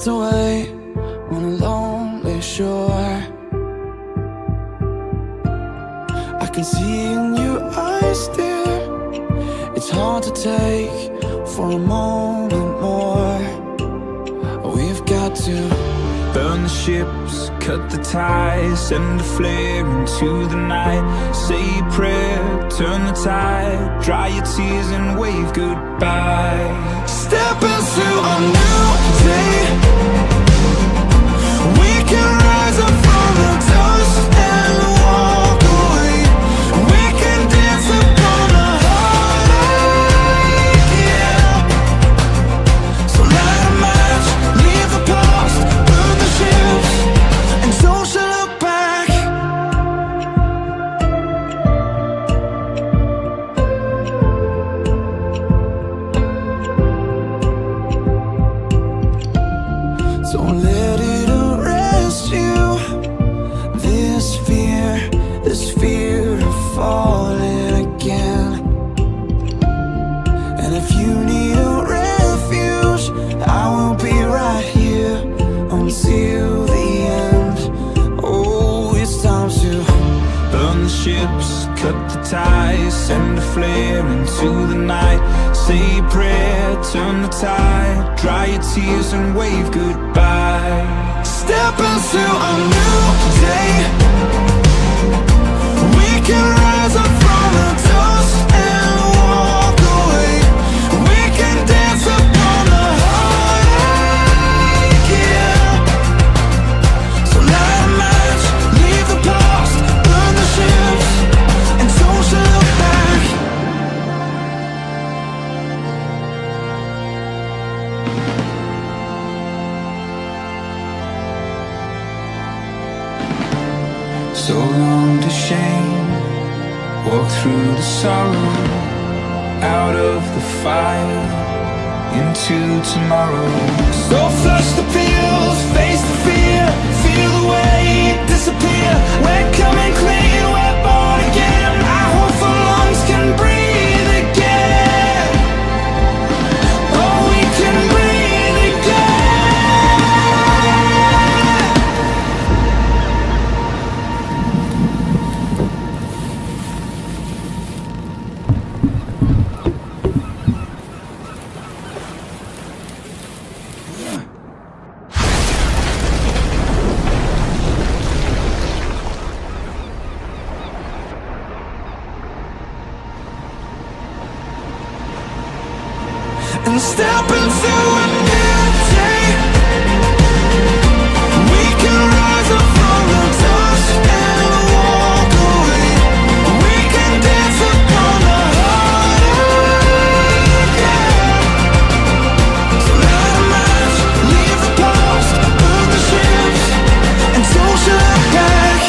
away on a lonely shore. I can see in your eyes, dear, it's hard to take for a moment more. We've got to burn the ships, cut the ties, send a flare into the night. Say a prayer, turn the tide, dry your tears and wave goodbye. Step into a new day. We can rise up from the dust and walk away. We can dance upon the heartache, yeah. So light a match, leave the past, burn the ships, and don't you look back. Don't let it arrest you. This fear of falling again. And if you need a refuge, I will be right here until the end. Oh, it's time to burn the ships, cut the ties, send a flare into the night. Say a prayer, turn the tide, dry your tears and wave goodbye. step into a new day. We can rise up from the dust and walk away. We can dance upon the heartache, yeah. So light a match, leave the past, burn the ships, and don't you look back. So long to shame, walk through the sorrow, out of the fire, into tomorrow. So flush the pills, face the fear, feel the weight disappear. We're coming clean, we're born again. Our hopeful lungs can breathe again. Oh, we can breathe again. And step into a new day. We can rise up from the dust and walk away. We can dance upon the heartache, yeah. So light a match, leave the past, burn the ships, and don't you look back.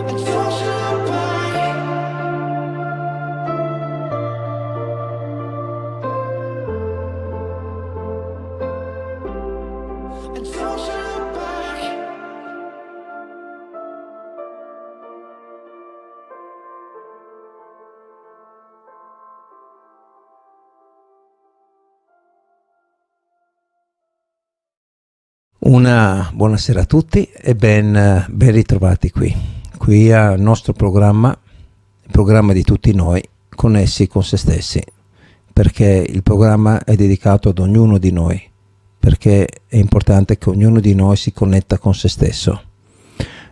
And don't you look back. And don't you look back. Una buonasera a tutti e ben ritrovati qui al nostro programma, il programma di tutti noi connessi con se stessi, perché il programma è dedicato ad ognuno di noi, perché è importante che ognuno di noi si connetta con se stesso,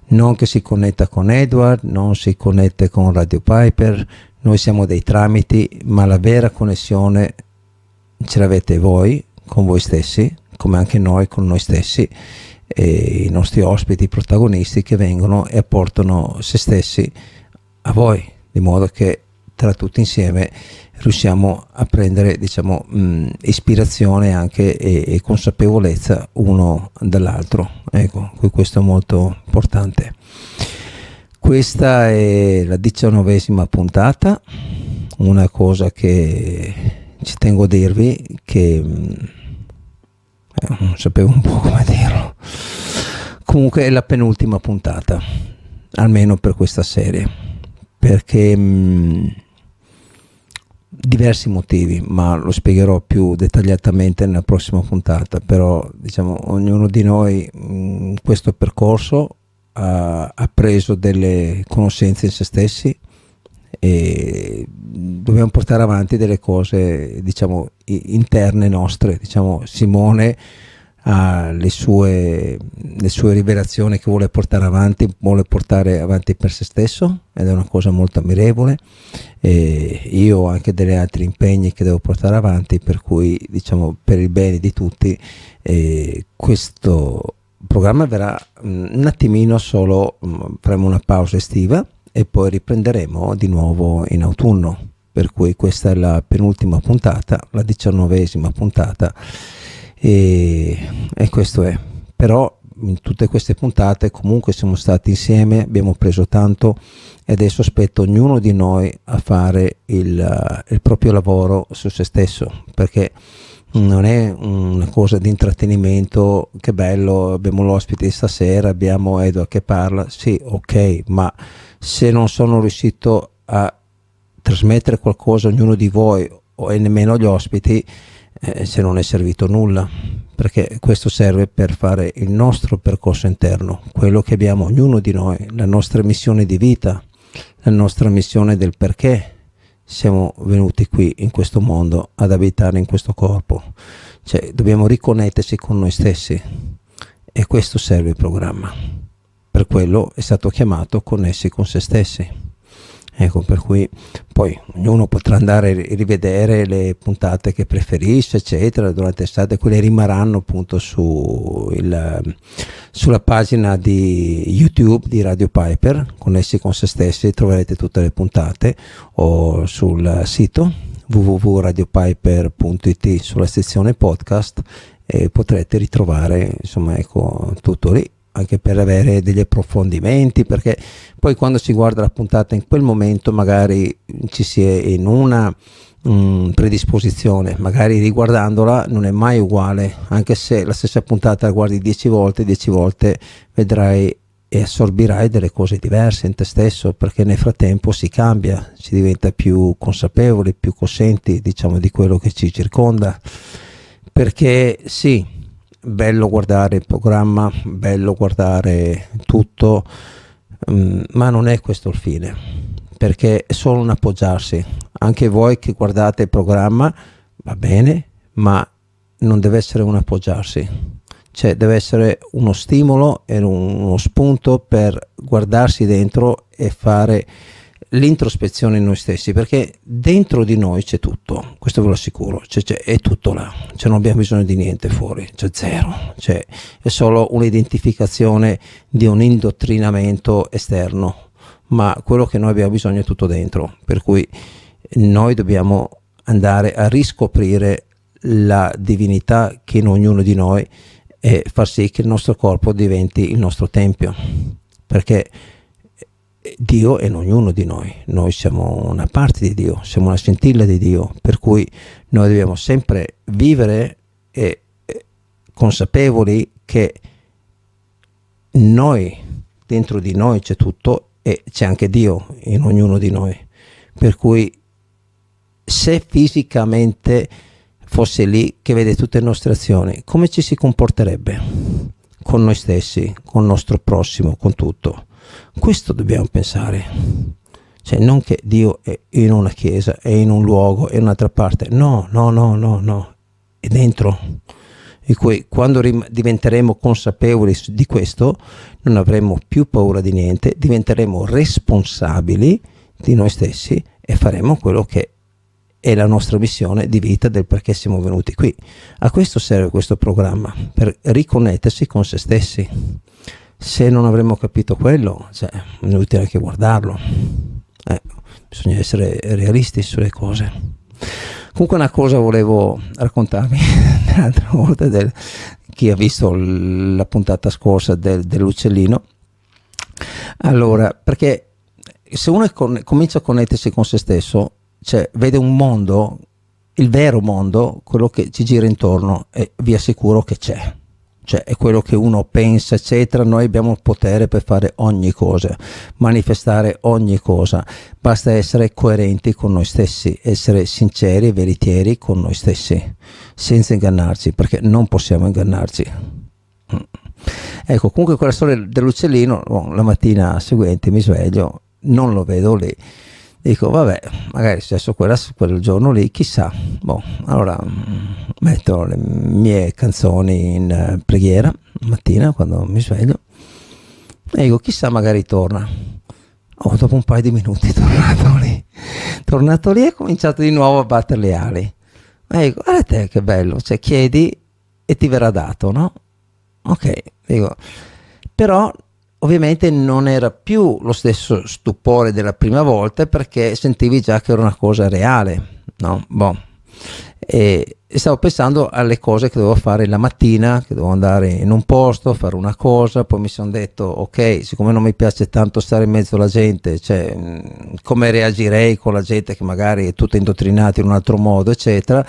non che si connetta con Edward, non si connette con Radio Piper, noi siamo dei tramiti, ma la vera connessione ce l'avete voi con voi stessi, come anche noi con noi stessi, e i nostri ospiti protagonisti che vengono e apportano se stessi a voi, di modo che tra tutti insieme riusciamo a prendere, diciamo, ispirazione anche e consapevolezza uno dall'altro. Ecco, questo è molto importante. Questa è la 19ª puntata. Una cosa che ci tengo a dirvi, che non sapevo un po' come dirlo, comunque è la penultima puntata, almeno per questa serie, perché diversi motivi, ma lo spiegherò più dettagliatamente nella prossima puntata. Però diciamo ognuno di noi in questo percorso ha preso delle conoscenze in se stessi e dobbiamo portare avanti delle cose, diciamo, interne nostre. Diciamo, Simone ha le sue rivelazioni che vuole portare avanti per se stesso, ed è una cosa molto ammirevole, e io ho anche degli altri impegni che devo portare avanti, per cui diciamo per il bene di tutti questo programma verrà un attimino solo, faremo una pausa estiva e poi riprenderemo di nuovo in autunno, per cui questa è la penultima puntata, la 19ª puntata, e questo è. Però in tutte queste puntate comunque siamo stati insieme, abbiamo preso tanto, e adesso aspetto ognuno di noi a fare il proprio lavoro su se stesso, perché non è una cosa di intrattenimento. Che bello, abbiamo l'ospite di stasera, abbiamo Edward che parla, sì, ok, ma se non sono riuscito a trasmettere qualcosa a ognuno di voi e nemmeno agli ospiti, se non è servito nulla, perché questo serve per fare il nostro percorso interno, quello che abbiamo ognuno di noi, la nostra missione di vita, la nostra missione del perché siamo venuti qui in questo mondo ad abitare in questo corpo. Cioè dobbiamo riconnettersi con noi stessi, e questo serve il programma. Per quello è stato chiamato Connessi con se stessi. Ecco, per cui poi ognuno potrà andare a rivedere le puntate che preferisce, eccetera, durante l'estate. Quelle rimarranno appunto sulla pagina di YouTube di Radio Piper, Connessi con se stessi, troverete tutte le puntate, o sul sito www.radiopiper.it sulla sezione podcast, e potrete ritrovare, insomma, ecco, tutto lì, anche per avere degli approfondimenti, perché poi quando si guarda la puntata in quel momento magari ci si è in una predisposizione, magari riguardandola non è mai uguale, anche se la stessa puntata la guardi 10 volte vedrai e assorbirai delle cose diverse in te stesso, perché nel frattempo si cambia, si diventa più consapevoli, più coscienti, diciamo, di quello che ci circonda. Perché sì, bello guardare il programma, bello guardare tutto, ma non è questo il fine, perché è solo un appoggiarsi. Anche voi che guardate il programma va bene, ma non deve essere un appoggiarsi, cioè deve essere uno stimolo e uno spunto per guardarsi dentro e fare l'introspezione in noi stessi, perché dentro di noi c'è tutto, questo ve lo assicuro, è tutto là, cioè non abbiamo bisogno di niente fuori, c'è zero, cioè è solo un'identificazione di un indottrinamento esterno, ma quello che noi abbiamo bisogno è tutto dentro, per cui noi dobbiamo andare a riscoprire la divinità che in ognuno di noi e far sì che il nostro corpo diventi il nostro tempio, perché Dio è in ognuno di noi, noi siamo una parte di Dio, siamo una scintilla di Dio, per cui noi dobbiamo sempre vivere consapevoli che noi, dentro di noi c'è tutto, e c'è anche Dio in ognuno di noi, per cui se fisicamente fosse lì che vede tutte le nostre azioni, come ci si comporterebbe con noi stessi, con il nostro prossimo, con tutto? Questo dobbiamo pensare, cioè non che Dio è in una chiesa, è in un luogo, è in un'altra parte, no, è dentro. E cui quando diventeremo consapevoli di questo non avremo più paura di niente, diventeremo responsabili di noi stessi e faremo quello che è la nostra missione di vita, del perché siamo venuti qui. A questo serve questo programma, per riconnettersi con se stessi. Se non avremmo capito quello, cioè, è inutile anche guardarlo. Bisogna essere realisti sulle cose. Comunque una cosa volevo raccontarvi l'altra volta, chi ha visto la puntata scorsa dell'uccellino. Allora, perché se uno comincia a connettersi con se stesso, cioè vede un mondo, il vero mondo, quello che ci gira intorno, e vi assicuro che c'è cioè è quello che uno pensa, eccetera. Noi abbiamo il potere per fare ogni cosa, manifestare ogni cosa, basta essere coerenti con noi stessi, essere sinceri e veritieri con noi stessi, senza ingannarci, perché non possiamo ingannarci. Ecco, comunque quella storia dell'uccellino, la mattina seguente mi sveglio, non lo vedo lì, dico vabbè, magari è successo quel giorno lì, chissà. Allora metto le mie canzoni in preghiera mattina quando mi sveglio e dico chissà, magari torna. Dopo un paio di minuti è tornato lì e ho cominciato di nuovo a battere le ali. E dico, guarda te che bello, cioè chiedi e ti verrà dato, no? Ok, dico, però ovviamente non era più lo stesso stupore della prima volta, perché sentivi già che era una cosa reale, no? E stavo pensando alle cose che dovevo fare la mattina, che dovevo andare in un posto, fare una cosa, poi mi sono detto ok, siccome non mi piace tanto stare in mezzo alla gente, cioè come reagirei con la gente che magari è tutta indottrinata in un altro modo, eccetera.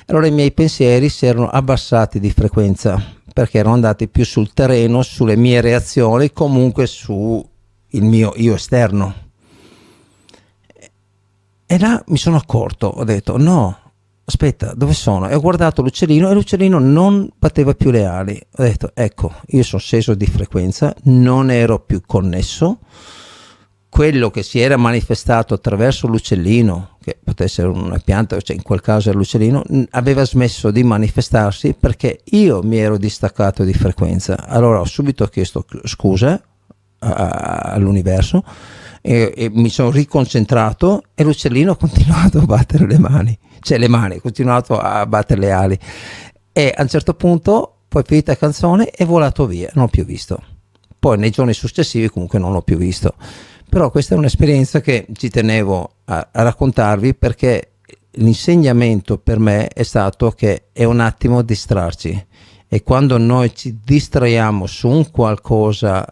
Allora i miei pensieri si erano abbassati di frequenza, perché erano andati più sul terreno, sulle mie reazioni, comunque su il mio io esterno. E là mi sono accorto, ho detto no, aspetta, dove sono? E ho guardato l'uccellino e l'uccellino non batteva più le ali. Ho detto ecco, io sono sceso di frequenza, non ero più connesso. Quello che si era manifestato attraverso l'uccellino, che potesse essere una pianta, cioè in quel caso era l'uccellino, aveva smesso di manifestarsi perché io mi ero distaccato di frequenza. Allora ho subito chiesto scusa all'universo e mi sono riconcentrato e l'uccellino ha continuato a battere le mani, ha continuato a battere le ali, e a un certo punto, poi finita la canzone, è volato via, non l'ho più visto. Poi nei giorni successivi comunque non l'ho più visto. Però questa è un'esperienza che ci tenevo a raccontarvi, perché l'insegnamento per me è stato che è un attimo distrarci, e quando noi ci distraiamo su un qualcosa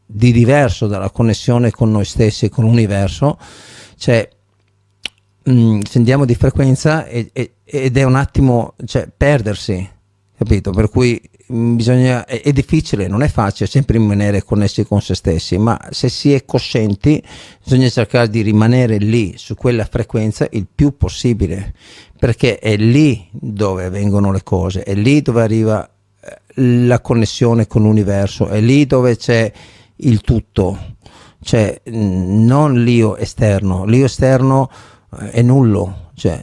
di diverso dalla connessione con noi stessi e con l'universo, cioè scendiamo di frequenza ed è un attimo, cioè, perdersi, capito? Per cui è difficile, non è facile sempre rimanere connessi con se stessi, ma se si è coscienti bisogna cercare di rimanere lì su quella frequenza il più possibile, perché è lì dove avvengono le cose, è lì dove arriva la connessione con l'universo, è lì dove c'è il tutto, cioè non l'io esterno è nullo, cioè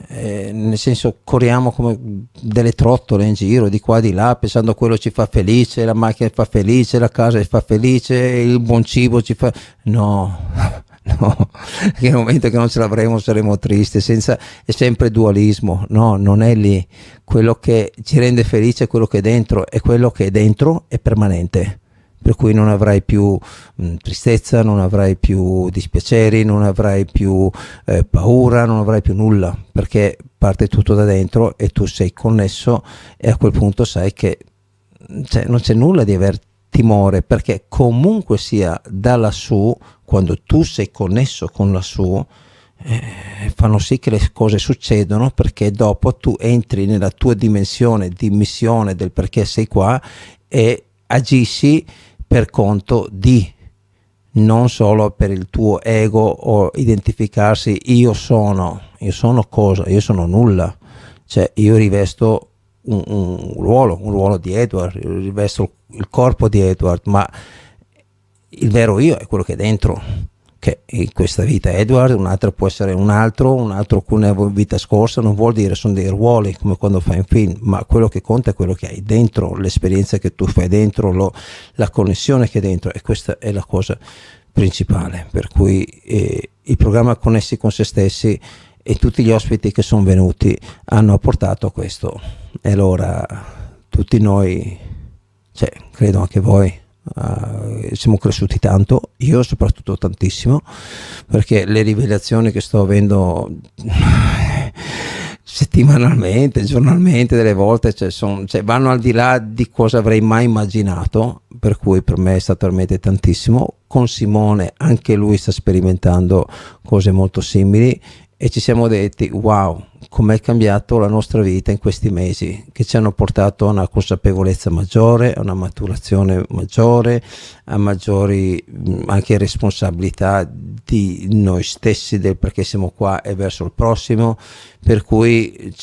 nel senso corriamo come delle trottole in giro di qua di là, pensando quello ci fa felice, la macchina fa felice, la casa ci fa felice, il buon cibo ci fa... no, perché nel momento che non ce l'avremo saremo tristi, è sempre dualismo. No, non è lì. Quello che ci rende felice è quello che è dentro, e quello che è dentro è permanente, per cui non avrai più tristezza, non avrai più dispiaceri, non avrai più paura, non avrai più nulla, perché parte tutto da dentro e tu sei connesso, e a quel punto sai che non c'è nulla di aver timore, perché comunque sia da lassù, quando tu sei connesso con lassù, fanno sì che le cose succedono, perché dopo tu entri nella tua dimensione di missione del perché sei qua e agisci per conto di, non solo per il tuo ego o identificarsi io sono cosa, io sono nulla, cioè io rivesto un ruolo di Edward, io rivesto il corpo di Edward, ma il vero io è quello che è dentro, che in questa vita è Edward, un'altra può essere un altro con una vita scorsa, non vuol dire, sono dei ruoli come quando fai un film, ma quello che conta è quello che hai dentro, l'esperienza che tu fai dentro, la connessione che è dentro, e questa è la cosa principale, per cui il programma Connessi con se stessi e tutti gli ospiti che sono venuti hanno apportato questo, e allora tutti noi, cioè credo anche voi, siamo cresciuti tanto, io soprattutto tantissimo, perché le rivelazioni che sto avendo settimanalmente, giornalmente, delle volte vanno al di là di cosa avrei mai immaginato, per cui per me è stato veramente tantissimo. Con Simone anche lui sta sperimentando cose molto simili, e ci siamo detti wow, com'è cambiato la nostra vita in questi mesi, che ci hanno portato a una consapevolezza maggiore, a una maturazione maggiore, a maggiori anche responsabilità di noi stessi, del perché siamo qua e verso il prossimo. Per cui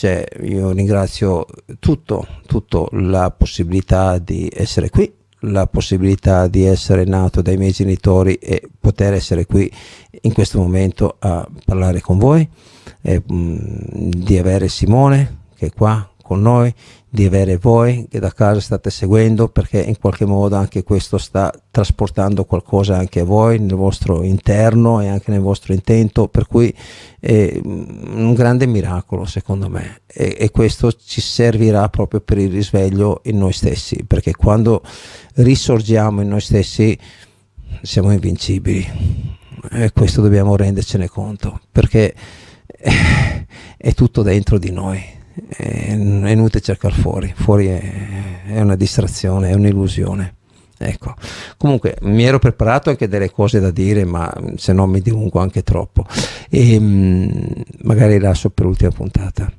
io ringrazio tutto la possibilità di essere qui, la possibilità di essere nato dai miei genitori e poter essere qui in questo momento a parlare con voi, di avere Simone che è qua con noi, di avere voi che da casa state seguendo, perché in qualche modo anche questo sta trasportando qualcosa anche a voi nel vostro interno e anche nel vostro intento, per cui è un grande miracolo secondo me, e questo ci servirà proprio per il risveglio in noi stessi, perché quando risorgiamo in noi stessi siamo invincibili, e questo dobbiamo rendercene conto, perché è tutto dentro di noi. È inutile cercare fuori è una distrazione, è un'illusione. Ecco, comunque mi ero preparato anche delle cose da dire, ma se no mi dilungo anche troppo e magari lascio per l'ultima puntata.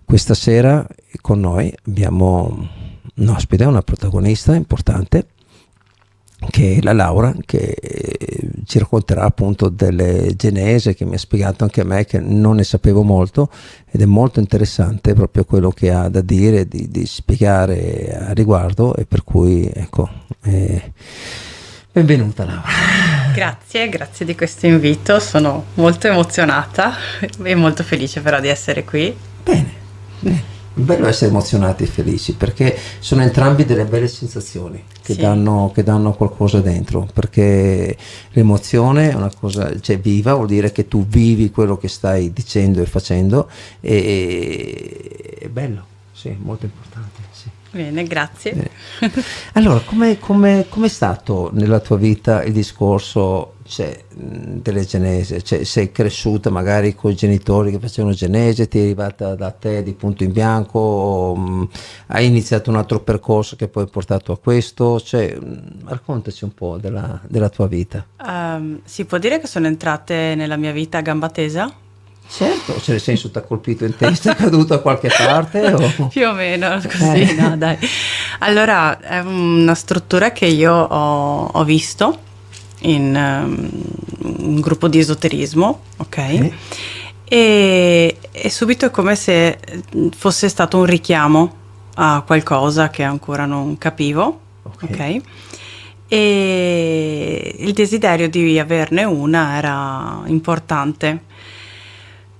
Questa sera con noi abbiamo un ospite, una protagonista importante, che è la Laura, che ci racconterà appunto delle genesi, che mi ha spiegato anche a me che non ne sapevo molto, ed è molto interessante proprio quello che ha da dire, di spiegare a riguardo, e per cui ecco, benvenuta Laura. Grazie di questo invito, sono molto emozionata e molto felice però di essere qui. Bene. È bello essere emozionati e felici, perché sono entrambi delle belle sensazioni che, sì, danno qualcosa dentro, perché l'emozione è una cosa, viva, vuol dire che tu vivi quello che stai dicendo e facendo, e è bello, sì, molto importante, sì. Bene, grazie. Bene. Allora, com'è stato nella tua vita il discorso delle genesi? Sei cresciuta magari con i genitori che facevano genesi, ti è arrivata da te di punto in bianco, o, hai iniziato un altro percorso che poi ha portato a questo? Raccontaci un po' della tua vita. Si può dire che sono entrate nella mia vita a gamba tesa? Certo, nel senso ti ha colpito in testa, è caduto a qualche parte? O? Più o meno così, no dai. Allora, è una struttura che io ho visto in un gruppo di esoterismo, ok? E subito è come se fosse stato un richiamo a qualcosa che ancora non capivo, ok? E il desiderio di averne una era importante.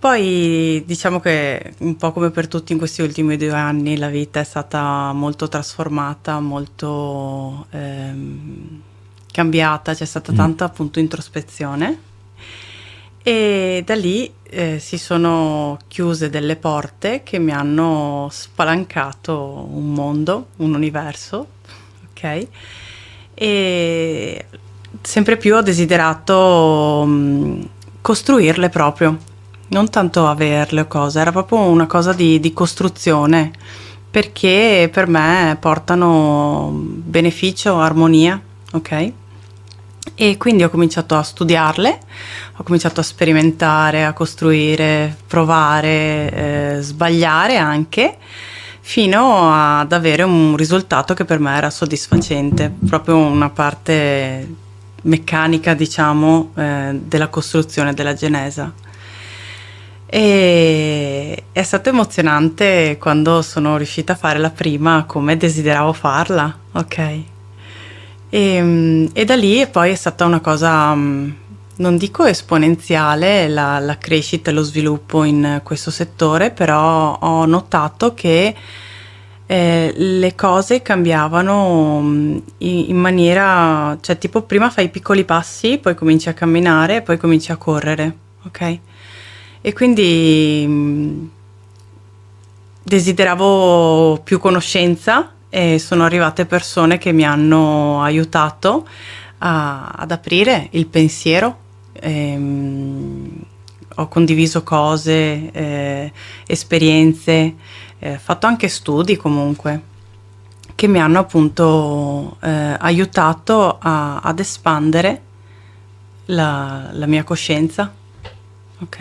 Poi diciamo che un po' come per tutti in questi ultimi 2 anni la vita è stata molto trasformata, molto cambiata, c'è stata tanta appunto introspezione, e da lì si sono chiuse delle porte che mi hanno spalancato un mondo, un universo, ok? E sempre più ho desiderato costruirle proprio. Non tanto averle o cose, era proprio una cosa di costruzione, perché per me portano beneficio, armonia, ok? E quindi ho cominciato a studiarle, ho cominciato a sperimentare, a costruire, provare, sbagliare anche, fino ad avere un risultato che per me era soddisfacente, proprio una parte meccanica, diciamo, della costruzione della genesa. E è stato emozionante quando sono riuscita a fare la prima come desideravo farla, ok? E da lì poi è stata una cosa, non dico esponenziale, la crescita e lo sviluppo in questo settore, però ho notato che le cose cambiavano in maniera, cioè tipo prima fai piccoli passi, poi cominci a camminare, poi cominci a correre, ok? E quindi desideravo più conoscenza e sono arrivate persone che mi hanno aiutato ad aprire il pensiero. Ho condiviso cose, esperienze, fatto anche studi comunque, che mi hanno appunto aiutato ad espandere la mia coscienza. Ok.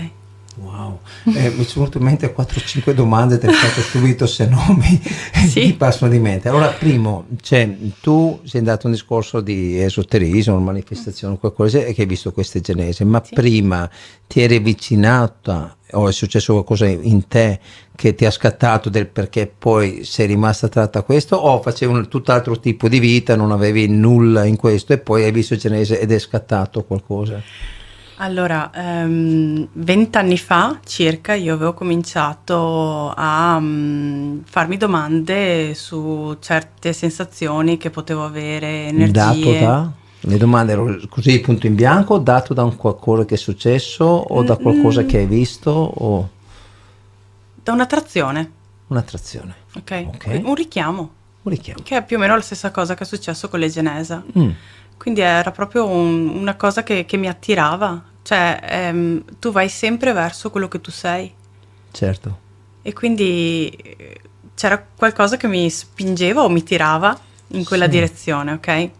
Wow, mi sono venute in mente 4-5 domande, te le faccio subito, se no mi passano di mente. Allora, primo, cioè, tu sei andato a un discorso di esoterismo, manifestazione, qualcosa, e che hai visto queste genesi, ma prima ti eri avvicinata o è successo qualcosa in te che ti ha scattato del perché poi sei rimasta attratta a questo, o facevi un tutt'altro tipo di vita, non avevi nulla in questo e poi hai visto genese ed è scattato qualcosa? Allora, 20 anni fa circa io avevo cominciato a farmi domande su certe sensazioni che potevo avere, energie. Dato da? Le domande erano così punto in bianco, dato da un qualcosa che è successo o da qualcosa che hai visto o Da un'attrazione, un'attrazione? ok? Un richiamo, Un richiamo. che è più o meno la stessa cosa che è successo con le Genesa. Quindi era proprio una cosa che mi attirava, cioè tu vai sempre verso quello che tu sei Certo. e quindi c'era qualcosa che mi spingeva o mi tirava in quella direzione, ok?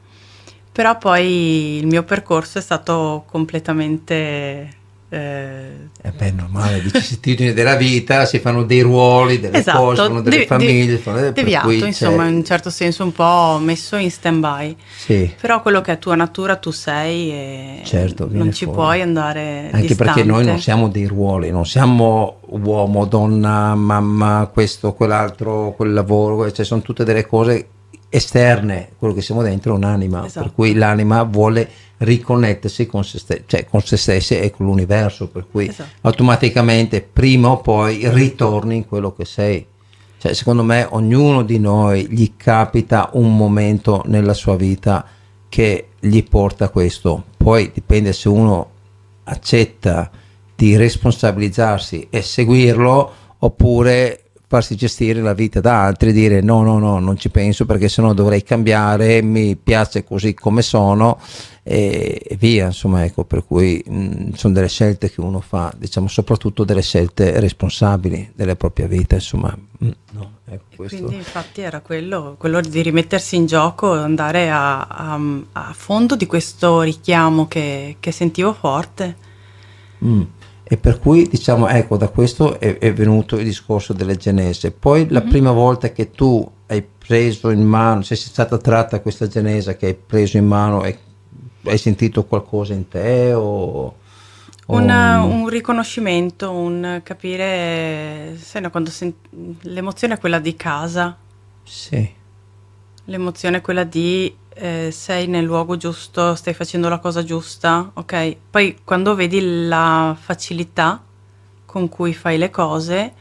Però poi il mio percorso è stato completamente... È normale, vicissitudini della vita, si fanno dei ruoli, delle esatto, cose, fanno delle famiglie, per deviato, cui insomma, in un certo senso un po' messo in stand-by. Sì. Però quello che è tua natura tu sei e Certo, viene non ci fuori. puoi andare Anche distante. perché noi non siamo dei ruoli, non siamo uomo, donna, mamma, questo, quell'altro, quel lavoro, cioè sono tutte delle cose esterne, quello che siamo dentro è un'anima, Esatto. per cui l'anima vuole riconnettersi con se stessi, cioè con se stessi e con l'universo, per cui Esatto. automaticamente prima o poi ritorni in quello che sei. Cioè, secondo me ognuno di noi gli capita un momento nella sua vita che gli porta a questo, poi dipende se uno accetta di responsabilizzarsi e seguirlo oppure farsi gestire la vita da altri e dire no, non ci penso perché sennò dovrei cambiare, mi piace così come sono e via, insomma, ecco, per cui sono delle scelte che uno fa, diciamo, soprattutto delle scelte responsabili della propria vita, insomma. No, ecco, E questo. quindi infatti era quello di rimettersi in gioco, andare a fondo di questo richiamo che sentivo forte. E per cui, diciamo, ecco, da questo è venuto il discorso delle genese. Poi la prima volta che tu hai preso in mano, sei stata tratta da questa genesa che hai preso in mano e hai sentito qualcosa in te o Un riconoscimento, un capire, sai, no, quando l'emozione è quella di casa, sì, l'emozione è quella di sei nel luogo giusto, stai facendo la cosa giusta, ok? Poi quando vedi la facilità con cui fai le cose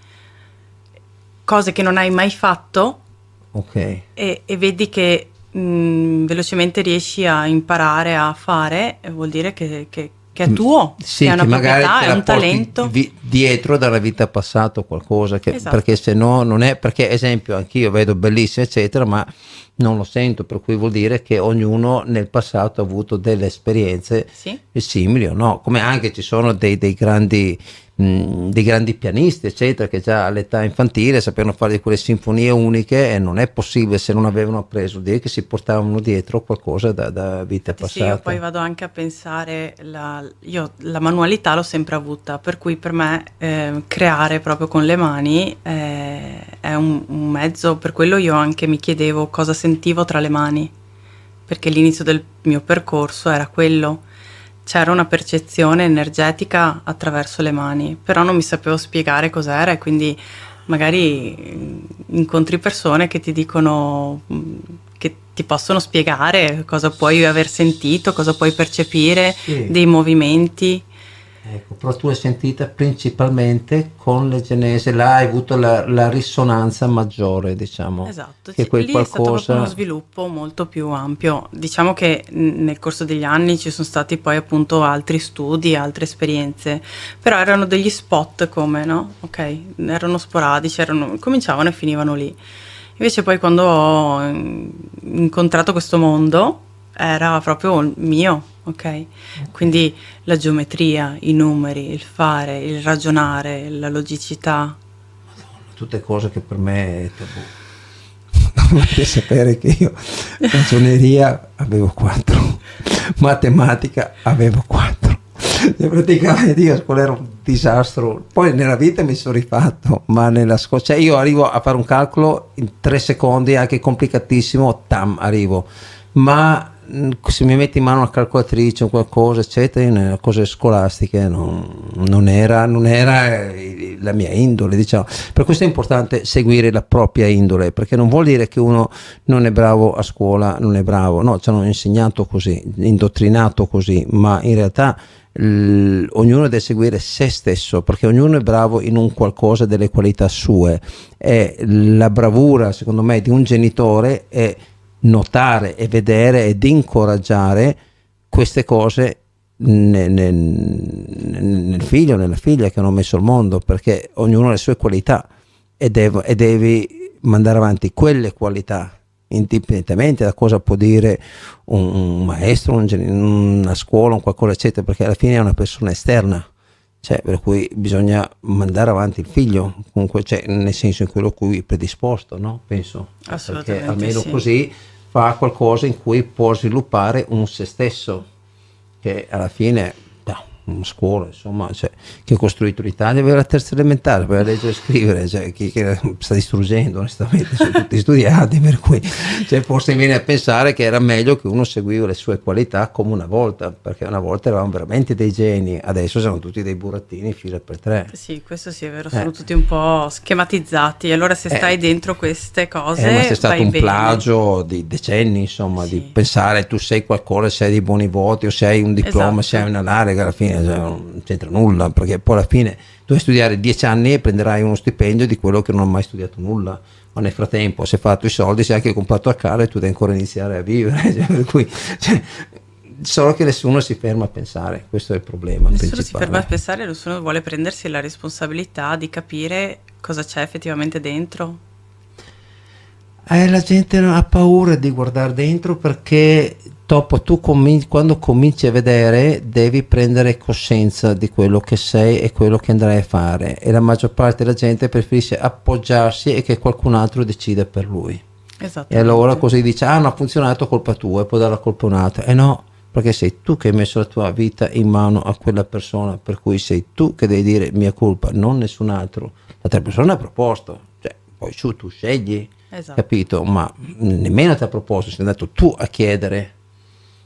che non hai mai fatto, ok. e vedi che velocemente riesci a imparare a fare, vuol dire che è tuo, Sì, che è una che magari proprietà, te è la un porti talento. dietro dalla vita passata o qualcosa che, Esatto. perché se no non è, perché esempio anch'io vedo bellissimo eccetera ma non lo sento, per cui vuol dire che ognuno nel passato ha avuto delle esperienze Sì. simili o no, come anche ci sono dei grandi pianisti eccetera che già all'età infantile sapevano fare di quelle sinfonie uniche e non è possibile se non avevano appreso, dire che si portavano dietro qualcosa da vita Sì, passata. io poi vado anche a pensare, io la manualità l'ho sempre avuta, per cui per me creare proprio con le mani è un mezzo, per quello io anche mi chiedevo cosa sentivo tra le mani, perché l'inizio del mio percorso era quello. C'era una percezione energetica attraverso le mani, però non mi sapevo spiegare cos'era e quindi magari incontri persone che ti dicono, che ti possono spiegare cosa puoi aver sentito, cosa puoi percepire, Sì. dei movimenti. Ecco, però tu hai sentita principalmente con le genese, là hai avuto la risonanza maggiore, diciamo. Esatto, Che quel lì è stato proprio qualcosa... uno sviluppo molto più ampio. Diciamo che nel corso degli anni ci sono stati poi appunto altri studi, altre esperienze, però erano degli spot come, no? Ok, erano sporadici, cominciavano e finivano lì. Invece poi quando ho incontrato questo mondo era proprio il mio, ok? Quindi la geometria, i numeri, il fare, il ragionare, la logicità. Tutte cose che per me è tabù. Dovete sapere che io ragioneria avevo 4, matematica avevo 4. Praticamente io a scuola ero disastro. Poi nella vita mi sono rifatto, ma nella scuola, cioè io arrivo a fare un calcolo in 3 secondi, anche complicatissimo, tam, arrivo. Ma se mi metti in mano una calcolatrice o qualcosa, eccetera, nelle cose scolastiche non era la mia indole, diciamo. Per questo è importante seguire la propria indole, perché non vuol dire che uno non è bravo a scuola, non è bravo, no, ci hanno insegnato così, indottrinato così, ma in realtà ognuno deve seguire se stesso, perché ognuno è bravo in un qualcosa, delle qualità sue, e la bravura secondo me di un genitore è notare e vedere ed incoraggiare queste cose nel figlio, nella figlia che hanno messo al mondo, perché ognuno ha le sue qualità e devi mandare avanti quelle qualità indipendentemente da cosa può dire un maestro, una scuola, un qualcosa eccetera, perché alla fine è una persona esterna, cioè, per cui bisogna mandare avanti il figlio comunque, cioè, nel senso in quello cui è predisposto, no? Penso, Assolutamente, perché almeno sì. così fa qualcosa in cui può sviluppare un se stesso, che alla fine una scuola, insomma, cioè, che ha costruito l'Italia aveva la terza elementare, aveva leggere e scrivere, cioè, chi sta distruggendo onestamente, sono tutti studiati, per cui cioè, forse mi viene a pensare che era meglio che uno seguiva le sue qualità come una volta, perché una volta eravamo veramente dei geni, adesso siamo tutti dei burattini fila per 3. Sì, questo sì è vero, sono tutti un po' schematizzati, allora se stai dentro queste cose Ma c'è stato vai un bene. plagio di decenni, insomma, Sì. di pensare tu sei qualcosa, se hai dei buoni voti o se hai un diploma, Esatto. se hai una laurea, che alla fine cioè, non c'entra nulla, perché poi alla fine tu vai studiare 10 anni e prenderai uno stipendio di quello che non ha mai studiato nulla, ma nel frattempo se hai fatto i soldi, se hai anche comprato la casa e tu devi ancora iniziare a vivere, cioè, per cui cioè, solo che nessuno si ferma a pensare, questo è il problema Nessuno si principale. ferma a pensare, nessuno vuole prendersi la responsabilità di capire cosa c'è effettivamente dentro. La gente ha paura di guardare dentro, perché dopo tu quando cominci a vedere devi prendere coscienza di quello che sei e quello che andrai a fare, e la maggior parte della gente preferisce appoggiarsi e che qualcun altro decida per lui, Esattamente. e allora così dice non ha funzionato, colpa tua, e poi dare la colpa a un altro, e no, perché sei tu che hai messo la tua vita in mano a quella persona, per cui sei tu che devi dire mia colpa, non nessun altro. L'altra persona ha proposto, cioè, poi tu scegli, Esatto. capito, ma nemmeno ti ha proposto, sei andato tu a chiedere.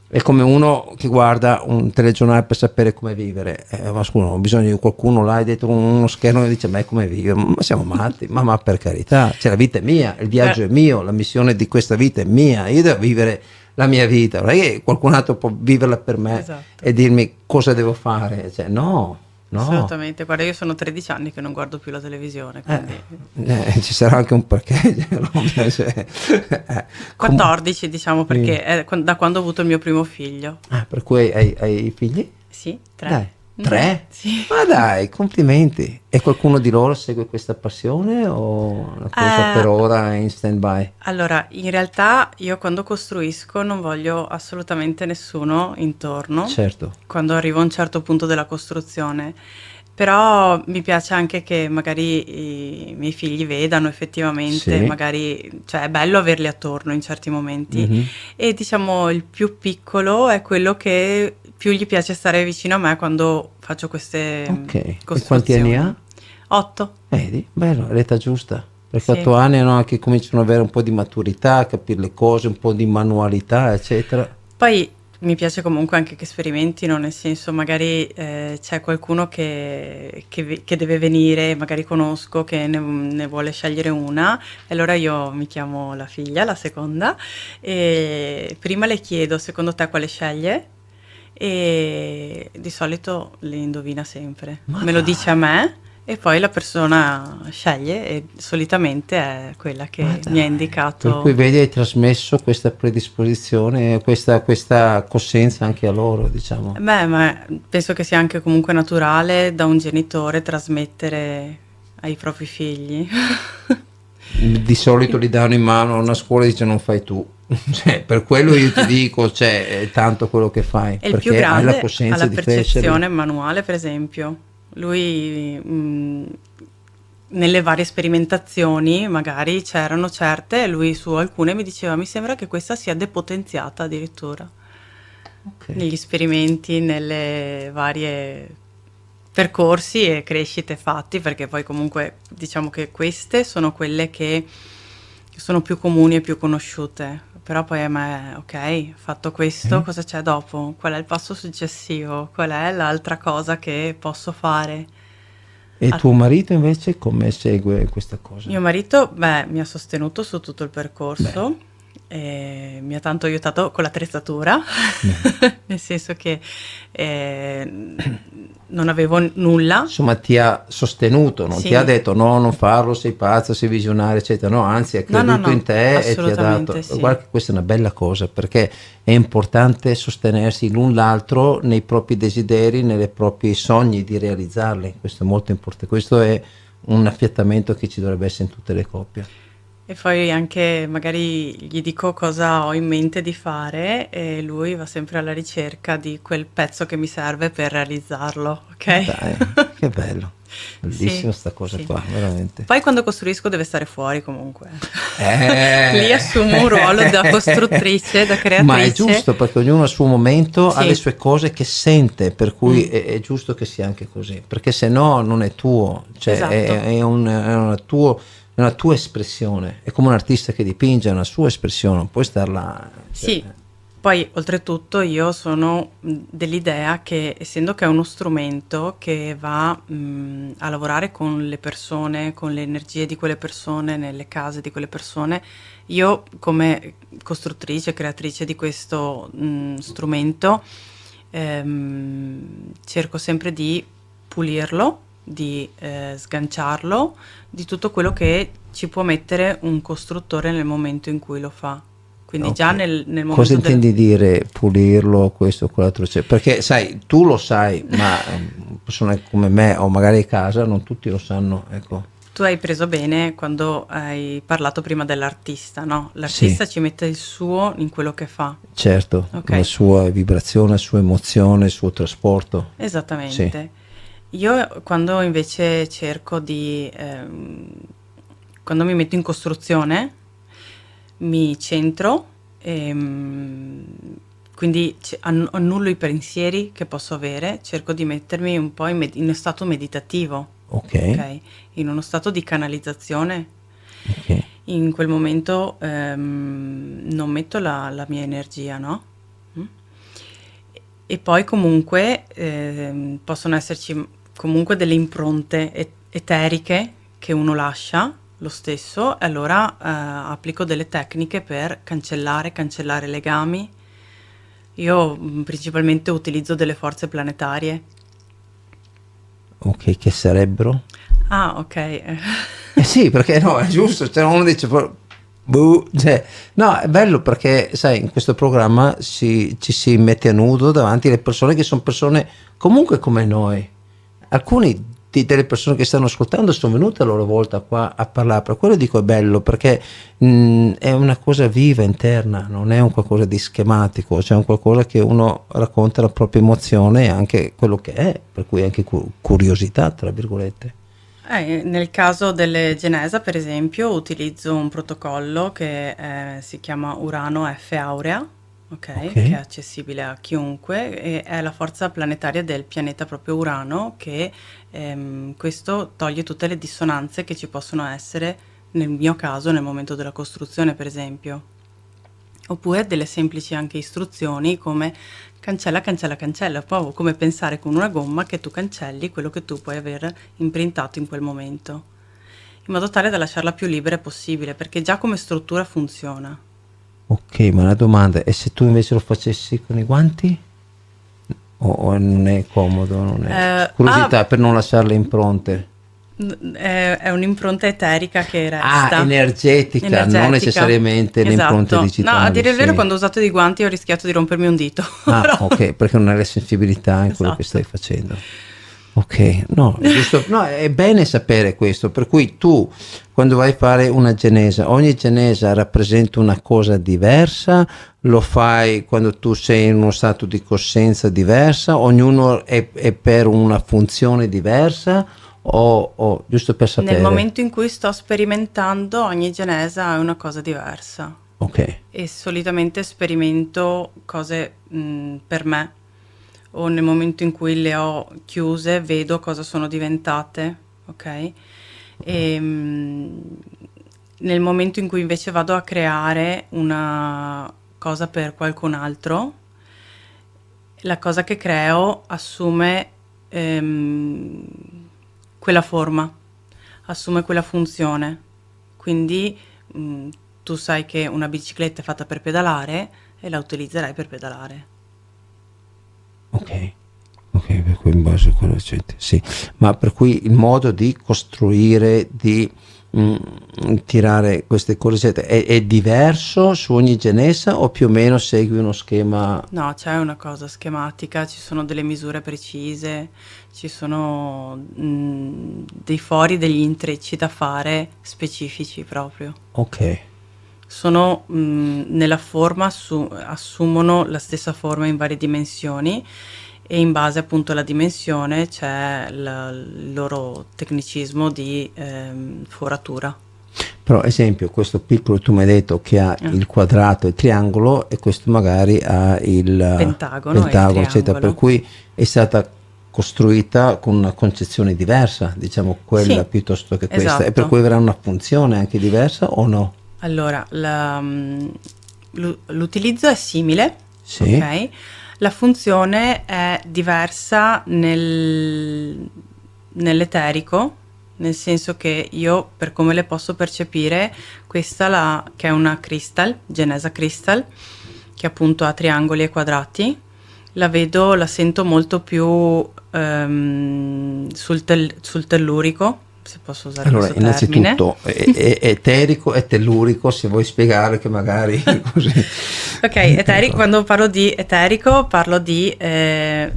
È come uno che guarda un telegiornale per sapere come vivere, ma scusa, ho bisogno di qualcuno là dietro uno schermo e dice ma come vive, ma siamo matti, ma per carità, cioè, la vita è mia, il viaggio è mio, la missione di questa vita è mia, io devo vivere la mia vita, non è che qualcun altro può viverla per me. Esatto. E dirmi cosa devo fare, cioè, no. Assolutamente, guarda, io sono 13 anni che non guardo più la televisione, quindi Ci sarà anche un perché. Cioè, 14 diciamo, perché è da quando ho avuto il mio primo figlio. per cui hai figli? Sì, 3. Dai, 3? Sì. Ma dai, complimenti. E qualcuno di loro segue questa passione o una cosa per ora è in stand by? Allora, in realtà io quando costruisco non voglio assolutamente nessuno intorno, Certo. quando arrivo a un certo punto della costruzione, però mi piace anche che magari i miei figli vedano effettivamente, Sì. magari, cioè è bello averli attorno in certi momenti, Mhm. e diciamo il più piccolo è quello che più gli piace stare vicino a me quando faccio queste Ok. E costruzioni. quanti anni ha? 8. Vedi, bello, è l'età giusta. Perché Sì. 8 anni no, che cominciano ad avere un po' di maturità, capire le cose, un po' di manualità, eccetera. Poi mi piace comunque anche che sperimentino, nel senso magari c'è qualcuno che deve venire, magari conosco, che ne vuole scegliere una, e allora io mi chiamo la figlia, la seconda, e prima le chiedo secondo te quale sceglie, e di solito le indovina sempre. Ma Me lo dai. dice a me e poi la persona sceglie, e solitamente è quella che Ma mi ha dai. indicato. Per cui vedi, hai trasmesso questa predisposizione, questa coscienza anche a loro, diciamo. Beh, ma penso che sia anche comunque naturale da un genitore trasmettere ai propri figli. Di solito li danno in mano a una scuola e dice non fai tu. Cioè, per quello io ti dico, cioè, è tanto quello che fai, E il perché più hai la grande ha coscienza la di crescere. percezione manuale, per esempio. Lui nelle varie sperimentazioni magari c'erano certe, e lui su alcune mi diceva mi sembra che questa sia depotenziata addirittura. Ok. Negli esperimenti, nelle varie percorsi e crescite fatti, perché poi comunque diciamo che queste sono quelle che sono più comuni e più conosciute, però poi a me, ok, fatto questo, cosa c'è dopo? Qual è il passo successivo? Qual è l'altra cosa che posso fare? E tuo marito invece come segue questa cosa? Mio marito, mi ha sostenuto su tutto il percorso e mi ha tanto aiutato con l'attrezzatura, nel senso che non avevo nulla. Insomma, ti ha sostenuto, non Sì. ti ha detto no, non farlo, sei pazzo, sei visionario, eccetera. No, anzi, ha creduto no, in te e ti ha dato. assolutamente sì. Guarda che questa è una bella cosa, perché è importante sostenersi l'un l'altro nei propri desideri, nei propri sogni di realizzarli. Questo è molto importante. Questo è un affiatamento che ci dovrebbe essere in tutte le coppie. E poi anche magari gli dico cosa ho in mente di fare e lui va sempre alla ricerca di quel pezzo che mi serve per realizzarlo, ok? Dai, che bello. Bellissima Sì, sta cosa sì. qua, veramente. Poi quando costruisco deve stare fuori comunque. Eh. Lì assumo un ruolo da costruttrice, da creatrice. Ma è giusto, perché ognuno al suo momento ha Sì. le sue cose che sente, per cui è giusto che sia anche così, perché se no non è tuo, cioè Esatto. è una tua espressione, è come un artista che dipinge, è una sua espressione, non puoi star là. Cioè, Sì, poi oltretutto io sono dell'idea che essendo che è uno strumento che va a lavorare con le persone, con le energie di quelle persone, nelle case di quelle persone, io come costruttrice, creatrice di questo strumento cerco sempre di pulirlo, di sganciarlo di tutto quello che ci può mettere un costruttore nel momento in cui lo fa. Quindi ok. già nel momento Cosa intendi dire pulirlo, questo o quell'altro? Cioè, perché sai, tu lo sai, ma persone come me o magari a casa non tutti lo sanno, ecco. Tu hai preso bene quando hai parlato prima dell'artista, no? L'artista ci mette il suo in quello che fa. Certo, Ok. la sua vibrazione, la sua emozione, il suo trasporto. Esattamente. Io quando invece cerco di, quando mi metto in costruzione, mi centro, quindi annullo i pensieri che posso avere, cerco di mettermi un po' in stato meditativo, Ok. in uno stato di canalizzazione. Ok. In quel momento non metto la mia energia, no? E poi comunque possono esserci comunque delle impronte eteriche che uno lascia lo stesso, e allora applico delle tecniche per cancellare legami. Io principalmente utilizzo delle forze planetarie. Ok, che sarebbero? Ah, ok. Sì, perché no, è giusto, cioè uno dice, boh, cioè, no, è bello perché, sai, in questo programma ci si mette a nudo davanti alle persone che sono persone comunque come noi. Alcuni delle persone che stanno ascoltando sono venute a loro volta qua a parlare, per quello dico è bello, perché è una cosa viva interna, non è un qualcosa di schematico, cioè un qualcosa che uno racconta la propria emozione e anche quello che è, per cui anche curiosità, tra virgolette. Nel caso delle Genesa, per esempio, utilizzo un protocollo che si chiama Urano F Aurea, che è accessibile a chiunque, e è la forza planetaria del pianeta proprio Urano, che questo toglie tutte le dissonanze che ci possono essere, nel mio caso, nel momento della costruzione, per esempio. Oppure delle semplici anche istruzioni come cancella, proprio come pensare con una gomma che tu cancelli quello che tu puoi aver imprintato in quel momento, in modo tale da lasciarla più libera possibile, perché già come struttura funziona. Ok, ma una domanda, e se tu invece lo facessi con i guanti? O non è comodo? Non è... Curiosità per non lasciare le impronte. È un'impronta eterica che resta. Energetica, non necessariamente le impronte digitali. No, a dire il vero, quando ho usato i guanti ho rischiato di rompermi un dito. Ok, perché non hai la sensibilità in quello che stai facendo. Ok, no, è giusto, no, è bene sapere questo, per cui tu quando vai a fare una genesa, ogni genesa rappresenta una cosa diversa, lo fai quando tu sei in uno stato di coscienza diversa, ognuno è per una funzione diversa, o giusto per sapere? Nel momento in cui sto sperimentando, ogni genesa è una cosa diversa. Ok. E solitamente sperimento cose per me, o nel momento in cui le ho chiuse vedo cosa sono diventate, ok? E, nel momento in cui invece vado a creare una cosa per qualcun altro, la cosa che creo assume quella forma, assume quella funzione. Quindi tu sai che una bicicletta è fatta per pedalare e la utilizzerai per pedalare. Ok, per cui in base a quello sì, ma per cui il modo di costruire, di tirare queste cose è diverso su ogni genesa o più o meno segui uno schema? No, c'è una cosa schematica, ci sono delle misure precise, ci sono dei fori, degli intrecci da fare specifici proprio. Ok, Sono nella forma, assumono la stessa forma in varie dimensioni e in base appunto alla dimensione c'è il loro tecnicismo di foratura. però esempio questo piccolo tu mi hai detto che ha il quadrato e il triangolo e questo magari ha il Pentagono e il eccetera, triangolo. per cui è stata costruita con una concezione diversa, diciamo quella Sì, piuttosto che questa, e per esatto. cui avrà una funzione anche diversa o no? Allora, l'utilizzo è simile, Sì. ok? La funzione è diversa nell'eterico, nel senso che io, per come le posso percepire, questa che è una crystal, Genesa Crystal, che appunto ha triangoli e quadrati, la sento molto più sul tellurico, se posso usare Allora, questo termine. innanzitutto eterico e tellurico, se vuoi spiegare che magari così. Ok, eterico, quando parlo di eterico parlo di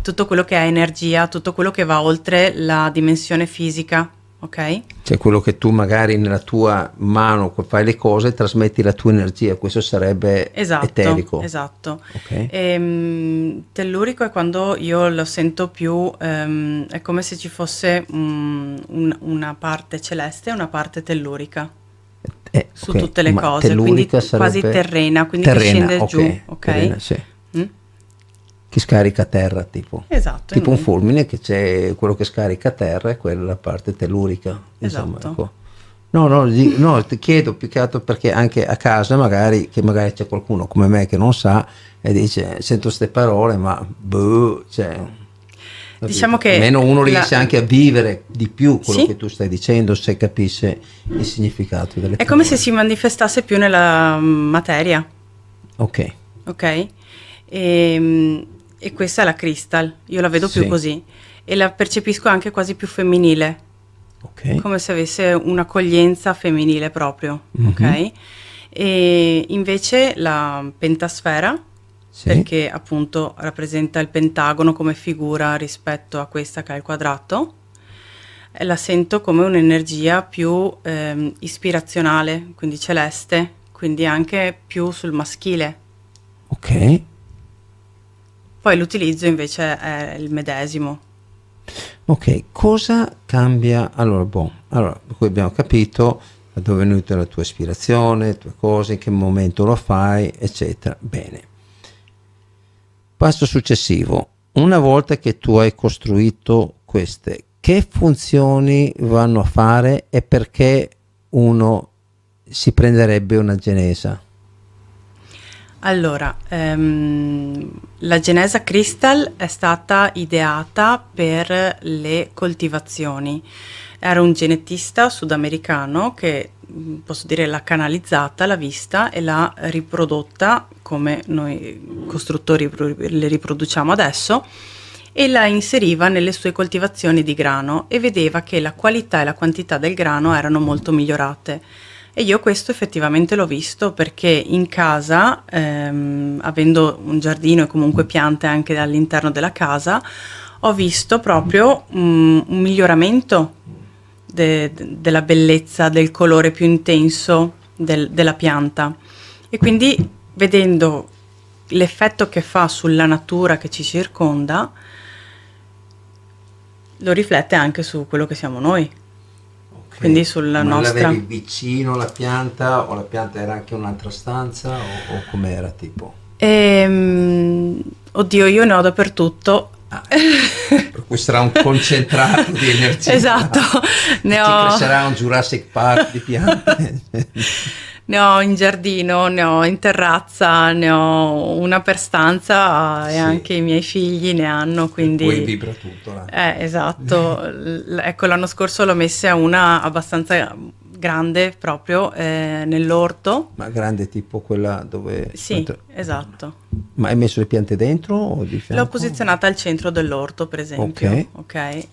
tutto quello che è energia, tutto quello che va oltre la dimensione fisica, ok? Cioè quello che tu magari nella tua mano fai le cose, trasmetti la tua energia, questo sarebbe eterico. Esatto. Ok. Tellurico è quando io lo sento più, è come se ci fosse una parte celeste e una parte tellurica su Ok, tutte le ma cose, quindi tellurica quasi sarebbe terrena, quindi che scende giù, ok? terrena, sì. Mm? Che scarica a terra, tipo. Esatto. Tipo un fulmine, che c'è quello che scarica a terra e quella è la parte tellurica. Insomma, Esatto. ecco. No, ti chiedo più che altro perché anche a casa magari c'è qualcuno come me che non sa e dice, sento queste parole, ma boh, cioè, Diciamo che almeno uno riesce anche a vivere di più quello Sì. che tu stai dicendo, se capisce il significato delle è come parole. se si manifestasse più nella materia, Ok, ok? E questa è la crystal, io la vedo Sì. più così e la percepisco anche quasi più femminile, ok. come se avesse un'accoglienza femminile proprio, ok? E invece la pentasfera, Sì. perché appunto rappresenta il pentagono come figura rispetto a questa che è il quadrato, la sento come un'energia più ispirazionale, quindi celeste, quindi anche più sul maschile. Ok. Poi l'utilizzo invece è il medesimo. Ok, cosa cambia? Allora, qui abbiamo capito da dove è venuta la tua ispirazione, le tue cose, in che momento lo fai, eccetera. Bene. Passo successivo. Una volta che tu hai costruito queste, che funzioni vanno a fare e perché uno si prenderebbe una genesa? Allora, la Genesa Crystal è stata ideata per le coltivazioni. Era un genettista sudamericano che, posso dire, l'ha canalizzata, l'ha vista e l'ha riprodotta come noi costruttori le riproduciamo adesso e la inseriva nelle sue coltivazioni di grano e vedeva che la qualità e la quantità del grano erano molto migliorate. E io questo effettivamente l'ho visto perché in casa, avendo un giardino e comunque piante anche all'interno della casa, ho visto proprio un miglioramento della bellezza, del colore più intenso della pianta. E quindi vedendo l'effetto che fa sulla natura che ci circonda, lo riflette anche su quello che siamo noi. Quindi sulla Ma nostra... l'avevi vicino la pianta o la pianta era anche un'altra stanza o com'era tipo? Oddio, io ne ho dappertutto. Per cui sarà un concentrato di energia. Esatto, Ci crescerà un Jurassic Park di piante. Ne ho in giardino, ne ho in terrazza, ne ho una per stanza e Sì. anche i miei figli ne hanno, quindi... Poi vibra tutto là. Esatto. Ecco, l'anno scorso l'ho messa una abbastanza grande proprio nell'orto. Ma grande tipo quella dove... Sì, esatto. Ma hai messo le piante dentro o di fianco? L'ho posizionata al centro dell'orto, per esempio. Ok.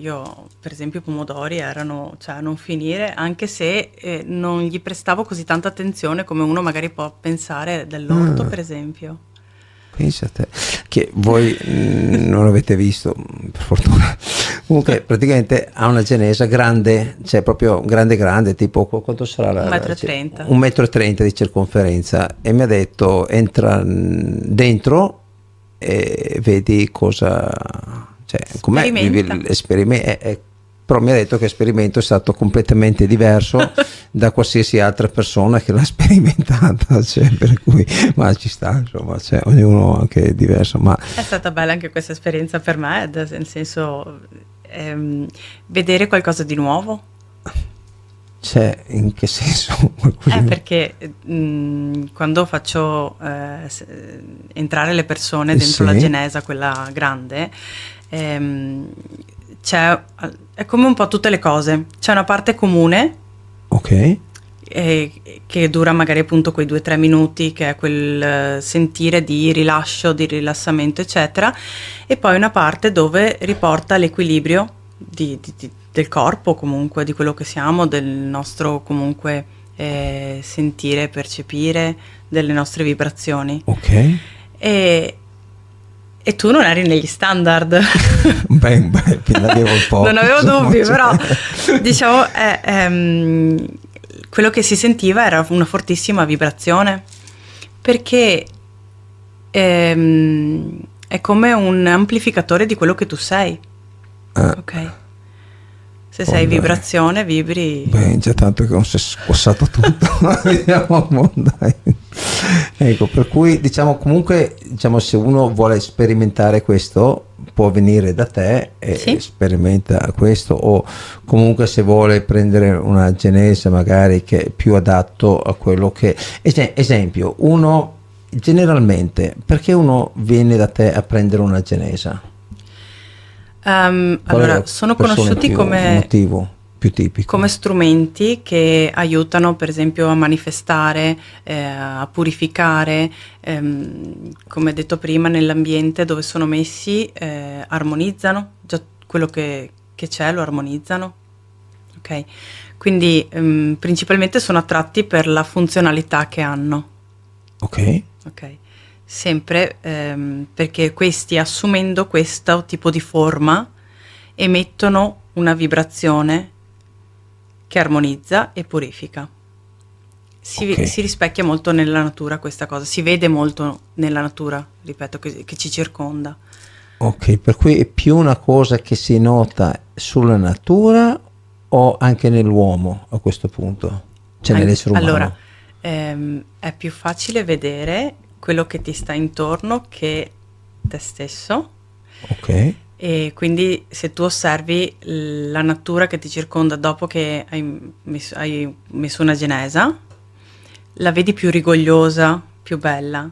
Io, per esempio, i pomodori erano, cioè, a non finire, anche se non gli prestavo così tanta attenzione come uno magari può pensare dell'orto, per esempio. Pensa a te, che voi non l'avete visto, per fortuna. Comunque praticamente ha una genesa grande, cioè proprio grande, tipo quanto sarà? 1,30 m. 1,30 m di circonferenza, e mi ha detto entra dentro e vedi cosa, cioè com'è, Sperimenta. però mi ha detto che l'esperimento è stato completamente diverso da qualsiasi altra persona che l'ha sperimentata, cioè, per cui, ma ci sta, insomma, cioè, ognuno anche è diverso. Ma È stata bella anche questa esperienza per me, nel senso vedere qualcosa di nuovo. cioè, in che senso? Perché quando faccio entrare le persone dentro Sì. la genesa, quella grande, è come un po' tutte le cose. C'è una parte comune Ok, che dura magari appunto quei 2-3 minuti, che è quel sentire di rilascio, di rilassamento, eccetera, e poi una parte dove riporta l'equilibrio del corpo, comunque, di quello che siamo, del nostro comunque sentire, percepire, delle nostre vibrazioni. ok. E tu non eri negli standard. Beh, avevo un po'. Non avevo insomma, dubbi, cioè. però diciamo quello che si sentiva era una fortissima vibrazione, perché è come un amplificatore di quello che tu sei. Ok? Se sei dai. vibrazione, vibri. Beh, già tanto che non si è squassato tutto. Vediamo, dai. Ecco, per cui diciamo comunque, diciamo, se uno vuole sperimentare questo può venire da te e Sì. sperimenta questo, o comunque se vuole prendere una genese magari che è più adatto a quello che... Esempio, uno generalmente, perché uno viene da te a prendere una genesa? Qual è Allora, la sono persona conosciuti più come... motivo più tipico? come strumenti che aiutano per esempio a manifestare, a purificare, come detto prima, nell'ambiente dove sono messi, armonizzano, già quello che c'è lo armonizzano. Ok? Quindi principalmente sono attratti per la funzionalità che hanno. Ok. Ok? Sempre perché questi, assumendo questo tipo di forma, emettono una vibrazione che armonizza e purifica. Ok. Si rispecchia molto nella natura questa cosa, si vede molto nella natura, ripeto, che ci circonda. Ok, per cui è più una cosa che si nota sulla natura o anche nell'uomo a questo punto? Cioè nell'essere umano? Allora, è più facile vedere quello che ti sta intorno che te stesso. Ok. E quindi se tu osservi la natura che ti circonda dopo che hai messo una genesa, la vedi più rigogliosa, più bella.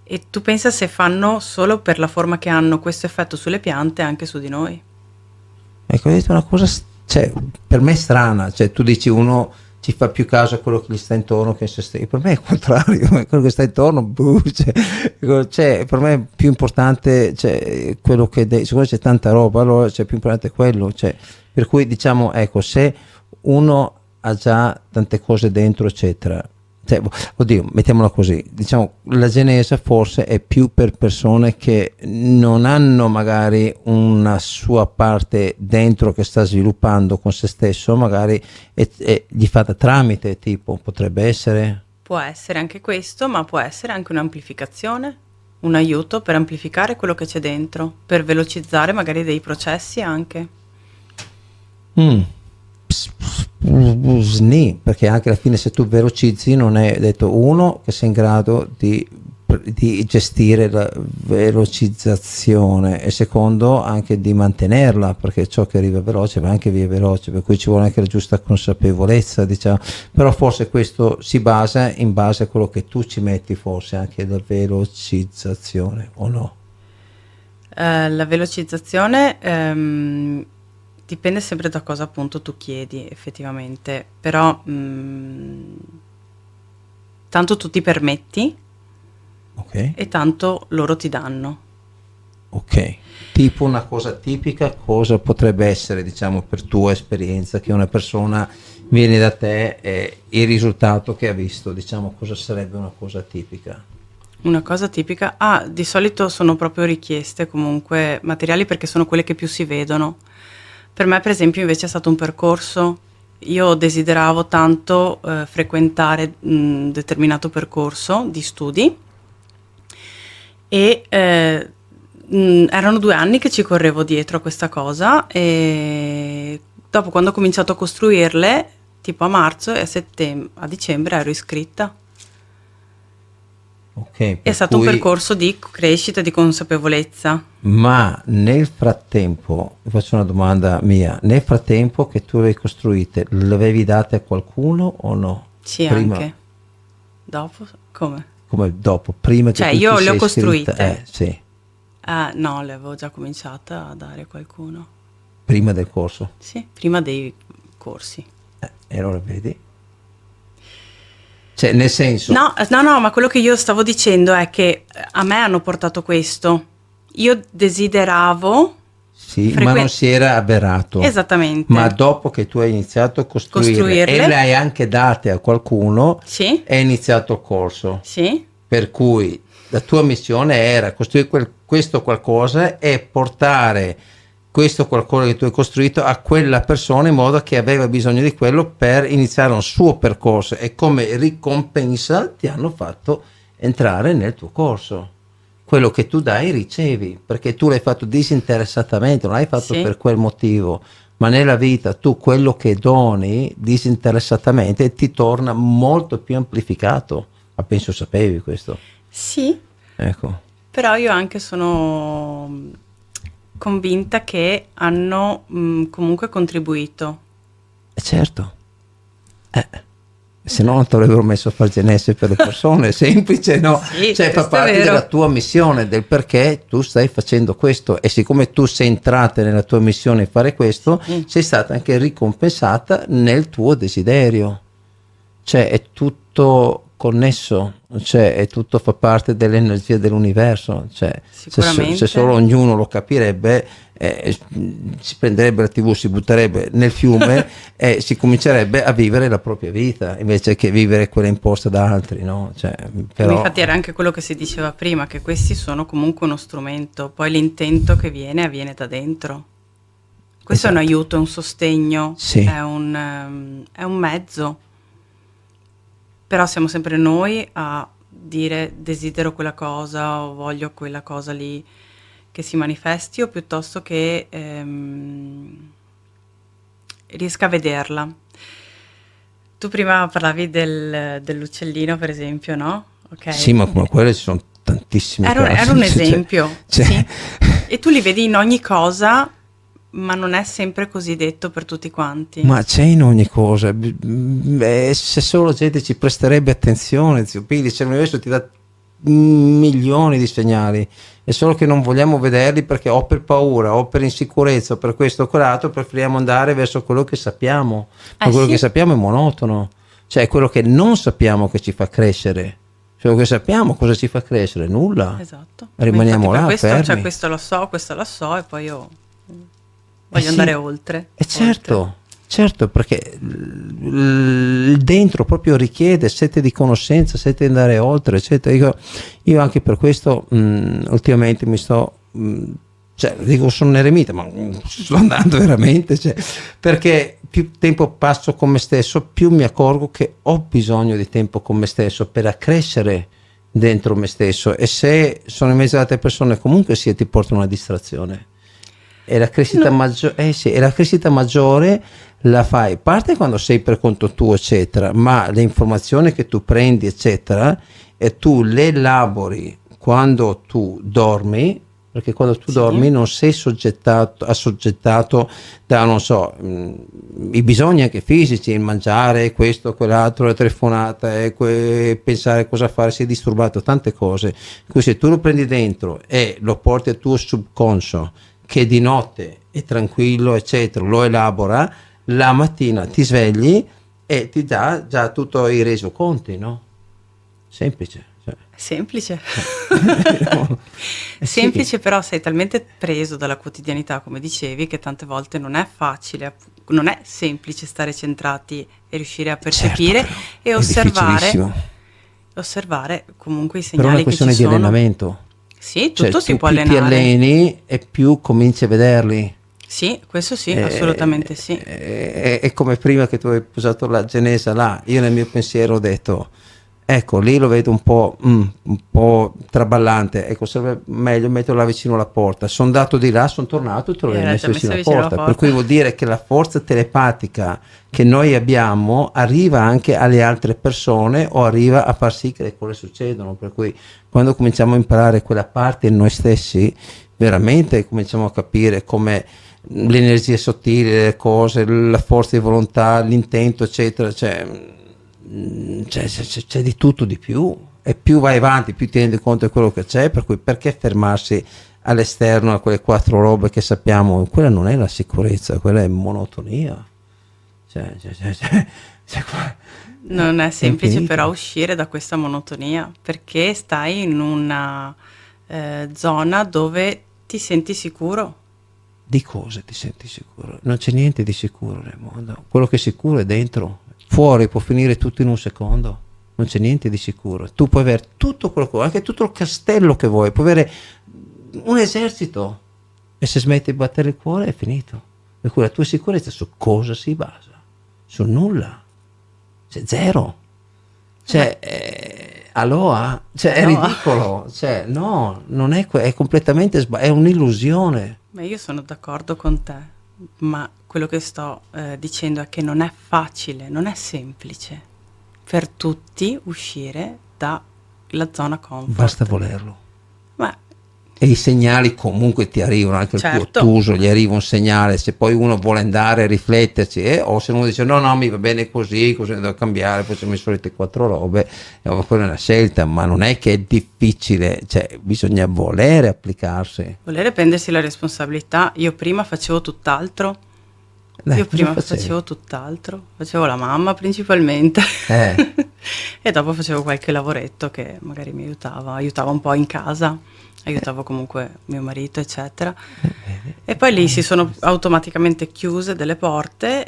E tu pensa se fanno solo per la forma che hanno questo effetto sulle piante anche su di noi. Ecco, hai detto una cosa, cioè, per me è strana, cioè tu dici uno ci fa più caso a quello che gli sta intorno che a se stesso. Per me è il contrario, quello che sta intorno, cioè, per me è più importante, cioè, quello che siccome c'è tanta roba, allora c'è più importante quello, cioè, per cui diciamo, ecco, se uno ha già tante cose dentro, eccetera, cioè, oddio, mettiamola così, diciamo, la genesa forse è più per persone che non hanno magari una sua parte dentro che sta sviluppando con se stesso, magari e gli fa da tramite, tipo, potrebbe essere? Può essere anche questo, ma può essere anche un'amplificazione, un aiuto per amplificare quello che c'è dentro, per velocizzare magari dei processi anche. Perché anche alla fine se tu velocizzi non è detto uno che sei in grado di di gestire la velocizzazione, e secondo anche di mantenerla, perché ciò che arriva veloce va anche via veloce, per cui ci vuole anche la giusta consapevolezza, diciamo. Però forse questo si basa in base a quello che tu ci metti, forse anche la velocizzazione, o no? La velocizzazione dipende sempre da cosa appunto tu chiedi effettivamente, però tanto tu ti permetti Ok, e tanto loro ti danno. ok. Tipo una cosa tipica, cosa potrebbe essere, diciamo, per tua esperienza, che una persona viene da te e il risultato che ha visto, diciamo, cosa sarebbe una cosa tipica? Una cosa tipica, di solito sono proprio richieste comunque materiali perché sono quelle che più si vedono. Per me, per esempio, invece è stato un percorso. Io desideravo tanto frequentare un determinato percorso di studi e erano 2 anni che ci correvo dietro a questa cosa, e dopo, quando ho cominciato a costruirle, tipo a marzo e a dicembre ero iscritta. Ok, È stato un percorso di crescita, di consapevolezza. ma nel frattempo, vi faccio una domanda mia, nel frattempo che tu avevi costruite, le avevi date a qualcuno o no? Sì, Prima, anche. Dopo? Come? come dopo, prima Cioè, che tu io ti le ho sei iscritta? costruite. Sì, No, le avevo già cominciata a dare a qualcuno. prima del corso. Sì, prima dei corsi. E allora vedi? Cioè, nel senso, No, ma quello che io stavo dicendo è che a me hanno portato questo. Io desideravo sì, ma non si era avverato. Esattamente. Ma dopo che tu hai iniziato a costruirle e Costruirle. le hai anche date a qualcuno, Sì, è iniziato il corso. sì, Per cui la tua missione era costruire questo qualcosa e portare questo qualcosa che tu hai costruito a quella persona, in modo che aveva bisogno di quello per iniziare un suo percorso, e come ricompensa ti hanno fatto entrare nel tuo corso. Quello che tu dai ricevi, perché tu l'hai fatto disinteressatamente, non l'hai fatto Sì. per quel motivo, ma nella vita tu quello che doni disinteressatamente ti torna molto più amplificato. Ma penso sapevi questo. sì, Ecco. però io anche sono convinta che hanno comunque contribuito. Certo. Se no non ti avrebbero messo a fare genesse per le persone, è semplice, no? Sì, Cioè, fa questo è parte vero. della tua missione, del perché tu stai facendo questo, e siccome tu sei entrata nella tua missione di fare questo, sei stata anche ricompensata nel tuo desiderio. Cioè, è tutto connesso, cioè è tutto, fa parte dell'energia dell'universo. Cioè, Sicuramente. se solo ognuno lo capirebbe, si prenderebbe la TV, si butterebbe nel fiume e si comincerebbe a vivere la propria vita invece che vivere quella imposta da altri, no? Cioè, però, Infatti era anche quello che si diceva prima, che questi sono comunque uno strumento, poi l'intento che avviene da dentro. Questo è un Esatto. aiuto, è un sostegno, Sì. è un mezzo. Però siamo sempre noi a dire desidero quella cosa o voglio quella cosa lì che si manifesti, o piuttosto che riesca a vederla. Tu prima parlavi dell'uccellino, per esempio, no? Ok. sì, ma come quelle ci sono tantissimi Era casi. un Cioè, esempio, cioè- sì. E tu li vedi in ogni cosa, ma non è sempre così detto per tutti quanti. Ma c'è in ogni cosa. Se solo gente ci presterebbe attenzione, zio Pili, se l'universo ti dà milioni di segnali, è solo che non vogliamo vederli perché o per paura o per insicurezza o per questo o quell'altro preferiamo andare verso quello che sappiamo, ma quello sì. che sappiamo è monotono, cioè è quello che non sappiamo che ci fa crescere. Quello che sappiamo cosa ci fa crescere? Nulla. Esatto. Rimaniamo Ma infatti là, per questo, fermi. cioè, questo lo so, questa la so, e poi io voglio sì. andare oltre. E certo, perché il dentro proprio richiede sete di conoscenza, sete di andare oltre, eccetera. Io anche per questo ultimamente mi sto, cioè dico sono un eremita, ma sto andando veramente, cioè, perché più tempo passo con me stesso, più mi accorgo che ho bisogno di tempo con me stesso per accrescere dentro me stesso, e se sono in mezzo ad altre persone comunque sia ti porta una distrazione. E la crescita maggiore, sì, e la crescita maggiore la fai, parte quando sei per conto tuo, eccetera, ma le informazioni che tu prendi, eccetera, e tu le elabori quando tu dormi, perché quando tu dormi non sei assoggettato da, non so, i bisogni anche fisici, il mangiare, questo, quell'altro, la telefonata, pensare cosa fare, sei disturbato, tante cose. Quindi se tu lo prendi dentro e lo porti al tuo subconscio, che di notte è tranquillo, eccetera, lo elabora, la mattina ti svegli e ti dà già tutto i resoconti, no? Semplice. Semplice. Sì. Semplice, però sei talmente preso dalla quotidianità, come dicevi, che tante volte non è facile, non è semplice stare centrati e riuscire a percepire Certo, e è difficilissimo. osservare comunque i Però è una segnali che questione ci di sono. allenamento. Sì, Cioè, tutto si tu può più ti allenare. alleni e più cominci a vederli. Sì, questo sì, assolutamente sì. È come prima che tu hai usato la genesa là, io nel mio pensiero ho detto, ecco, lì lo vedo un po' traballante, ecco, sarebbe meglio metterlo là vicino alla porta. Sono andato di là, sono tornato e te l'avevi Era messo già vicino alla messo vicino porta. alla Per cui vuol dire che la forza telepatica che noi abbiamo arriva anche alle altre persone o arriva a far sì che le cose succedano. Per cui quando cominciamo a imparare quella parte in noi stessi, veramente cominciamo a capire come l'energia sottile, le cose, la forza di volontà, l'intento, eccetera, c'è di tutto di più, e più vai avanti più ti rendi conto di quello che c'è, per cui perché fermarsi all'esterno a quelle quattro robe che sappiamo? Quella non è la sicurezza, quella è monotonia. Non è semplice infinito. però uscire da questa monotonia, perché stai in una zona dove ti senti sicuro. Di cosa ti senti sicuro? Non c'è niente di sicuro nel mondo. Quello che è sicuro è dentro. Fuori può finire tutto in un secondo. Non c'è niente di sicuro. Tu puoi avere tutto quello che vuoi, anche tutto il castello che vuoi, puoi avere un esercito, e se smetti di battere il cuore è finito. Per cui la tua sicurezza su cosa si basa? Su nulla. C'è zero. Aloha? È Aloha. ridicolo. No, non è, è completamente è un'illusione. Ma io sono d'accordo con te, ma quello che sto dicendo è che non è facile, non è semplice per tutti uscire dalla zona comfort. Basta volerlo. Ma E i segnali comunque ti arrivano, anche il Certo. tuo ottuso gli arriva un segnale, se poi uno vuole andare a rifletterci, o se uno dice no mi va bene così devo cambiare, poi sono le solite quattro robe, quella è una scelta, ma non è che è difficile, bisogna volere applicarsi. volere prendersi la responsabilità. Io prima facevo tutt'altro. Io prima facevo tutt'altro, facevo la mamma principalmente e dopo facevo qualche lavoretto che magari mi aiutava un po' in casa, aiutavo comunque mio marito, eccetera. E poi lì si sono automaticamente chiuse delle porte,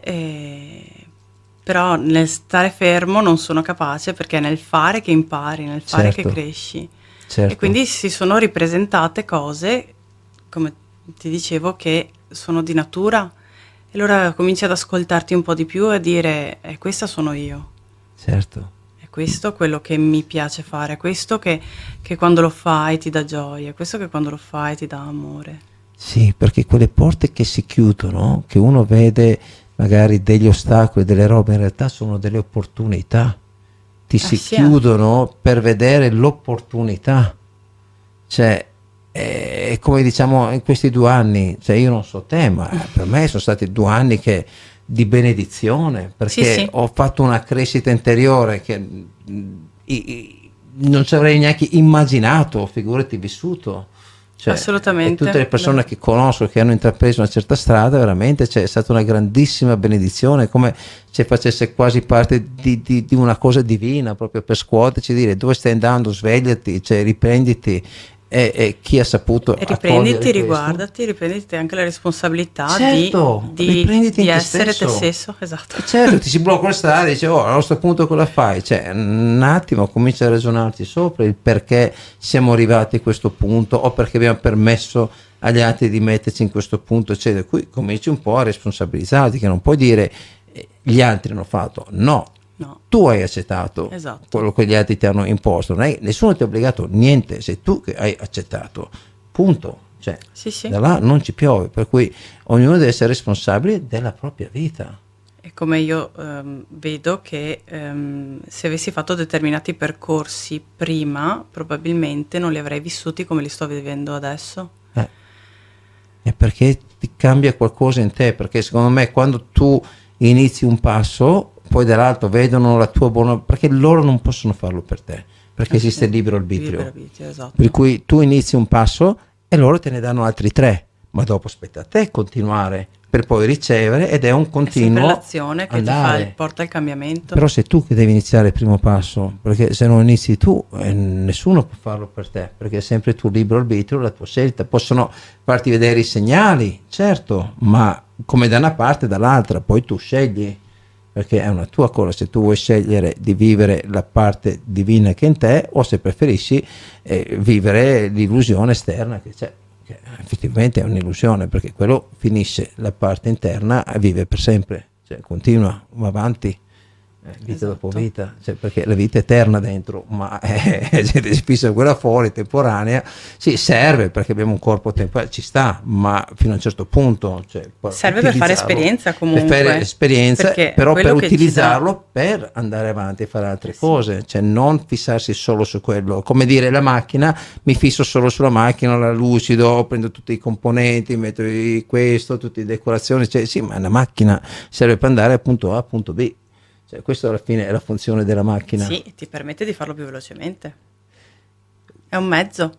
però nel stare fermo non sono capace, perché è nel fare che impari, nel fare che cresci. Certo. E quindi si sono ripresentate cose, come ti dicevo, che sono di natura. E allora cominci ad ascoltarti un po' di più e a dire, questa sono io. Certo. È questo quello che mi piace fare, è questo che quando lo fai ti dà gioia, è questo che quando lo fai ti dà amore. Sì, perché quelle porte che si chiudono, che uno vede magari degli ostacoli, delle robe, in realtà sono delle opportunità. Si chiudono per vedere l'opportunità. È come diciamo in questi 2 anni, io non so te, ma per me sono stati 2 anni di benedizione, perché ho fatto una crescita interiore che non ci avrei neanche immaginato, figurati vissuto. Assolutamente. E tutte le persone che conosco che hanno intrapreso una certa strada, veramente è stata una grandissima benedizione, come se facesse quasi parte di una cosa divina, proprio per scuoterci, dire dove stai andando, svegliati, riprenditi. E chi ha saputo riprenditi, riguardati, riprenditi anche la responsabilità di essere te stesso. Esatto. Certo, ti si blocca la strada e dici a questo punto cosa fai? Un attimo comincia a ragionarti sopra il perché siamo arrivati a questo punto, o perché abbiamo permesso agli altri di metterci in questo punto, eccetera. Qui cominci un po' a responsabilizzarti, che non puoi dire gli altri hanno fatto, no. Tu hai accettato quello che gli altri ti hanno imposto, nessuno ti ha obbligato niente, sei tu che hai accettato, punto. Da là non ci piove, per cui ognuno deve essere responsabile della propria vita. E come io vedo che se avessi fatto determinati percorsi prima, probabilmente non li avrei vissuti come li sto vivendo adesso. È perché ti cambia qualcosa in te, perché secondo me quando tu inizi un passo, poi dall'alto vedono la tua buona, perché loro non possono farlo per te, perché esiste il libero arbitrio. Libero arbitrio, esatto. Per cui tu inizi un passo e loro te ne danno altri 3, ma dopo aspetta a te continuare per poi ricevere, ed è un È sempre continuo l'azione che andare. porta al cambiamento. Però sei tu che devi iniziare il primo passo, perché se non inizi tu, nessuno può farlo per te, perché è sempre tu libero arbitrio, la tua scelta. Possono farti vedere i segnali, certo, ma come da una parte e dall'altra, poi tu scegli, perché è una tua cosa, se tu vuoi scegliere di vivere la parte divina che è in te, o se preferisci vivere l'illusione esterna che c'è, che effettivamente è un'illusione, perché quello finisce, la parte interna vive per sempre, cioè continua, va avanti, vita dopo Esatto. vita, cioè, perché la vita è eterna dentro, ma si fissa quella fuori, temporanea, sì, serve perché abbiamo un corpo temporaneo, ci sta, ma fino a un certo punto, cioè, Serve per fare utilizzarlo, esperienza comunque. per fare esperienza, Perché però per quello che ci utilizzarlo per andare avanti e fare altre cose, cioè non fissarsi solo su quello, come dire la macchina, mi fisso solo sulla macchina, la lucido, prendo tutti i componenti, metto questo, tutte le decorazioni, cioè sì, ma una macchina serve per andare a punto A a punto B. Cioè, questa alla fine è la funzione della macchina. Sì, ti permette di farlo più velocemente. È un mezzo.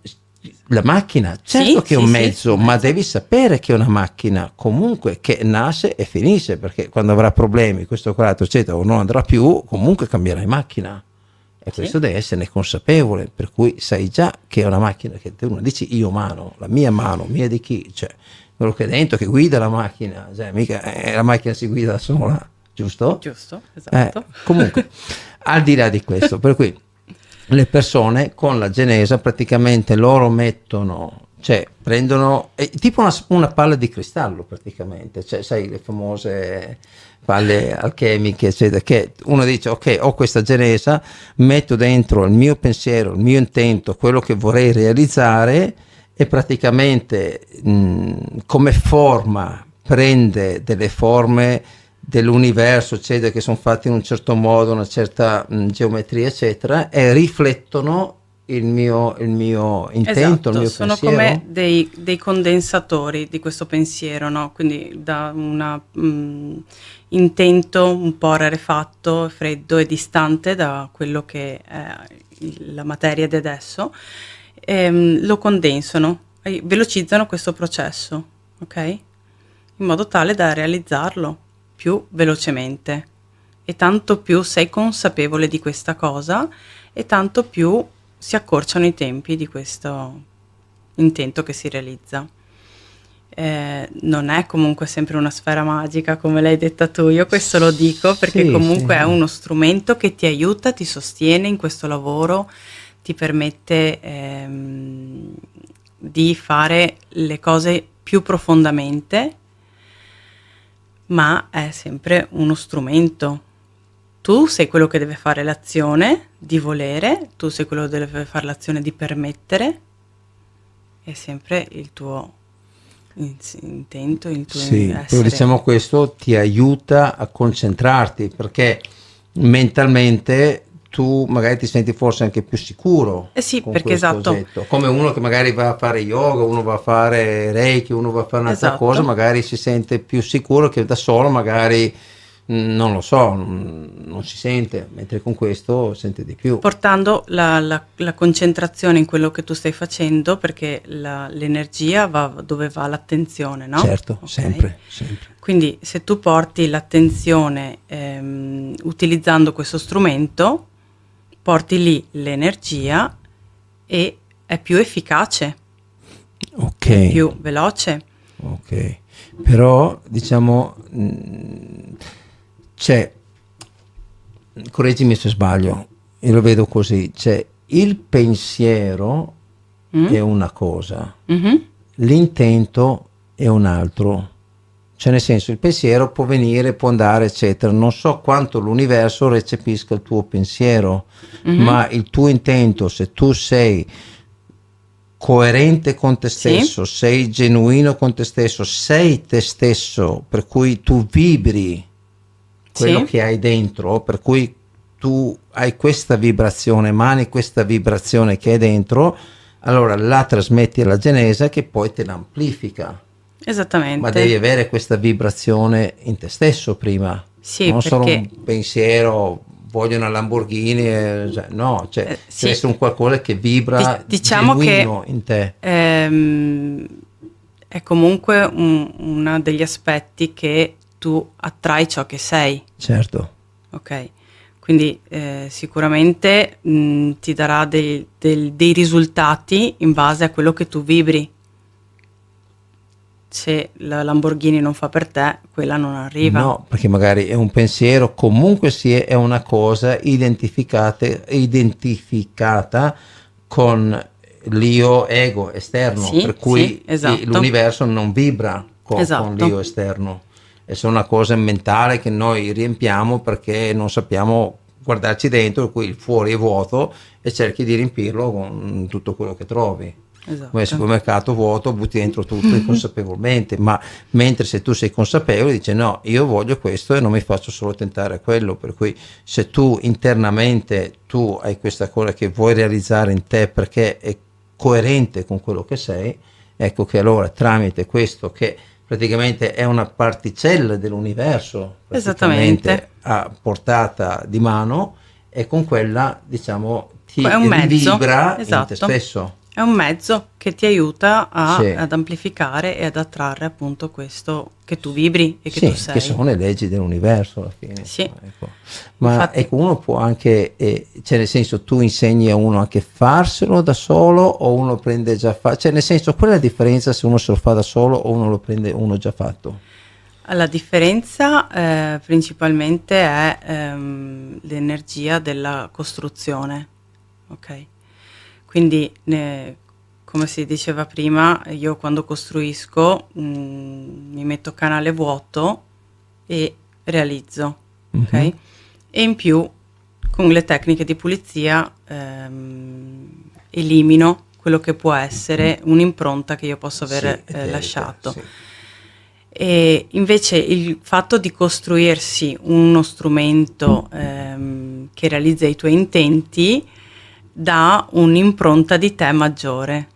La macchina, certo Sì, che è un sì, mezzo, sì, ma mezzo. devi sapere che è una macchina comunque che nasce e finisce, perché quando avrà problemi, questo quadro, eccetera, o non andrà più, comunque cambierai macchina. E Sì. questo devi esserne consapevole, per cui sai già che è una macchina che te uno dici io mano, mia di chi? Cioè, quello che è dentro che guida la macchina, cioè, mica la macchina si guida da sola, giusto? Giusto, esatto. Comunque, al di là di questo, per cui le persone con la genesa praticamente loro mettono, cioè prendono tipo una palla di cristallo praticamente, cioè sai le famose palle alchemiche eccetera, che uno dice ok, ho questa genesa, metto dentro il mio pensiero, il mio intento, quello che vorrei realizzare, e praticamente come forma prende delle forme dell'universo, eccetera, che sono fatti in un certo modo, una certa geometria, eccetera, e riflettono il mio intento, il mio sono pensiero. come dei condensatori di questo pensiero, no? Quindi da un intento un po' rarefatto, freddo e distante da quello che è la materia di adesso, lo condensano, velocizzano questo processo, ok? In modo tale da realizzarlo più velocemente, e tanto più sei consapevole di questa cosa e tanto più si accorciano i tempi di questo intento che si realizza. Non è comunque sempre una sfera magica come l'hai detta tu, io questo lo dico perché Sì, comunque sì. è uno strumento che ti aiuta, ti sostiene in questo lavoro, ti permette di fare le cose più profondamente, ma è sempre uno strumento. Tu sei quello che deve fare l'azione di volere, tu sei quello che deve fare l'azione di permettere, è sempre il tuo intento, il tuo Sì, essere. però diciamo questo ti aiuta a concentrarti, perché mentalmente tu magari ti senti forse anche più sicuro Sì, con perché questo esatto. oggetto. Come uno che magari va a fare yoga, uno va a fare reiki, uno va a fare un'altra Esatto. cosa, magari si sente più sicuro che da solo magari non lo so, non si sente, mentre con questo sente di più. Portando la concentrazione in quello che tu stai facendo, perché l'energia va dove va l'attenzione, no? Certo, Ok? sempre. Quindi se tu porti l'attenzione utilizzando questo strumento, porti lì l'energia e è più efficace, Ok. più veloce. Ok, però diciamo c'è, correggimi se sbaglio, io lo vedo così, c'è il pensiero è una cosa, Mhm. l'intento è un altro. Cioè nel senso, il pensiero può venire, può andare, eccetera. Non so quanto l'universo recepisca il tuo pensiero, ma il tuo intento, se tu sei coerente con te stesso, sei genuino con te stesso, sei te stesso, per cui tu vibri quello Sì. che hai dentro, per cui tu hai questa vibrazione, emani questa vibrazione che è dentro, allora la trasmetti alla genesa che poi te l'amplifica. Esattamente. Ma devi avere questa vibrazione in te stesso prima, Sì, non solo perché un pensiero, voglio una Lamborghini, no, cioè sì. deve essere un qualcosa che vibra diciamo che genuino in te. è comunque uno degli aspetti che tu attrai ciò che sei, Certo. ok? Quindi sicuramente ti darà dei risultati in base a quello che tu vibri. Se la Lamborghini non fa per te, quella non arriva. No, perché magari è un pensiero, comunque sia, è una cosa identificata con l'io ego esterno, Sì, per cui sì, esatto. l'universo non vibra con Esatto. l'io esterno. È solo una cosa mentale che noi riempiamo perché non sappiamo guardarci dentro, per cui il fuori è vuoto e cerchi di riempirlo con tutto quello che trovi. Esatto. Come al supermercato vuoto, butti dentro tutto inconsapevolmente, ma mentre se tu sei consapevole dici no, io voglio questo e non mi faccio solo tentare a quello, per cui se tu internamente tu hai questa cosa che vuoi realizzare in te perché è coerente con quello che sei, ecco che allora tramite questo che praticamente è una particella dell'universo Esattamente. a portata di mano, e con quella diciamo ti È un mezzo, vibra in te esatto. stesso. È un mezzo che ti aiuta Sì. ad amplificare e ad attrarre appunto questo che tu vibri e che Sì, tu sei. che sono le leggi dell'universo alla fine. Sì. Ecco. Ma Infatti- ecco, uno può anche, cioè nel senso tu insegni a uno anche farselo da solo o uno prende già fatto, cioè nel senso qual è la differenza se uno se lo fa da solo o uno lo prende uno già fatto? La differenza principalmente è l'energia della costruzione, ok? Quindi, come si diceva prima, io quando costruisco mi metto canale vuoto e realizzo, ok? E in più, con le tecniche di pulizia, elimino quello che può essere un'impronta che io posso aver Sì, lasciato. sì. E invece il fatto di costruirsi uno strumento che realizza i tuoi intenti dà un'impronta di te maggiore,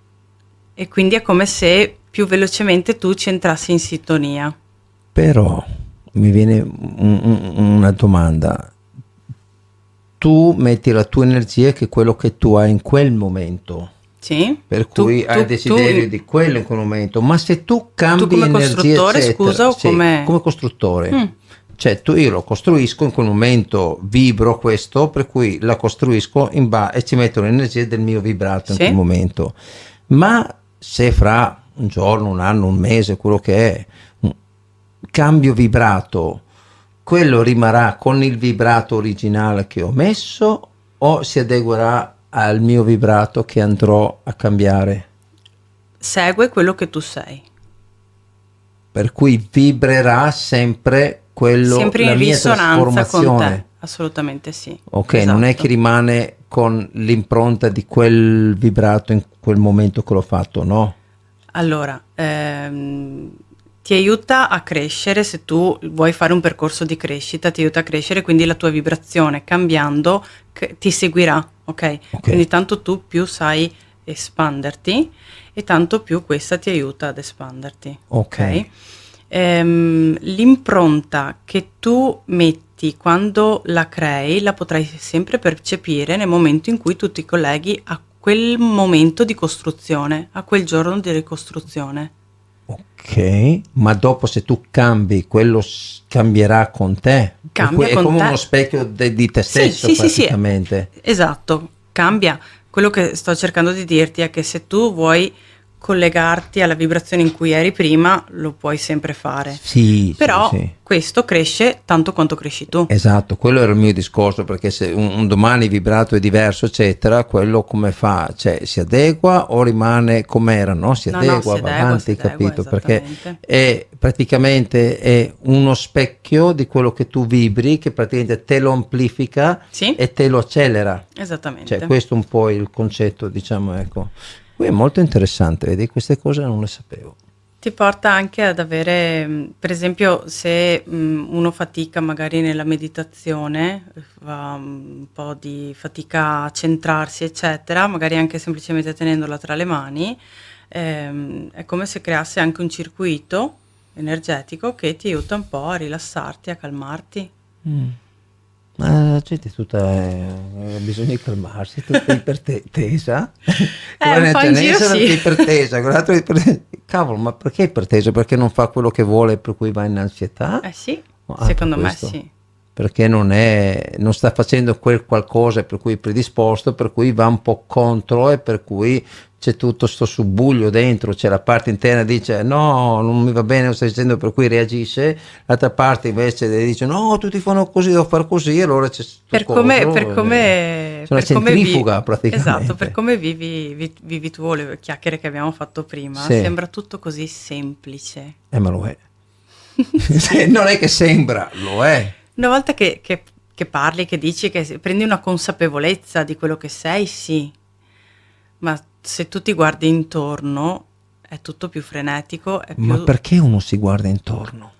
e quindi è come se più velocemente tu ci entrassi in sintonia. Però mi viene una domanda. Tu metti la tua energia, che è quello che tu hai in quel momento, Sì? per Tu- cui hai tu- il desiderio tu- di quello in quel momento, ma se tu cambi come energia, costruttore, eccetera, scusa, o sì, come- costruttore, cioè io lo costruisco, in quel momento vibro questo, per cui la costruisco e ci metto l'energia del mio vibrato in Sì. quel momento. Ma se fra un giorno, un anno, un mese, quello che è, cambio vibrato, quello rimarrà con il vibrato originale che ho messo o si adeguerà al mio vibrato che andrò a cambiare? Segue quello che tu sei. Per cui vibrerà sempre quello, Sempre la in mia risonanza con trasformazione. te. Assolutamente sì. Ok, non è Esatto. che rimane con l'impronta di quel vibrato in quel momento che l'ho fatto, no? Allora, ti aiuta a crescere. Se tu vuoi fare un percorso di crescita, ti aiuta a crescere, quindi la tua vibrazione cambiando ti seguirà, ok? Quindi tanto tu più sai espanderti e tanto più questa ti aiuta ad espanderti. Ok. L'impronta che tu metti quando la crei la potrai sempre percepire nel momento in cui tu ti colleghi a quel momento di costruzione, a quel giorno di ricostruzione. Ok, ma dopo se tu cambi, quello cambierà con te. Cambia è con come te. uno specchio di te stesso, Sì, praticamente. esatto, cambia. Quello che sto cercando di dirti è che se tu vuoi collegarti alla vibrazione in cui eri prima, lo puoi sempre fare. Sì, Però sì. questo cresce tanto quanto cresci tu. Esatto, quello era il mio discorso, perché se un domani il vibrato è diverso, eccetera, quello come fa? Cioè si adegua o rimane come era? No, si No, adegua, si va adegua, avanti, si adegua, capito? Perché esattamente. è praticamente è uno specchio di quello che tu vibri, che praticamente te lo amplifica Sì. e te lo accelera. Esattamente. Cioè questo è un po' il concetto, diciamo, ecco. Qui è molto interessante, vedi, queste cose non le sapevo. Ti porta anche ad avere, per esempio, se uno fatica magari nella meditazione, fa un po' di fatica a centrarsi, eccetera, magari anche semplicemente tenendola tra le mani, è come se creasse anche un circuito energetico che ti aiuta un po' a rilassarti, a calmarti. Ma la gente è tutta ha bisogno di calmarsi, tutta ipertesa. Un po' in giro sì. Ipertesa, quell'altro cavolo, ma perché ipertesa? Perché non fa quello che vuole, per cui va in ansietà? Sì, Ah, secondo per me questo. sì. Perché non sta facendo quel qualcosa per cui è predisposto, per cui va un po' contro e per cui c'è tutto sto subbuglio dentro, c'è la parte interna che dice no, non mi va bene, lo stai dicendo, per cui reagisce, l'altra parte invece dice no, tutti fanno così, devo fare così, allora c'è Per tutto come, contro, per come, c'è una per come centrifuga praticamente. esatto, per come vivi tu, le chiacchiere che abbiamo fatto prima, Sì. sembra tutto così semplice. Ma lo è. Non è che sembra, lo è. Una volta che parli, che dici, che prendi una consapevolezza di quello che sei, sì, ma se tu ti guardi intorno è tutto più frenetico, è più... Ma perché uno si guarda intorno?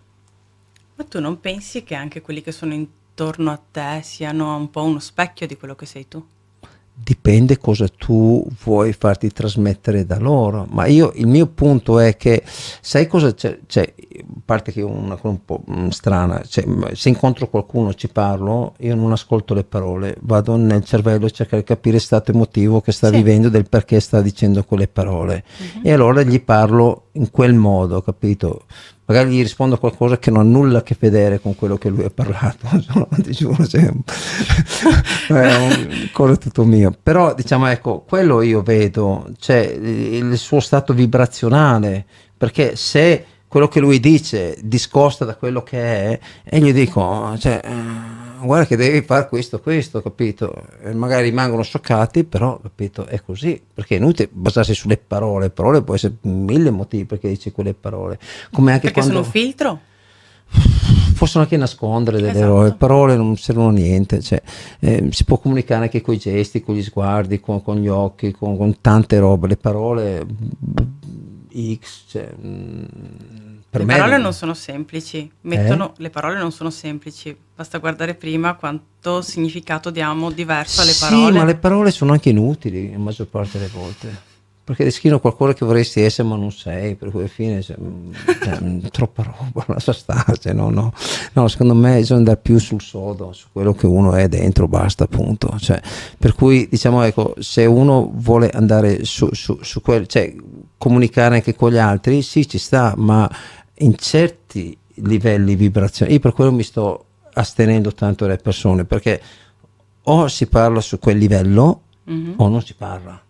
Ma tu non pensi che anche quelli che sono intorno a te siano un po' uno specchio di quello che sei tu? Dipende cosa tu vuoi farti trasmettere da loro, ma il mio punto è che sai cosa c'è, a parte che è una cosa un po' strana, cioè, se incontro qualcuno, ci parlo, io non ascolto le parole, vado nel cervello a cercare di capire il stato emotivo che sta Sì. vivendo, del perché sta dicendo quelle parole, e allora gli parlo in quel modo, capito? Magari gli rispondo a qualcosa che non ha nulla a che vedere con quello che lui ha parlato, ti giuro, è un cosa tutto mio. Però diciamo, ecco, quello io vedo, cioè il suo stato vibrazionale, perché se quello che lui dice discosta da quello che è, e gli dico, cioè, guarda che devi fare questo, capito? E magari rimangono scioccati, però, capito, è così, perché è inutile basarsi sulle parole può essere mille motivi perché dici quelle parole, come anche Perché quando sono un filtro? possono anche nascondere delle Esatto. robe, parole non servono a niente, cioè, si può comunicare anche con i gesti, con gli sguardi, con gli occhi, con tante robe, le parole X, cioè, per Le me parole non sono semplici, le parole non sono semplici, basta guardare prima quanto significato diamo diverso alle parole. Sì, ma le parole sono anche inutili la maggior parte delle volte, perché descrivono qualcosa che vorresti essere ma non sei, per cui alla fine troppa roba, lascia stare, cioè, no, secondo me bisogna andare più sul sodo, su quello che uno è dentro, basta, appunto, cioè, per cui diciamo, ecco, se uno vuole andare su quello, cioè comunicare anche con gli altri, sì, ci sta, ma in certi livelli di vibrazione, io per quello mi sto astenendo tanto dalle persone, perché o si parla su quel livello o non si parla,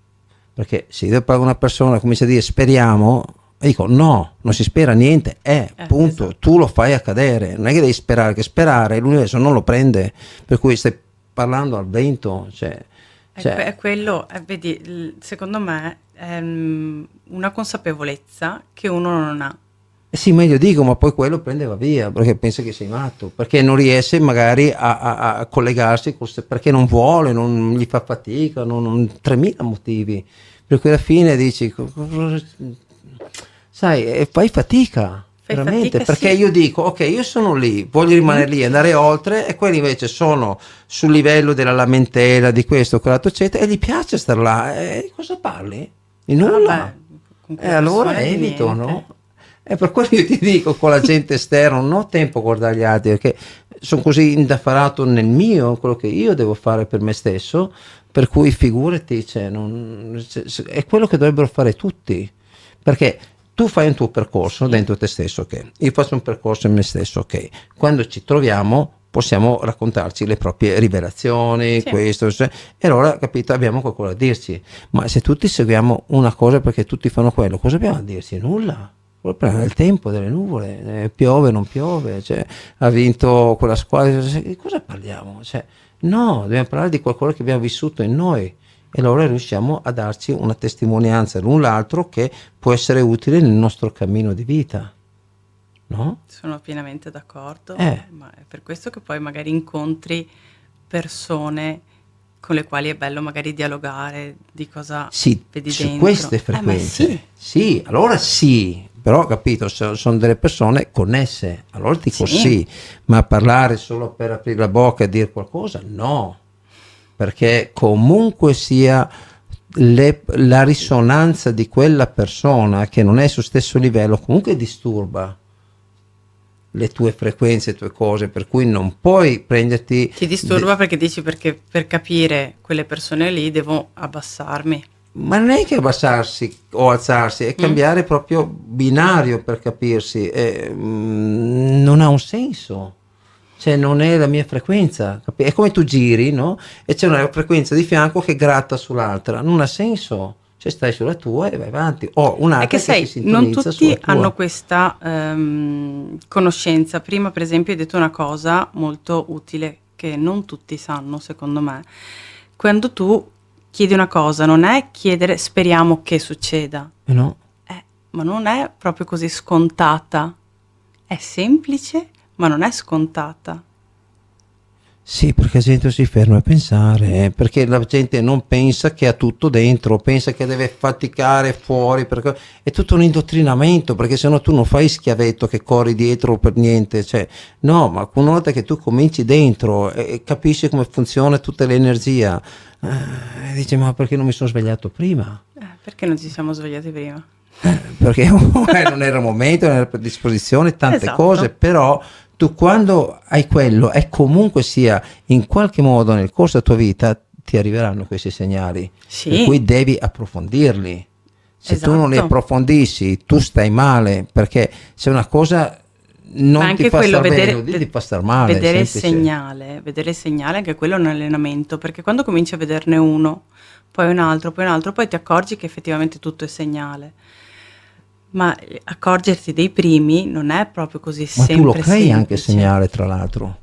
perché se io parlo con una persona comincia a dire speriamo, e dico no, non si spera niente, punto, esatto. tu lo fai accadere, non è che devi sperare, che sperare l'universo non lo prende, per cui stai parlando al vento, È quello, vedi, secondo me è una consapevolezza che uno non ha. Sì, meglio dico, ma poi quello prende e va via, perché pensa che sei matto, perché non riesce magari a collegarsi, perché non vuole, non gli fa fatica, non 3000 motivi, per cui alla fine dici, sai, fai fatica, veramente, fatica, perché sì. io dico, ok, io sono lì, voglio rimanere lì, andare oltre, e quelli invece sono sul livello della lamentela, di questo, quell'altro, eccetera, e gli piace stare là, e di cosa parli? Di nulla. Con E quelle allora persone di evito, niente. no? E per quello io ti dico, con la gente esterna non ho tempo a guardare gli altri, perché sono così indaffarato nel mio, quello che io devo fare per me stesso, per cui figurati, è quello che dovrebbero fare tutti, perché tu fai un tuo percorso dentro te stesso, ok? Io faccio un percorso in me stesso, ok? Quando ci troviamo possiamo raccontarci le proprie rivelazioni, Sì. questo, e allora, capito, abbiamo qualcosa da dirci, ma se tutti seguiamo una cosa perché tutti fanno quello, cosa abbiamo da dirci? Nulla. Problema del tempo, delle nuvole, piove, non piove, cioè, ha vinto quella squadra, di cosa parliamo? Cioè, no, dobbiamo parlare di qualcosa che abbiamo vissuto in noi, e allora riusciamo a darci una testimonianza l'un l'altro che può essere utile nel nostro cammino di vita, no? Sono pienamente d'accordo, Eh. ma è per questo che poi magari incontri persone con le quali è bello magari dialogare di cosa Sì, vedi su dentro. queste Ma frequenze, sì. sì, allora sì, però capito, sono delle persone connesse, allora dico Sì. sì, ma parlare solo per aprire la bocca e dire qualcosa, no, perché comunque sia la risonanza di quella persona che non è sul stesso livello comunque disturba le tue frequenze, le tue cose, per cui non puoi prenderti... Ti disturba perché dici perché per capire quelle persone lì devo abbassarmi. Ma non è che abbassarsi o alzarsi, è cambiare proprio binario per capirsi. Non ha un senso, cioè non è la mia frequenza. È come tu giri, no? E c'è una frequenza di fianco che gratta sull'altra, non ha senso. Cioè stai sulla tua e vai avanti. O un'altra È che sai, si non sintonizza tutti sulla tua. hanno questa conoscenza. Prima, per esempio, hai detto una cosa molto utile che non tutti sanno, secondo me. Quando tu chiedi una cosa, non è chiedere speriamo che succeda, No. ma non è proprio così scontata. È semplice, ma non è scontata. Sì, perché la gente si ferma a pensare, perché la gente non pensa che ha tutto dentro, pensa che deve faticare fuori, perché è tutto un indottrinamento, perché sennò tu non fai schiavetto che corri dietro per niente, cioè, no, ma una volta che tu cominci dentro e capisci come funziona tutta l'energia, dici ma perché non mi sono svegliato prima? Perché non ci siamo svegliati prima? Perché non era il momento, non era per disposizione, tante Esatto. cose, però tu quando hai quello e comunque sia in qualche modo nel corso della tua vita ti arriveranno questi segnali, Sì. per cui devi approfondirli. Se tu non li Esatto. approfondisci tu stai male, perché se una cosa non Ma ti anche fa quello, star bene vedere, vuol dire ti fa star male, vedere il semplice. segnale, anche quello è un allenamento, perché quando cominci a vederne uno, poi un altro, poi ti accorgi che effettivamente tutto è segnale. Ma accorgerti dei primi non è proprio così Ma sempre tu lo crei anche il semplice. segnale, tra l'altro.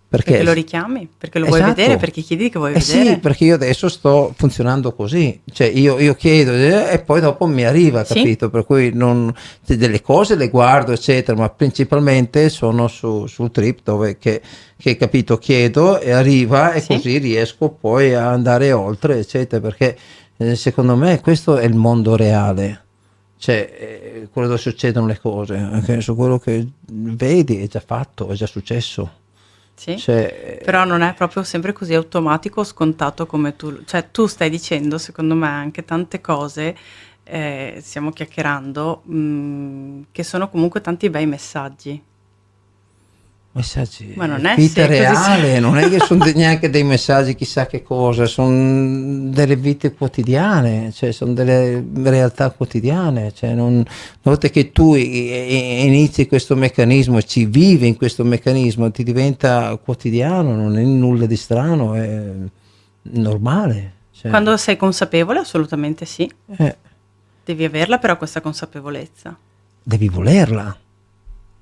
Perché lo richiami, perché lo vuoi Esatto. vedere, perché chiedi che vuoi Sì, vedere. perché io adesso sto funzionando così, cioè io chiedo e poi dopo mi arriva, Sì. capito? Per cui delle cose le guardo, eccetera, ma principalmente sono sul trip dove che capito, chiedo e arriva e Sì. così riesco poi a andare oltre, eccetera, perché secondo me questo è il mondo reale. Cioè, quello dove succedono le cose, anche su quello che vedi è già fatto, è già successo. Sì. Cioè, Però non è proprio sempre così automatico o scontato come cioè tu stai dicendo, secondo me, anche tante cose, stiamo chiacchierando, che sono comunque tanti bei messaggi. messaggi, Ma non è vita così reale, non è che sono neanche dei messaggi chissà che cosa, sono delle vite quotidiane, cioè sono delle realtà quotidiane, cioè una volta che tu inizi questo meccanismo e ci vivi in questo meccanismo ti diventa quotidiano, non è nulla di strano, è normale. Cioè, Quando sei consapevole, assolutamente sì. eh, Devi averla però questa consapevolezza. devi volerla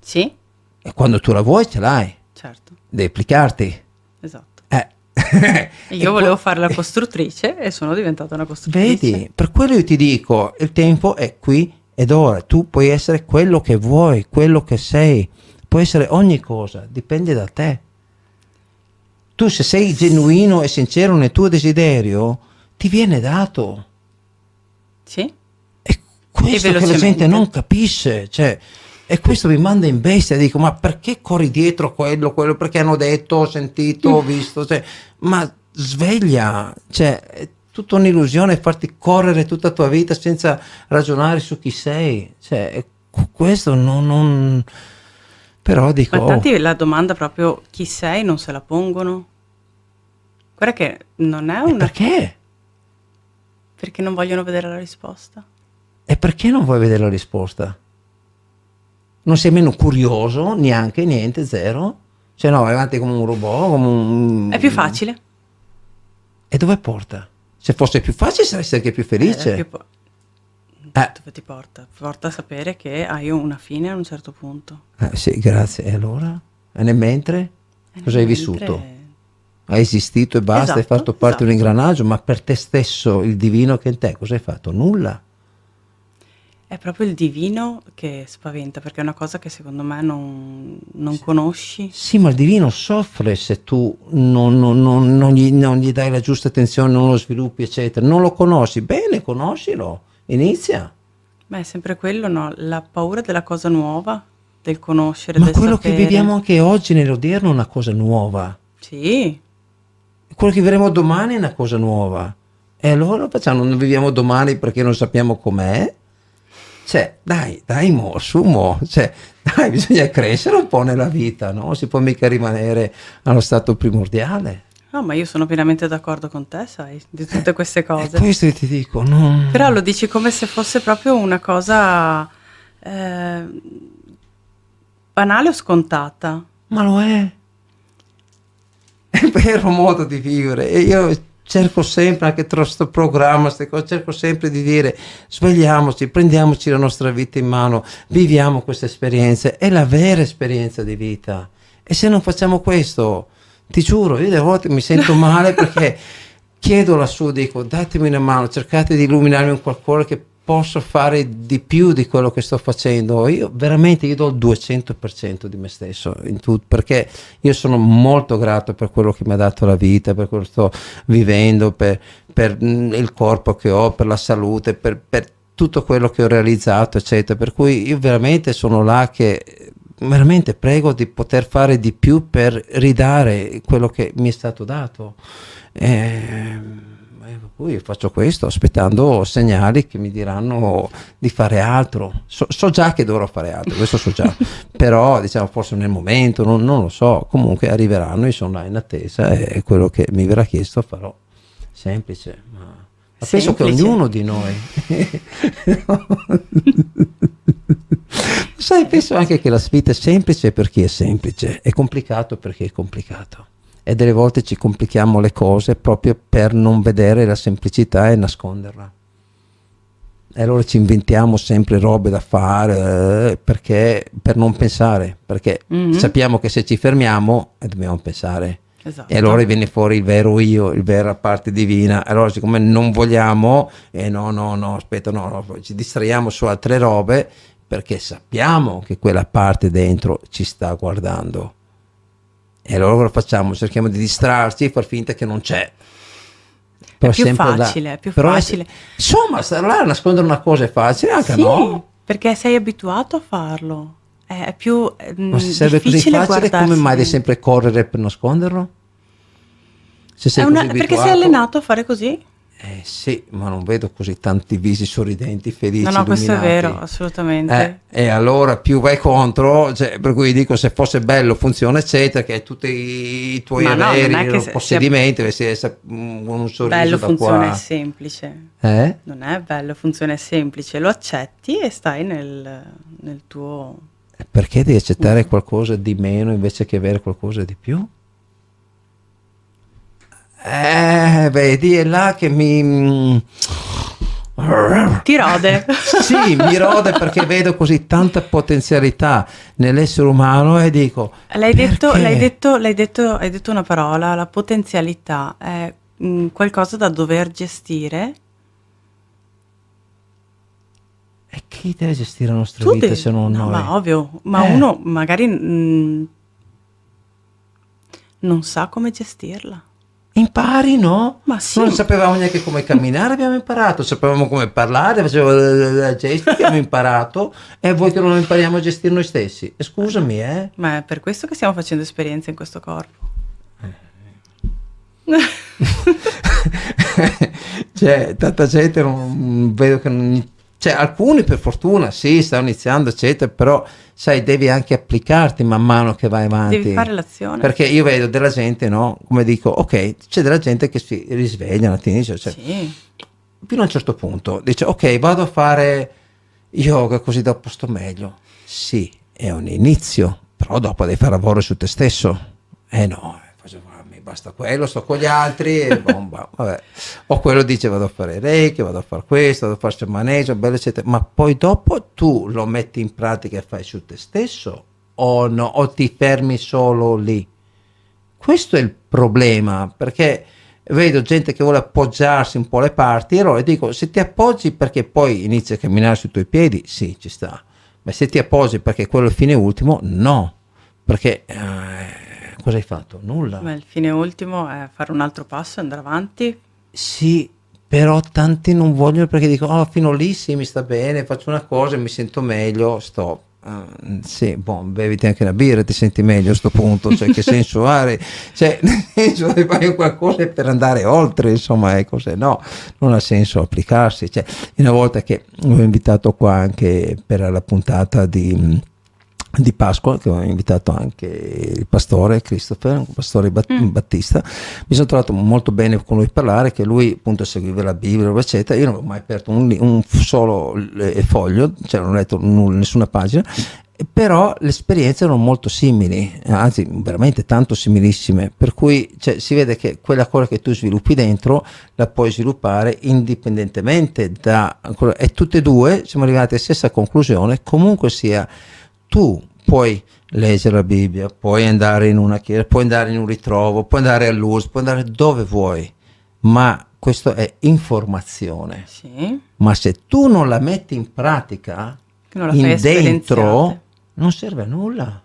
Sì, e quando tu la vuoi ce l'hai, certo, devi applicarti. esatto. E Io volevo fare la costruttrice e sono diventata una costruttrice. Vedi, per quello io ti dico, il tempo è qui ed ora, tu puoi essere quello che vuoi, quello che sei, puoi essere ogni cosa, dipende da te. Tu se sei genuino e sincero nel tuo desiderio, ti viene dato. Sì, È questo che la velocemente. gente non capisce, cioè, e questo mi manda in bestia, dico, ma perché corri dietro quello, perché hanno detto, ho sentito, ho visto, cioè, ma sveglia, cioè, è tutta un'illusione farti correre tutta la tua vita senza ragionare su chi sei, cioè, questo non... Però dico, ma tanti la domanda proprio chi sei non se la pongono. Guarda che non è una... perché? Perché non vogliono vedere la risposta. E perché non vuoi vedere la risposta? Non sei meno curioso, neanche, niente, zero? Cioè no, vai avanti come un robot, come un... È più facile. E dove porta? Se fosse più facile saresti anche più felice. Dove ti porta? Porta a sapere che hai una fine a un certo punto. Sì, grazie. E allora? E nel mentre? Cosa hai vissuto? Hai esistito e basta, hai Esatto, fatto parte di un esatto. ingranaggio, ma per te stesso, il divino che è in te, cosa hai fatto? Nulla. È proprio il divino che spaventa, perché è una cosa che secondo me non conosci. Sì, ma il divino soffre se tu non gli dai la giusta attenzione, non lo sviluppi, eccetera. Non lo conosci. Bene, conoscilo. Inizia. Ma è sempre quello, no? La paura della cosa nuova, del conoscere, Ma del quello sapere. che viviamo anche oggi nell'odierno è una cosa nuova. Sì, Quello che vedremo domani è una cosa nuova. E allora facciamo, non viviamo domani perché non sappiamo com'è? Cioè, dai, mo, su, mo. Cioè, dai, bisogna crescere un po' nella vita, no? Si può mica rimanere allo stato primordiale. no, ma io sono pienamente d'accordo con te, sai, di tutte queste È cose. questo che ti dico, non... Però lo dici come se fosse proprio una cosa banale o scontata. Ma lo è. È il vero modo di vivere. E io cerco sempre, anche tra questo programma, queste cose, cerco sempre di dire: svegliamoci, prendiamoci la nostra vita in mano, viviamo queste esperienze. È la vera esperienza di vita. E se non facciamo questo, ti giuro, io delle volte mi sento male perché chiedo lassù, dico: datemi una mano, cercate di illuminarmi un qualcosa che posso fare di più di quello che sto facendo. Io veramente io do il 200% di me stesso in tutto, perché io sono molto grato per quello che mi ha dato la vita, per quello che sto vivendo, per il corpo che ho, per la salute, per tutto quello che ho realizzato, eccetera. Per cui io veramente sono là che veramente prego di poter fare di più per ridare quello che mi è stato dato. Per cui faccio questo aspettando segnali che mi diranno di fare altro. So già che dovrò fare altro, questo so già, però diciamo forse nel momento, non lo so, comunque arriveranno, io sono là in attesa e quello che mi verrà chiesto farò. Semplice, ma penso che Semplice. ognuno di noi sai, penso anche che la vita è semplice per chi è semplice, è complicato per chi è complicato. E delle volte ci complichiamo le cose proprio per non vedere la semplicità e nasconderla. E allora ci inventiamo sempre robe da fare perché per non pensare, perché sappiamo che se ci fermiamo dobbiamo pensare. Esatto. E allora viene fuori il vero io, il vera parte divina. Allora siccome non vogliamo, aspetta, ci distraiamo su altre robe perché sappiamo che quella parte dentro ci sta guardando. E allora cosa facciamo? Cerchiamo di distrarci e far finta che non c'è. È più facile, è più facile. Insomma, stare là a nascondere una cosa è facile, anche Sì, no? perché sei abituato a farlo. È più Ma se serve così difficile facile, come guardarsi mai devi dentro. sempre correre per nasconderlo? Se sei così Perché sei abituato. allenato a fare così? Sì, ma non vedo così tanti visi sorridenti, felici, No, questo è illuminati. vero, assolutamente. E allora più vai contro, cioè, per cui dico, se fosse bello, funziona, eccetera, che hai tutti i tuoi Ma no, averi, non è che i possedimenti, con un sorriso Bello, da funziona, è qua. semplice. Non Non è bello, funziona, è semplice. Lo accetti e stai nel tuo... Perché devi accettare qualcosa di meno invece che avere qualcosa di più? Vedi, è là che mi... Ti rode. Sì, mi rode perché vedo così tanta potenzialità nell'essere umano e dico... Hai detto perché? una parola, la potenzialità è qualcosa da dover gestire. E chi deve gestire la nostra Tu vita devi- se non no, noi? ma ovvio, ma uno magari non sa come gestirla. Impari, no? Ma sì. Non sapevamo neanche come camminare, abbiamo imparato. Sapevamo come parlare, facevo gesti, abbiamo imparato. E voi che non impariamo a gestire noi stessi? E scusami, Ma è per questo che stiamo facendo esperienze in questo corpo. Cioè, tanta gente non vedo che non... Cioè, alcuni per fortuna sì, stanno iniziando, eccetera, però sai, devi anche applicarti man mano che vai avanti. Devi fare l'azione. Perché io vedo della gente, no? Come dico, ok, c'è della gente che si risveglia un attimo, cioè, Sì. fino a un certo punto dice, ok, vado a fare yoga così dopo sto meglio. Sì, è un inizio, però dopo devi fare lavoro su te stesso. No, mi basta quello, sto con gli altri e bomba, vabbè. O quello dice vado a fare Reiki, vado a fare questo, vado a fare shamanesimo, bello eccetera, ma poi dopo tu lo metti in pratica e fai su te stesso o no, o ti fermi solo lì? Questo è il problema, perché vedo gente che vuole appoggiarsi un po' alle parti e allora dico, se ti appoggi perché poi inizi a camminare sui tuoi piedi, sì, ci sta, ma se ti appoggi perché quello è il fine ultimo, no, perché cosa hai fatto? Nulla. Ma il fine ultimo è fare un altro passo e andare avanti. Sì, però tanti non vogliono perché dicono oh, fino lì sì mi sta bene, faccio una cosa e mi sento meglio, stop. Sì, boh, beviti anche la birra e ti senti meglio a sto punto, cioè che senso ha, cioè nel senso che fai qualcosa per andare oltre, insomma, ecco, se no non ha senso applicarsi. Cioè, una volta che ho invitato qua anche per la puntata di Pasqua, che ho invitato anche il pastore Christopher, un pastore Battista, mi sono trovato molto bene con lui a parlare, che lui appunto seguiva la Bibbia eccetera. Io non avevo mai aperto un solo foglio, cioè non ho letto nessuna pagina, però le esperienze erano molto simili, anzi veramente tanto similissime, per cui cioè, si vede che quella cosa che tu sviluppi dentro la puoi sviluppare indipendentemente da, e tutte e due siamo arrivati alla stessa conclusione, comunque sia tu puoi leggere la Bibbia, puoi andare in una chiesa, puoi andare in un ritrovo, puoi andare all'URSS, puoi andare dove vuoi, ma questo è informazione. Sì. Ma se tu non la metti in pratica, Non la in fai dentro, esperienziate. non serve a nulla.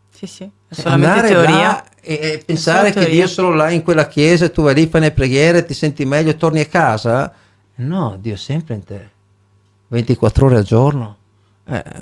Sì, sì, è Cioè, solamente andare teoria. là e pensare solo che Dio teoria. è solo là in quella chiesa, tu vai lì, fai le preghiere, ti senti meglio, torni a casa. No, Dio è sempre in te, 24 ore al giorno.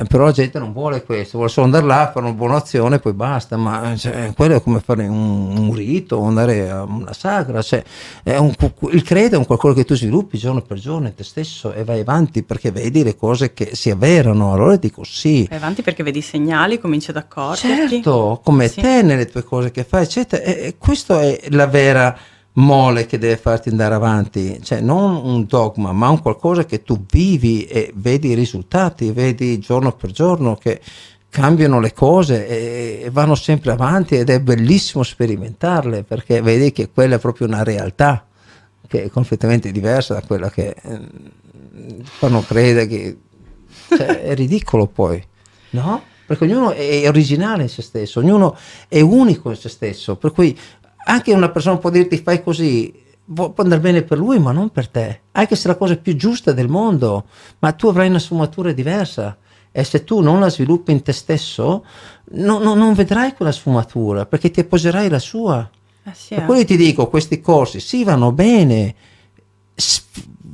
Però la gente non vuole questo, vuole solo andare là, fare una buona azione e poi basta, ma cioè, quello è come fare un rito, andare a una sagra, cioè, il credo è un qualcosa che tu sviluppi giorno per giorno in te stesso e vai avanti perché vedi le cose che si avverano, allora dico sì. Vai avanti perché vedi i segnali, cominci ad accorgerti. Certo, come Sì. te nelle tue cose che fai, eccetera, e questo è la vera mole che deve farti andare avanti, cioè non un dogma, ma un qualcosa che tu vivi e vedi i risultati, vedi giorno per giorno che cambiano le cose e vanno sempre avanti ed è bellissimo sperimentarle perché vedi che quella è proprio una realtà che è completamente diversa da quella che fanno credere che cioè, è ridicolo poi, no? Perché ognuno è originale in se stesso, ognuno è unico in se stesso, per cui anche una persona può dirti fai così, può andare bene per lui ma non per te, anche se è la cosa più giusta del mondo, ma tu avrai una sfumatura diversa e se tu non la sviluppi in te stesso non vedrai quella sfumatura perché ti appoggerai la sua. Sì, Per cui ti dico, questi corsi sì vanno bene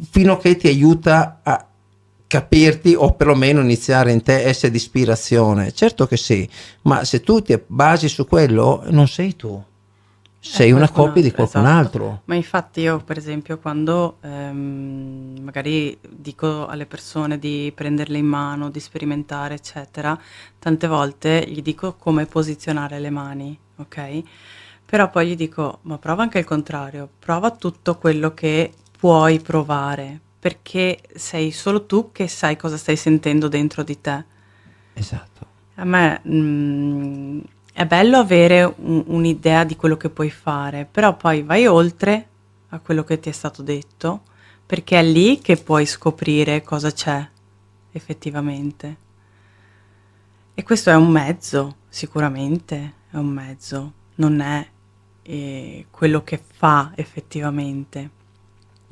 fino a che ti aiuta a capirti o perlomeno iniziare in te essere di ispirazione, certo che sì, ma se tu ti basi su quello non sei tu. Sei una qualcun copia di altro, qualcun esatto. altro. Ma infatti io per esempio quando magari dico alle persone di prenderle in mano, di sperimentare eccetera, tante volte gli dico come posizionare le mani, ok? Però poi gli dico ma prova anche il contrario, prova tutto quello che puoi provare, perché sei solo tu che sai cosa stai sentendo dentro di te. Esatto. A me è bello avere un'idea di quello che puoi fare, però poi vai oltre a quello che ti è stato detto, perché è lì che puoi scoprire cosa c'è effettivamente. E questo è un mezzo, sicuramente è un mezzo, non è quello che fa effettivamente.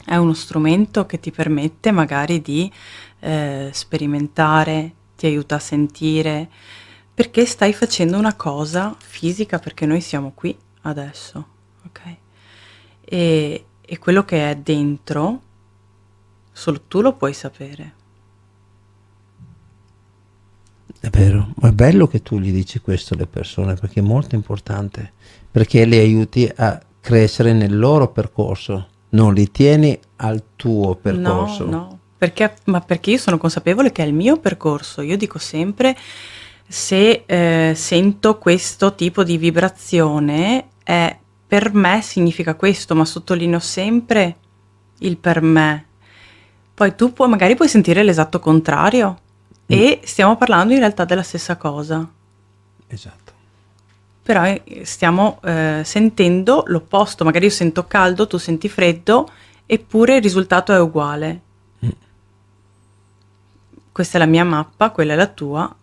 È uno strumento che ti permette magari di sperimentare, ti aiuta a sentire, perché stai facendo una cosa fisica, perché noi siamo qui adesso, ok? E quello che è dentro, solo tu lo puoi sapere. È vero, ma è bello che tu gli dici questo alle persone perché è molto importante, perché le aiuti a crescere nel loro percorso, non li tieni al tuo percorso. No, perché io sono consapevole che è il mio percorso. Io dico sempre, se sento questo tipo di vibrazione, per me significa questo, ma sottolineo sempre il per me. Poi tu magari puoi sentire l'esatto contrario e stiamo parlando in realtà della stessa cosa. Esatto. Però stiamo sentendo l'opposto, magari io sento caldo, tu senti freddo, eppure il risultato è uguale. Questa è la mia mappa, quella è la tua,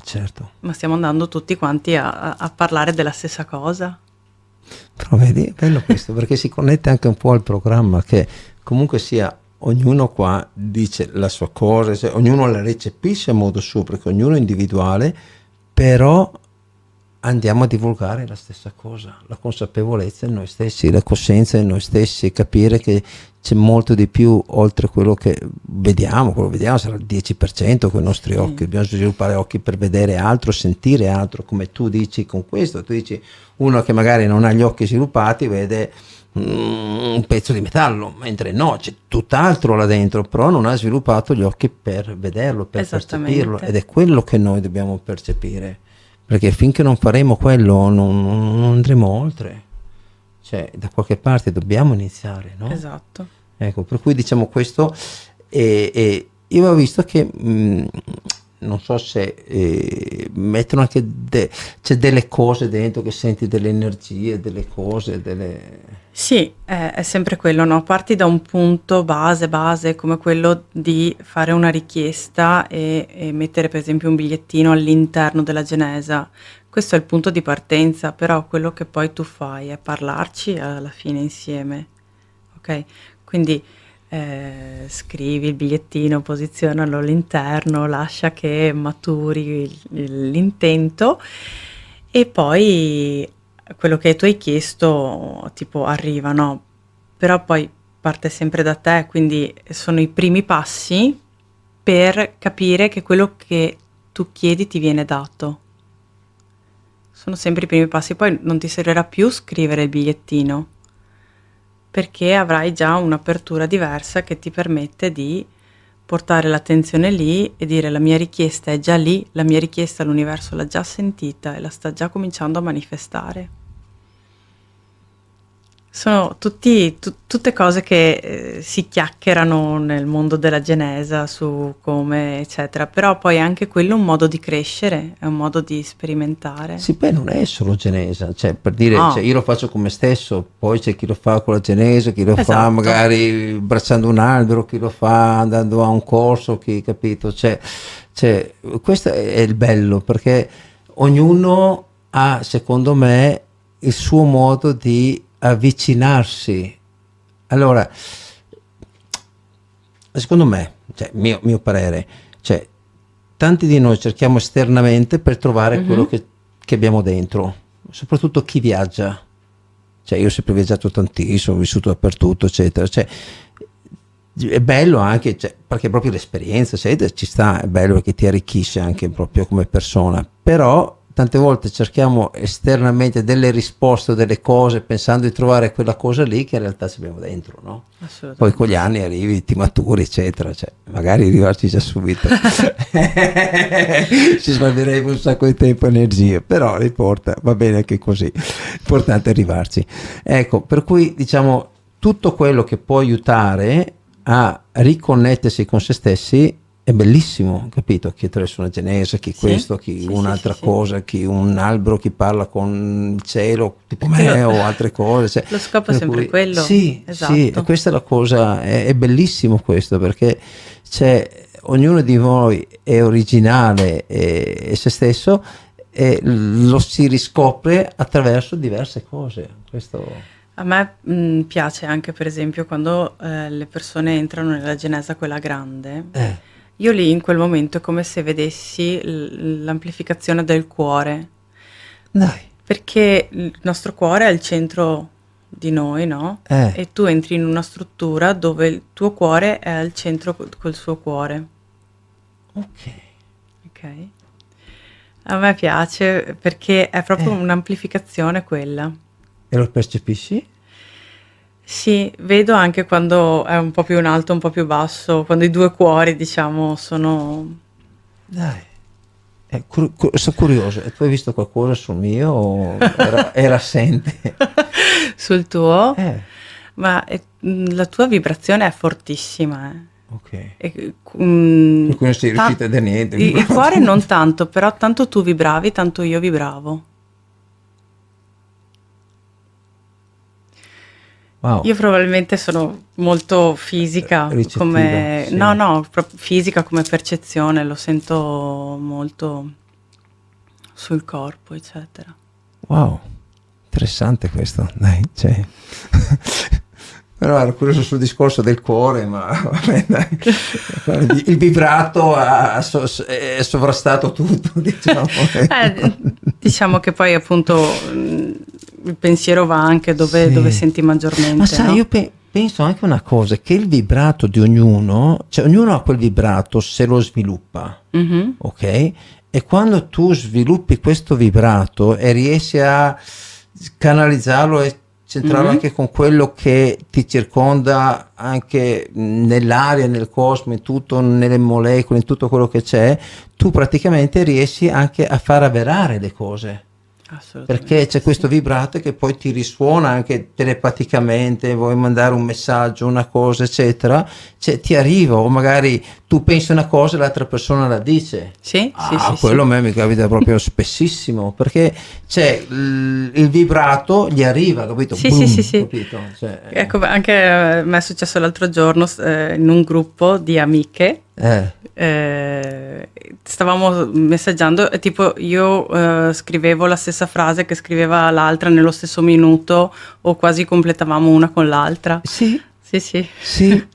Certo. ma stiamo andando tutti quanti a parlare della stessa cosa. Però vedi, è bello questo perché si connette anche un po' al programma che comunque sia ognuno qua dice la sua cosa, cioè, ognuno la recepisce a modo suo perché ognuno è individuale, però andiamo a divulgare la stessa cosa, la consapevolezza in noi stessi, la coscienza in noi stessi, capire che c'è molto di più oltre quello che vediamo sarà il 10% con i nostri occhi, dobbiamo sviluppare occhi per vedere altro, sentire altro, come tu dici con questo, tu dici uno che magari non ha gli occhi sviluppati vede un pezzo di metallo, mentre no, c'è tutt'altro là dentro, però non ha sviluppato gli occhi per vederlo, per percepirlo, ed è quello che noi dobbiamo percepire, perché finché non faremo quello non andremo oltre, cioè da qualche parte dobbiamo iniziare, no? Esatto. Ecco, per cui diciamo questo, e io ho visto che non so se mettono anche c'è delle cose dentro, che senti delle energie, delle cose, Sì, è sempre quello, no? Parti da un punto base come quello di fare una richiesta e mettere per esempio un bigliettino all'interno della genesa. Questo è il punto di partenza, però quello che poi tu fai è parlarci alla fine insieme, ok? Quindi scrivi il bigliettino, posizionalo all'interno, lascia che maturi l'intento e poi quello che tu hai chiesto tipo arriva, no? Però poi parte sempre da te, quindi sono i primi passi per capire che quello che tu chiedi ti viene dato. Sono sempre i primi passi, poi non ti servirà più scrivere il bigliettino, perché avrai già un'apertura diversa che ti permette di portare l'attenzione lì e dire la mia richiesta è già lì, la mia richiesta l'universo l'ha già sentita e la sta già cominciando a manifestare. Sono tutte cose che si chiacchierano nel mondo della genesa su come eccetera, però poi anche quello è un modo di crescere, è un modo di sperimentare. Sì, poi non è solo genesa, cioè per dire, No. cioè, io lo faccio con me stesso, poi c'è chi lo fa con la genesa, chi lo fa Esatto. magari abbracciando un albero, chi lo fa andando a un corso, chi, capito? Cioè, questo è il bello, perché ognuno ha, secondo me, il suo modo di avvicinarsi. Allora, secondo me, cioè mio parere, cioè tanti di noi cerchiamo esternamente per trovare quello che abbiamo dentro, soprattutto chi viaggia. Cioè io ho sempre viaggiato tantissimo, ho vissuto dappertutto, eccetera. Cioè è bello anche, cioè, perché proprio l'esperienza, ci sta, è bello perché ti arricchisce anche proprio come persona, però tante volte cerchiamo esternamente delle risposte o delle cose pensando di trovare quella cosa lì che in realtà ci abbiamo dentro, no? Assolutamente. Poi con gli anni arrivi, ti maturi, eccetera, cioè magari arrivarci già subito ci svalverebbe un sacco di tempo e energie, però importa, va bene anche così, l'importante è arrivarci. Ecco, per cui diciamo tutto quello che può aiutare a riconnettersi con se stessi è bellissimo, capito? Chi attraversa una genesa, chi questo, chi un'altra cosa, chi un albero, chi parla con il cielo, tipo me, o altre cose. Cioè, lo scopo è sempre quello. Sì, esatto. sì, e questa è la cosa, è bellissimo questo, perché ognuno di voi è originale e se stesso, e lo si riscopre attraverso diverse cose. Questo... A me piace anche per esempio quando le persone entrano nella genesa quella grande. Io lì in quel momento è come se vedessi l'amplificazione del cuore. Dai. Perché il nostro cuore è il centro di noi, no? E tu entri in una struttura dove il tuo cuore è al centro col suo cuore. Ok. A me piace perché è proprio un'amplificazione quella. E lo percepisci? Sì, vedo anche quando è un po' più in alto, un po' più basso, quando i due cuori, diciamo, sono... Dai, sono curioso, tu hai visto qualcosa sul mio o era assente? Sul tuo? Ma la tua vibrazione è fortissima, Ok. E, Per cui non sei riuscita da niente. il cuore non tanto, però tanto tu vibravi, tanto io vibravo. Wow. Io probabilmente sono molto fisica, Ricettiva, come sì. no, proprio fisica come percezione, lo sento molto sul corpo, eccetera. Wow, interessante questo, dai, cioè. Però ero curioso sul discorso del cuore, ma vabbè, dai. Il vibrato è sovrastato tutto, diciamo. Diciamo che poi appunto il pensiero va anche dove senti maggiormente. Ma sai, no? io penso anche una cosa, che il vibrato di ognuno, cioè ognuno ha quel vibrato se lo sviluppa, Mhm. ok? E quando tu sviluppi questo vibrato e riesci a canalizzarlo e centrarlo anche con quello che ti circonda, anche nell'aria, nel cosmo, in tutto, nelle molecole, in tutto quello che c'è, tu praticamente riesci anche a far avverare le cose. Assolutamente. Perché c'è questo vibrato che poi ti risuona anche telepaticamente, vuoi mandare un messaggio, una cosa, eccetera, cioè ti arriva, o magari tu pensi una cosa e l'altra persona la dice. Sì, sì, sì, Quello sì. a me mi capita proprio spessissimo, perché c'è il vibrato, gli arriva, capito? Sì, Boom, sì, sì, sì. capito? Cioè, Ecco, anche a me è successo l'altro giorno in un gruppo di amiche. Stavamo messaggiando e tipo io scrivevo la stessa frase che scriveva l'altra nello stesso minuto o quasi completavamo una con l'altra. sì. Sì,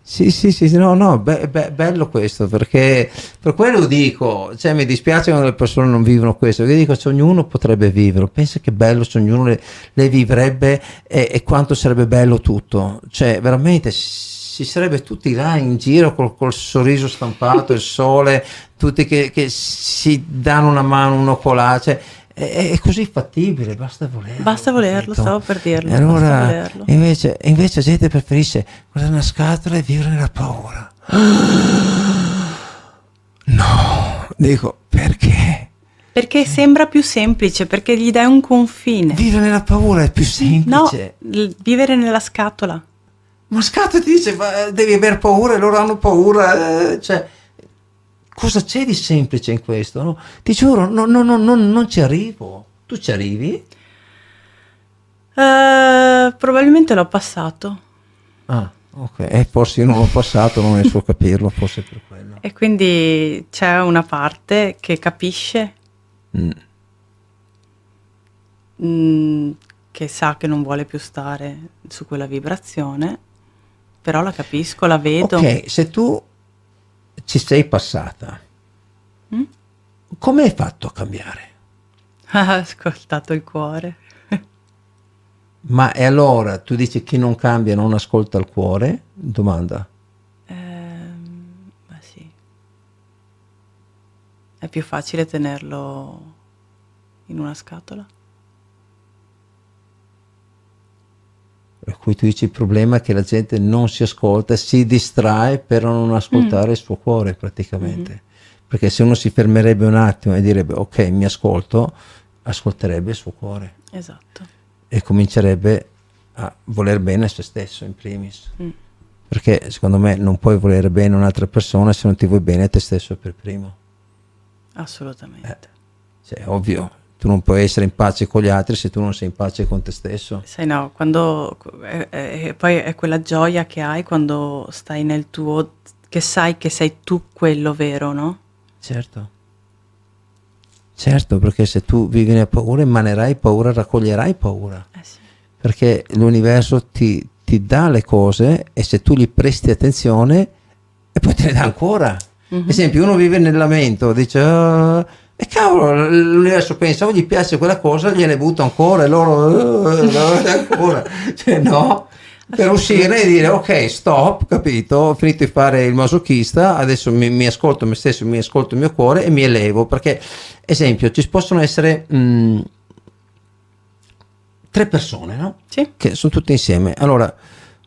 sì. Sì, no, bello questo, perché per quello dico, cioè mi dispiace quando le persone non vivono questo, perché dico, cioè, ognuno potrebbe viverlo, pensa che bello se ognuno le vivrebbe e quanto sarebbe bello tutto, cioè veramente si sarebbe tutti là in giro col sorriso stampato, il sole, tutti che si danno una mano, un'occolata, cioè, è così fattibile, basta volerlo. Basta volerlo, capito? stavo per dirlo. E allora, basta volerlo. invece la gente preferisce guardare una scatola e vivere nella paura. No, dico, perché? Perché sembra più semplice, perché gli dai un confine. Vivere nella paura è più No, semplice. vivere nella scatola. Ma scatola ti dice, ma devi aver paura e loro hanno paura, cioè, cosa c'è di semplice in questo? No? Ti giuro, non ci arrivo. Tu ci arrivi? Probabilmente l'ho passato. Ah, ok. Forse io non l'ho passato, non riesco a capirlo, forse per quello. E quindi c'è una parte che capisce, che sa che non vuole più stare su quella vibrazione, però la capisco, la vedo. Ok, se tu ci sei passata, come hai fatto a cambiare? Ha ascoltato il cuore. Ma e allora tu dici chi non cambia non ascolta il cuore? Domanda. Ma sì. È più facile tenerlo in una scatola. Per cui tu dici il problema è che la gente non si ascolta, si distrae per non ascoltare il suo cuore praticamente. Perché se uno si fermerebbe un attimo e direbbe ok, mi ascolto, ascolterebbe il suo cuore Esatto. e comincerebbe a voler bene a se stesso in primis. Perché secondo me non puoi volere bene un'altra persona se non ti vuoi bene a te stesso per primo. Assolutamente. Cioè, è ovvio, tu non puoi essere in pace con gli altri se tu non sei in pace con te stesso. Sai, no, quando poi è quella gioia che hai quando stai nel tuo, che sai che sei tu quello vero, no? Certo, perché se tu vivi nella paura, emanerai paura, raccoglierai paura. Sì. Perché l'universo ti dà le cose e se tu gli presti attenzione e poi te ne dà ancora. Ad esempio, uno vive nel lamento, dice e cavolo, l'universo pensa, gli piace quella cosa, gliene butto ancora e loro ancora. Cioè no, per uscire e dire ok, stop, capito, ho finito di fare il masochista, adesso mi ascolto me stesso, mi ascolto il mio cuore e mi elevo, perché esempio ci possono essere 3 persone, no? Sì. Che sono tutte insieme. Allora,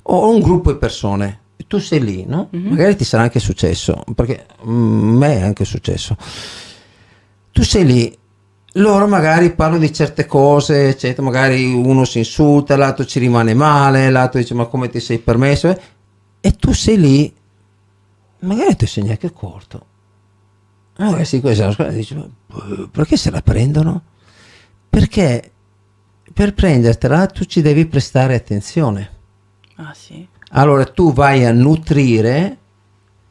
ho un gruppo di persone, tu sei lì, no? Magari ti sarà anche successo, perché me è anche successo. Tu sei lì, loro magari parlano di certe cose, eccetera, magari uno si insulta, l'altro ci rimane male, l'altro dice ma come ti sei permesso? E tu sei lì, magari ti sei neanche accorto. Magari sì, dici, ma perché se la prendono? Perché per prendertela tu ci devi prestare attenzione. Ah sì. Allora tu vai a nutrire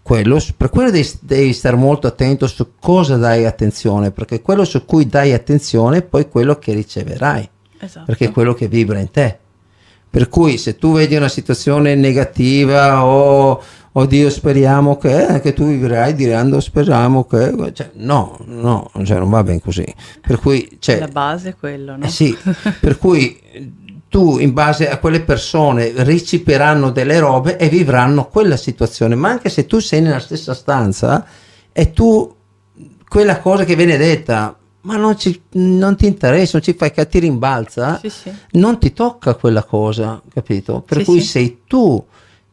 quello, per quello devi stare molto attento su cosa dai attenzione, perché quello su cui dai attenzione è poi quello che riceverai, Esatto. perché è quello che vibra in te. Per cui se tu vedi una situazione negativa o oddio speriamo che anche tu vivrai dirando speriamo che, cioè, no, cioè, non va bene così. Per cui, cioè, La base è quello, no? sì, per cui tu in base a quelle persone ricepiranno delle robe e vivranno quella situazione, ma anche se tu sei nella stessa stanza e tu quella cosa che viene detta ma non ti interessa, non ci fai che ti rimbalza, Sì. non ti tocca quella cosa, capito? Per Sì, cui sì. sei tu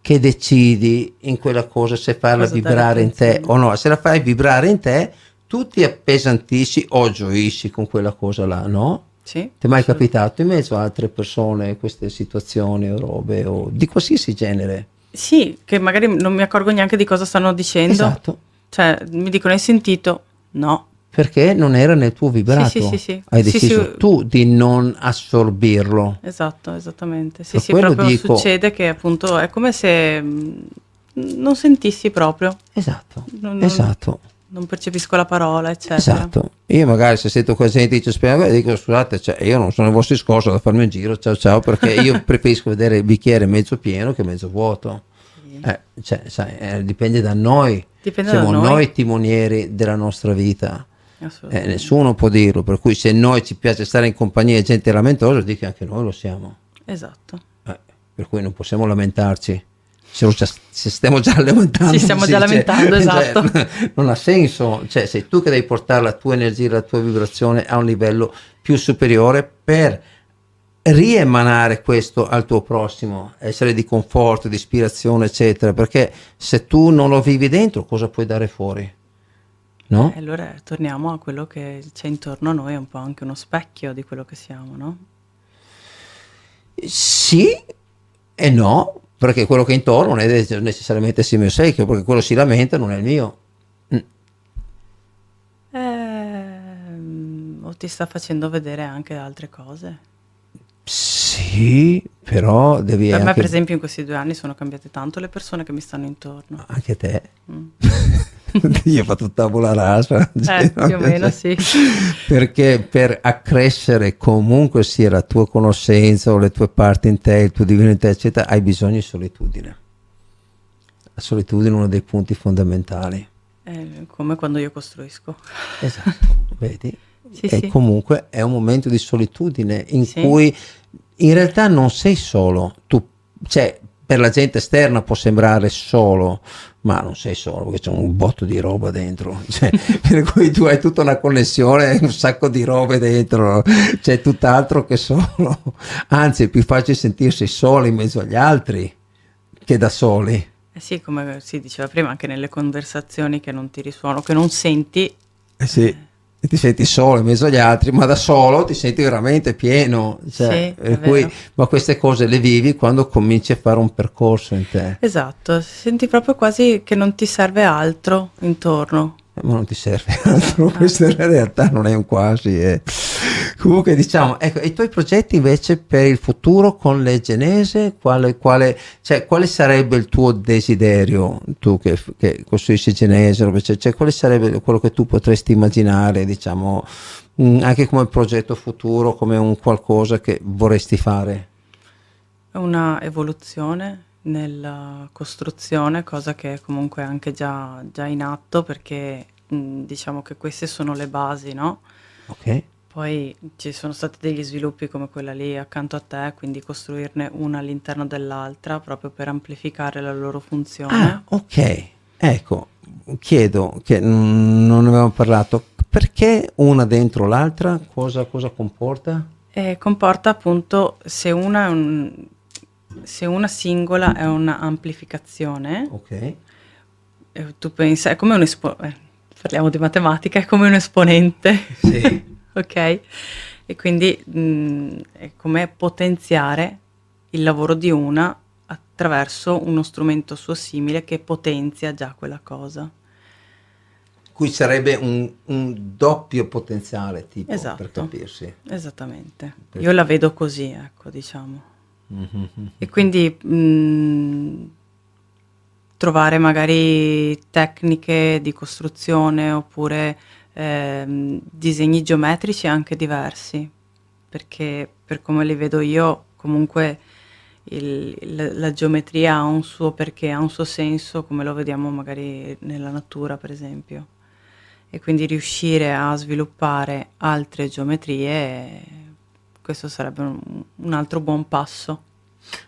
che decidi in quella cosa se farla Cosa dare vibrare in te attenzione. o no. Se la fai vibrare in te, tu ti appesantisci o gioisci con quella cosa là, no? Sì, Ti è mai assolutamente. capitato in mezzo a altre persone queste situazioni o robe o di qualsiasi genere? Sì, che magari non mi accorgo neanche di cosa stanno dicendo. Esatto, Cioè, mi dicono hai sentito? No. perché non era nel tuo vibrato. Sì. Hai Sì, deciso sì. tu di non assorbirlo. Esatto, esattamente. Sì, Per sì, quello proprio dico- succede che appunto è come se non sentissi proprio, Esatto, Non- esatto. non percepisco la parola, eccetera. Esatto, io magari se sento quella gente dice spiega, dico scusate, cioè, io non sono ai vostri scorsi da farmi un giro, ciao, perché io preferisco vedere il bicchiere mezzo pieno che mezzo vuoto. Cioè, sai, dipende da noi, Dipende siamo da noi. noi timonieri della nostra vita, Assolutamente. nessuno può dirlo, per cui se noi ci piace stare in compagnia di gente lamentosa, dico che anche noi lo siamo. Esatto. Per cui non possiamo lamentarci. Se stiamo già lamentando, Ci stiamo già lamentando, esatto. Non ha senso. Cioè, sei tu che devi portare la tua energia, la tua vibrazione a un livello più superiore per riemanare questo al tuo prossimo, essere di conforto, di ispirazione, eccetera. Perché se tu non lo vivi dentro, cosa puoi dare fuori? No? E allora torniamo a quello che c'è intorno a noi, è un po' anche uno specchio di quello che siamo, no? Sì e no, perché quello che è intorno non è necessariamente il mio secchio, perché quello si lamenta non è il mio. O ti sta facendo vedere anche altre cose. Sì, però devi Per me, anche, per esempio, in questi 2 anni sono cambiate tanto le persone che mi stanno intorno. anche te. Mm. Io ho fatto tabula rasa. Più o meno sì. Perché per accrescere comunque sia la tua conoscenza o le tue parti in te, il tuo divino in te, eccetera, hai bisogno di solitudine. La solitudine è uno dei punti fondamentali. Come quando io costruisco. Esatto, vedi? Sì, E sì. comunque è un momento di solitudine in Sì. cui in realtà non sei solo, tu, cioè per la gente esterna può sembrare solo, ma non sei solo perché c'è un botto di roba dentro, cioè, per cui tu hai tutta una connessione, un sacco di robe dentro, c'è tutt'altro che solo, anzi è più facile sentirsi soli in mezzo agli altri che da soli. Sì, come si diceva prima, anche nelle conversazioni che non ti risuonano, che non senti. Sì, e ti senti solo in mezzo agli altri, ma da solo ti senti veramente pieno. Cioè, Sì, è per cui, vero. ma queste cose le vivi quando cominci a fare un percorso in te. Esatto, senti proprio quasi che non ti serve altro intorno. Ma non ti serve altro, questa è la realtà, non è un quasi. Comunque diciamo, ecco, i tuoi progetti invece per il futuro con le Genese, quale sarebbe il tuo desiderio, tu che costruisci Genese, cioè, quale sarebbe quello che tu potresti immaginare, diciamo, anche come progetto futuro, come un qualcosa che vorresti fare? È una evoluzione nella costruzione, cosa che è comunque anche già in atto, perché diciamo che queste sono le basi, no? Ok. Poi ci sono stati degli sviluppi come quella lì accanto a te, quindi costruirne una all'interno dell'altra proprio per amplificare la loro funzione. Ah, ok. Ecco, chiedo, che non ne avevamo parlato, perché una dentro l'altra? Cosa comporta? E comporta appunto, se una singola è una amplificazione, Ok. tu pensi, è come parliamo di matematica, è come un esponente. Sì. Ok? E quindi è come potenziare il lavoro di una attraverso uno strumento suo simile che potenzia già quella cosa. Qui sarebbe un doppio potenziale, tipo, Esatto. per capirsi. Esattamente. Io la vedo così, ecco, diciamo. E quindi trovare magari tecniche di costruzione oppure disegni geometrici anche diversi, perché per come li vedo io comunque la geometria ha un suo perché, ha un suo senso, come lo vediamo magari nella natura, per esempio. E quindi riuscire a sviluppare altre geometrie, questo sarebbe un altro buon passo.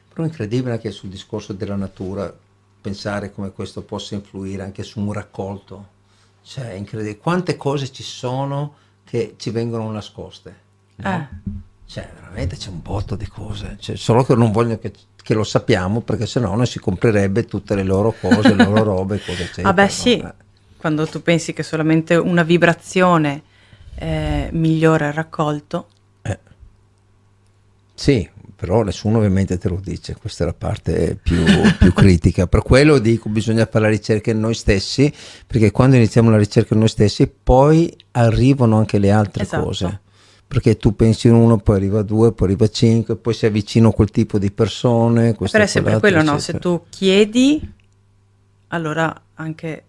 Però è incredibile anche sul discorso della natura, pensare come questo possa influire anche su un raccolto. Cioè, è incredibile. Quante cose ci sono che ci vengono nascoste, no? Cioè, veramente c'è un botto di cose. Cioè, solo che non vogliono che lo sappiamo, perché sennò non si comprerebbe tutte le loro cose, le loro robe, cose eccetera. Ah beh no? sì, quando tu pensi che solamente una vibrazione migliora il raccolto. Sì, però nessuno ovviamente te lo dice, questa è la parte più critica. Per quello dico, bisogna fare la ricerca in noi stessi, perché quando iniziamo la ricerca in noi stessi, poi arrivano anche le altre Esatto. cose. Perché tu pensi in uno, poi arriva a due, poi arriva a cinque, poi si avvicina a quel tipo di persone. questo Però e è sempre quell'altro, quello, no? Se eccetera. tu chiedi, allora anche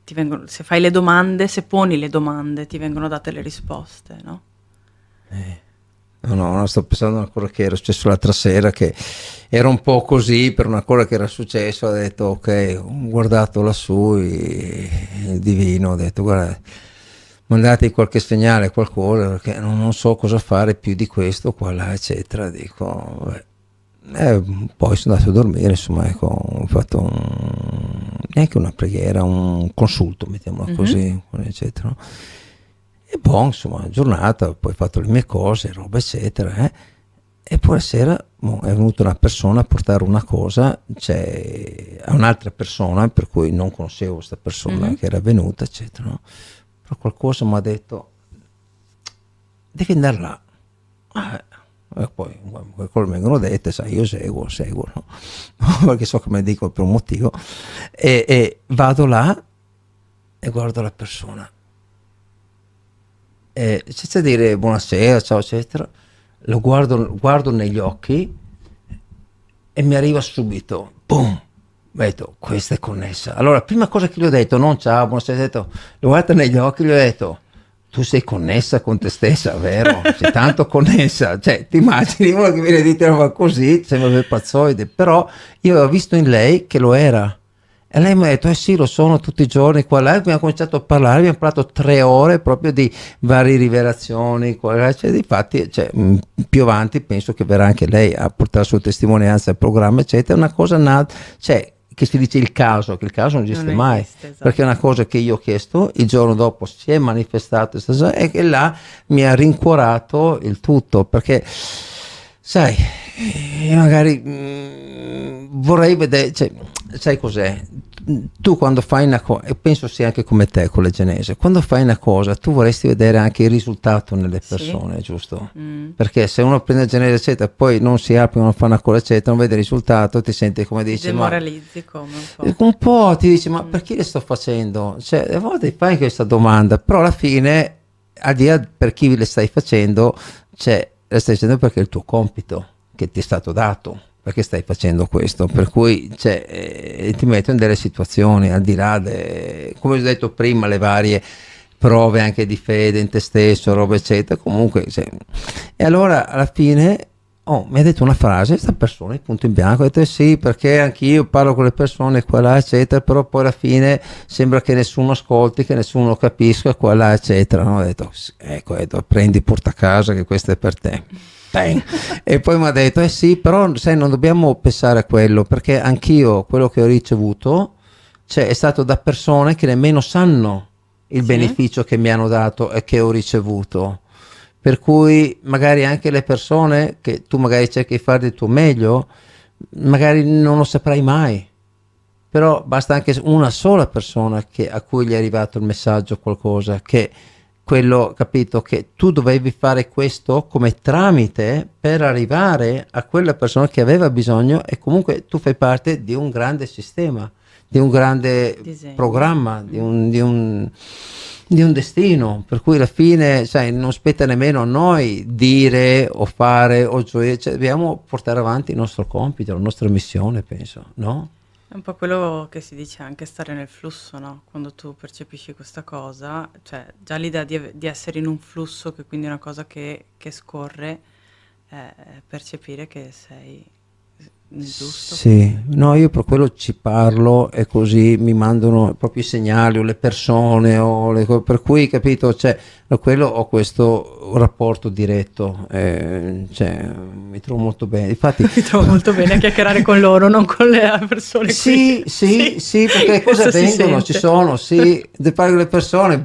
ti vengono, se fai le domande, se poni le domande, ti vengono date le risposte, no? No, sto pensando a una cosa che era successo l'altra sera, che era un po' così per una cosa che era successa. Ho detto, ok, ho guardato lassù il divino, ho detto, guarda, mandate qualche segnale, qualcosa, perché non so cosa fare più di questo, qua, là, eccetera. Dico, poi sono andato a dormire, insomma, ecco, ho fatto neanche una preghiera, un consulto, mettiamola così, eccetera. E poi, insomma, giornata, poi ho fatto le mie cose, roba, eccetera. E poi la sera è venuta una persona a portare una cosa, cioè, a un'altra persona, per cui non conoscevo questa persona che era venuta, eccetera. No? Però qualcosa mi ha detto, devi andare là. E poi quelle vengono dette, sai, io seguo, no? Perché so che mi dicono per un motivo. E vado là e guardo la persona. E senza dire buonasera, ciao, eccetera, lo guardo negli occhi e mi arriva subito, boom, ho detto, questa è connessa. Allora, la prima cosa che gli ho detto, non ciao, buonasera, ho detto, lo guardo negli occhi e gli ho detto, tu sei connessa con te stessa, vero? Sei tanto connessa, cioè ti immagini uno che viene a dire roba così, sembra per pazzoide, però io avevo visto in lei che lo era. E lei mi ha detto, sì, lo sono tutti i giorni, qua là, e abbiamo cominciato a parlare, abbiamo parlato 3 ore proprio di varie rivelazioni, cioè, difatti, cioè, più avanti penso che verrà anche lei a portare la sua testimonianza al programma, eccetera, una cosa nata, cioè, che si dice il caso, che il caso non esiste mai, esatto. perché è una cosa che io ho chiesto, il giorno dopo si è manifestato e che là mi ha rincuorato il tutto, perché, sai, magari vorrei vedere, cioè, sai cos'è? Tu quando fai una cosa, e penso sia anche come te con le genesi, quando fai una cosa tu vorresti vedere anche il risultato nelle persone, giusto? Perché se uno prende il genesi eccetera poi non si apre, non fa una cosa eccetera, non vede il risultato, ti senti come dici, Demoralizzi come un po'. un po' ti dici ma perché le sto facendo? Cioè a volte fai questa domanda, però alla fine al di là per chi le stai facendo, cioè le stai facendo perché è il tuo compito che ti è stato dato, perché stai facendo questo, per cui cioè, ti metto in delle situazioni al di là come ho detto prima, le varie prove anche di fede in te stesso, roba eccetera, comunque cioè. E allora alla fine mi ha detto una frase questa persona, punto in bianco, ha detto sì, perché anch'io parlo con le persone qua là eccetera, però poi alla fine sembra che nessuno ascolti, che nessuno capisca qua là eccetera, no? Ho detto ecco, prendi, porta a casa che questo è per te. E poi mi ha detto sì, però sai, non dobbiamo pensare a quello, perché anch'io quello che ho ricevuto cioè, è stato da persone che nemmeno sanno il beneficio che mi hanno dato e che ho ricevuto, per cui magari anche le persone che tu magari cerchi di fare del tuo meglio magari non lo saprai mai, però basta anche una sola persona a cui gli è arrivato il messaggio, qualcosa che quello, capito, che tu dovevi fare questo come tramite per arrivare a quella persona che aveva bisogno, e comunque tu fai parte di un grande sistema, di un grande programma, di un destino, per cui alla fine sai, non spetta nemmeno a noi dire o fare o gioire, cioè, dobbiamo portare avanti il nostro compito, la nostra missione, penso, no? È un po' quello che si dice anche stare nel flusso, no? Quando tu percepisci questa cosa, cioè già l'idea di essere in un flusso, che quindi è una cosa che scorre, percepire che sei giusto? Sì, no, io per quello ci parlo e così mi mandano proprio i segnali o le persone per cui, capito, cioè, da quello ho questo rapporto diretto, cioè, mi trovo molto bene. Infatti, Mi trovo molto bene a chiacchierare con loro, non con le persone sì, qui. sì, perché le cose questo si avvengono, ci sente. sono, sì, de parli con le persone,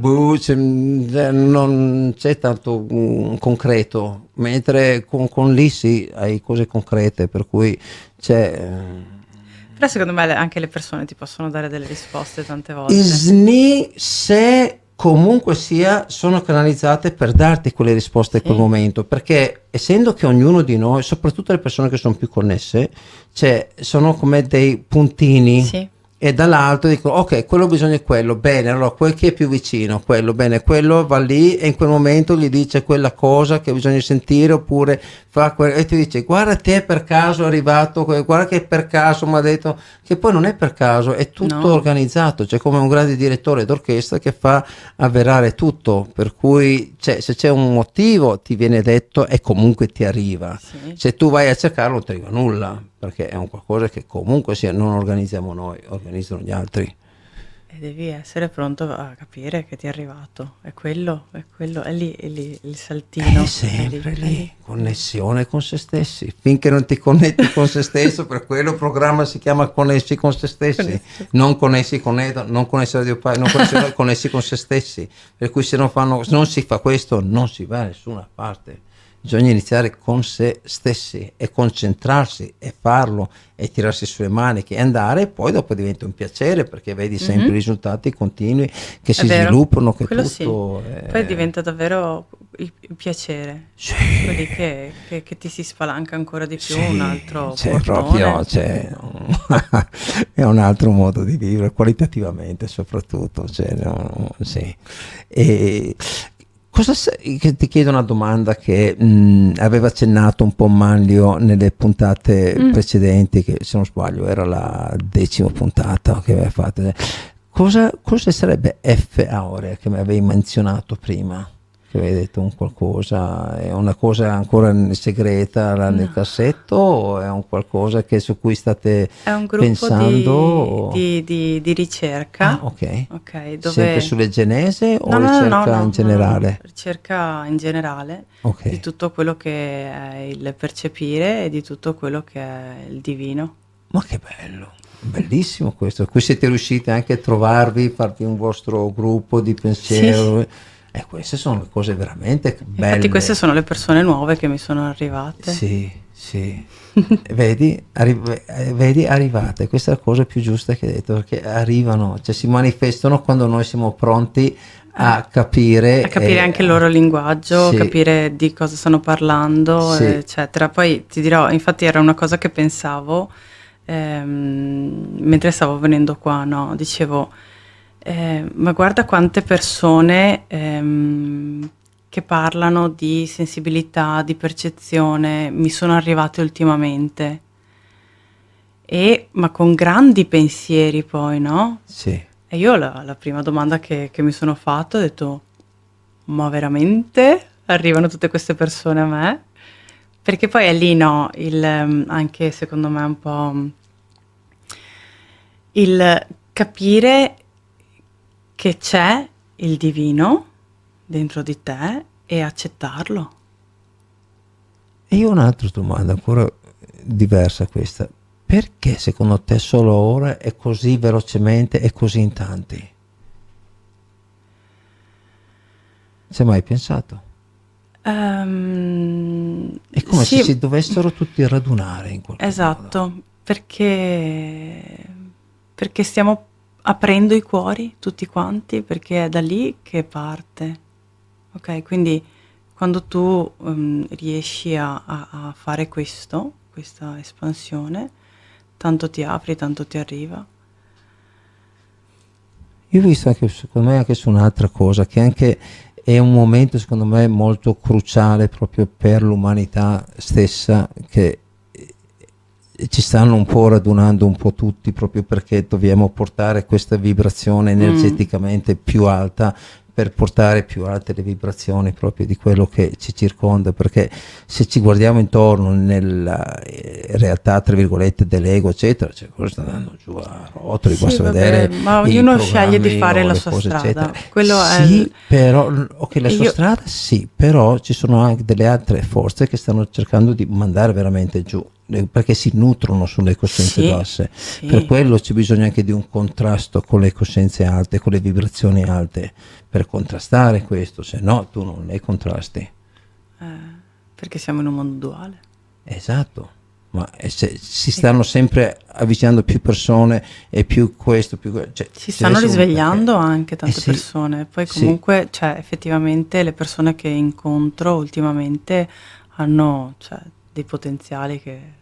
non c'è tanto concreto, mentre con lì sì, hai cose concrete, per cui c'è... Però secondo me anche le persone ti possono dare delle risposte tante I volte. SNI, se comunque sia, sono canalizzate per darti quelle risposte in quel Sì. momento, perché essendo che ognuno di noi, soprattutto le persone che sono più connesse, cioè, sono come dei puntini. Sì. E dall'altro dico ok, quello bisogna quello, bene, allora quel che è più vicino, quello, bene, quello va lì e in quel momento gli dice quella cosa che bisogna sentire, oppure fa e ti dice guarda te per caso è arrivato, guarda che per caso mi ha detto, che poi non è per caso, è tutto No. organizzato, cioè come un grande direttore d'orchestra che fa avverare tutto, per cui cioè, se c'è un motivo ti viene detto e comunque ti arriva. Sì. Se tu vai a cercarlo non ti arriva nulla, perché è un qualcosa che comunque sia, non organizziamo noi, organizzano gli altri. E devi essere pronto a capire che ti è arrivato. È quello, è lì il saltino. È sempre è lì, connessione con se stessi. Finché non ti connetti con se stesso, per quello il programma si chiama Connessi con se stessi, non connessi con Edo, non connessi Radio Pai, non connessi con se stessi. Per cui se non si fa questo, non si va da nessuna parte. Bisogna iniziare con se stessi e concentrarsi e farlo e tirarsi sulle maniche e andare, e poi dopo diventa un piacere perché vedi sempre i risultati continui che si vero. sviluppano, che Quello tutto sì. Poi diventa davvero il piacere. Sì. Quelli che ti si spalanca ancora di più, Sì, un altro c'è portone. proprio è un altro modo di vivere qualitativamente soprattutto, cioè, sì. E che ti chiedo una domanda che aveva accennato un po' Manlio nelle puntate precedenti, che se non sbaglio era la 10ª puntata che aveva fatto. Cosa sarebbe F Aurea che mi avevi menzionato prima? Che avevi detto un qualcosa, è una cosa ancora segreta nel cassetto, o è un qualcosa che su cui state È un gruppo pensando? di ricerca. Ah, ok. Dove... Sempre sulle genese o No, ricerca in generale? No, ricerca in generale, Ok. di tutto quello che è il percepire e di tutto quello che è il divino. Ma che bello, bellissimo questo. Qui siete riusciti anche a trovarvi, farvi un vostro gruppo di pensiero. E queste sono le cose veramente belle. Infatti queste sono le persone nuove che mi sono arrivate. Sì. vedi, arrivate, questa è la cosa più giusta che hai detto, perché arrivano, cioè si manifestano quando noi siamo pronti a capire. A capire anche il loro linguaggio, sì. capire di cosa stanno parlando, Sì. eccetera. Poi ti dirò, infatti era una cosa che pensavo mentre stavo venendo qua, no? Dicevo, ma guarda quante persone che parlano di sensibilità, di percezione, mi sono arrivate ultimamente. Ma con grandi pensieri poi, no? Sì. E io la prima domanda che mi sono fatta ho detto, ma veramente arrivano tutte queste persone a me? Perché poi è lì, no, anche secondo me un po' il capire che c'è il divino dentro di te e accettarlo. E io ho un'altra domanda ancora diversa a questa. Perché secondo te solo ora è così velocemente e così in tanti? Ci hai mai pensato? È come sì, se si dovessero tutti radunare in qualche esatto, modo. perché stiamo aprendo i cuori tutti quanti, perché è da lì che parte. Ok, quindi quando tu riesci a fare questa espansione, tanto ti apri, tanto ti arriva. Io ho visto anche, secondo me, anche su un'altra cosa, che anche è un momento, secondo me, molto cruciale proprio per l'umanità stessa, che ci stanno un po' radunando un po' tutti, proprio perché dobbiamo portare questa vibrazione energeticamente più alta per portare più alte le vibrazioni proprio di quello che ci circonda, perché se ci guardiamo intorno nella realtà tra virgolette dell'ego eccetera, cioè cosa sta andando giù a rotoli, Sì, basta vabbè, vedere ma i ognuno sceglie di programmi fare o la le sua cose, strada. eccetera. Quello è Sì, però ok, la sua io- strada sì, però ci sono anche delle altre forze che stanno cercando di mandare veramente giù, perché si nutrono sulle coscienze Sì, basse. sì. Per quello c'è bisogno anche di un contrasto con le coscienze alte, con le vibrazioni alte, per contrastare questo, se no tu non le contrasti. Perché siamo in un mondo duale. Esatto, ma se si stanno sempre avvicinando più persone e più questo, più cioè, Si ci stanno deve essere un risvegliando perché. anche tante sì, persone. Poi sì. comunque, cioè, effettivamente le persone che incontro ultimamente hanno, cioè, dei potenziali che...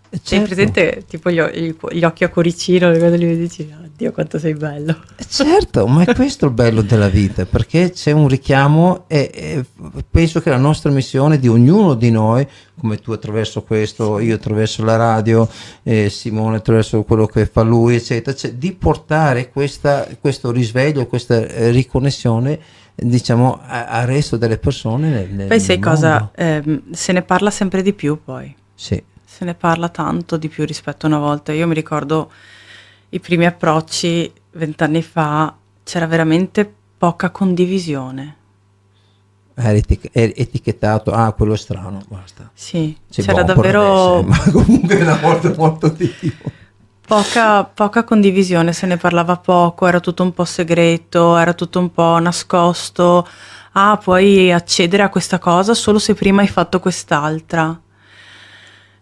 Sei Certo. presente tipo gli occhi a cuoricino, le cose lì e dici, oddio quanto sei bello. Certo, ma è questo il bello della vita, perché c'è un richiamo e penso che la nostra missione di ognuno di noi, come tu attraverso questo, io attraverso la radio, Simone attraverso quello che fa lui, eccetera, cioè di portare questo risveglio, questa riconnessione, diciamo, al resto delle persone Poi sai nel cosa? mondo. Se ne parla sempre di più poi. Sì, Se ne parla tanto di più rispetto a una volta. Io mi ricordo i primi approcci 20 anni fa, c'era veramente poca condivisione. è etichettato, quello è strano, basta. Sì, Sì, c'era buon, potrebbe davvero essere, ma comunque una volta molto di più. poca condivisione, se ne parlava poco, era tutto un po' segreto, era tutto un po' nascosto. Puoi accedere a questa cosa solo se prima hai fatto quest'altra.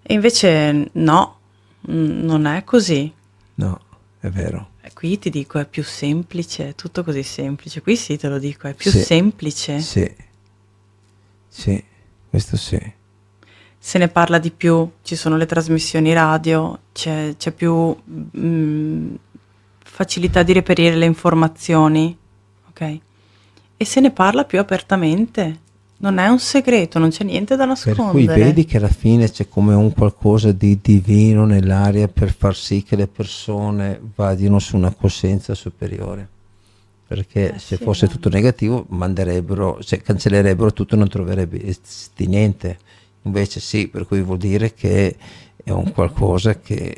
E invece no, non è così. No, è vero. Qui ti dico è più semplice, è tutto così semplice. Qui sì, te lo dico, è più Sì. semplice. Sì, sì, questo sì. Se ne parla di più, ci sono le trasmissioni radio, c'è più facilità di reperire le informazioni, ok? E se ne parla più apertamente. Non è un segreto, non c'è niente da Per cui nascondere. vedi che alla fine c'è come un qualcosa di divino nell'aria per far sì che le persone vadino su una coscienza superiore. Perché se sì, fosse dai. tutto negativo, cioè, cancellerebbero tutto e non troverebbe niente. Invece sì, per cui vuol dire che è un qualcosa che...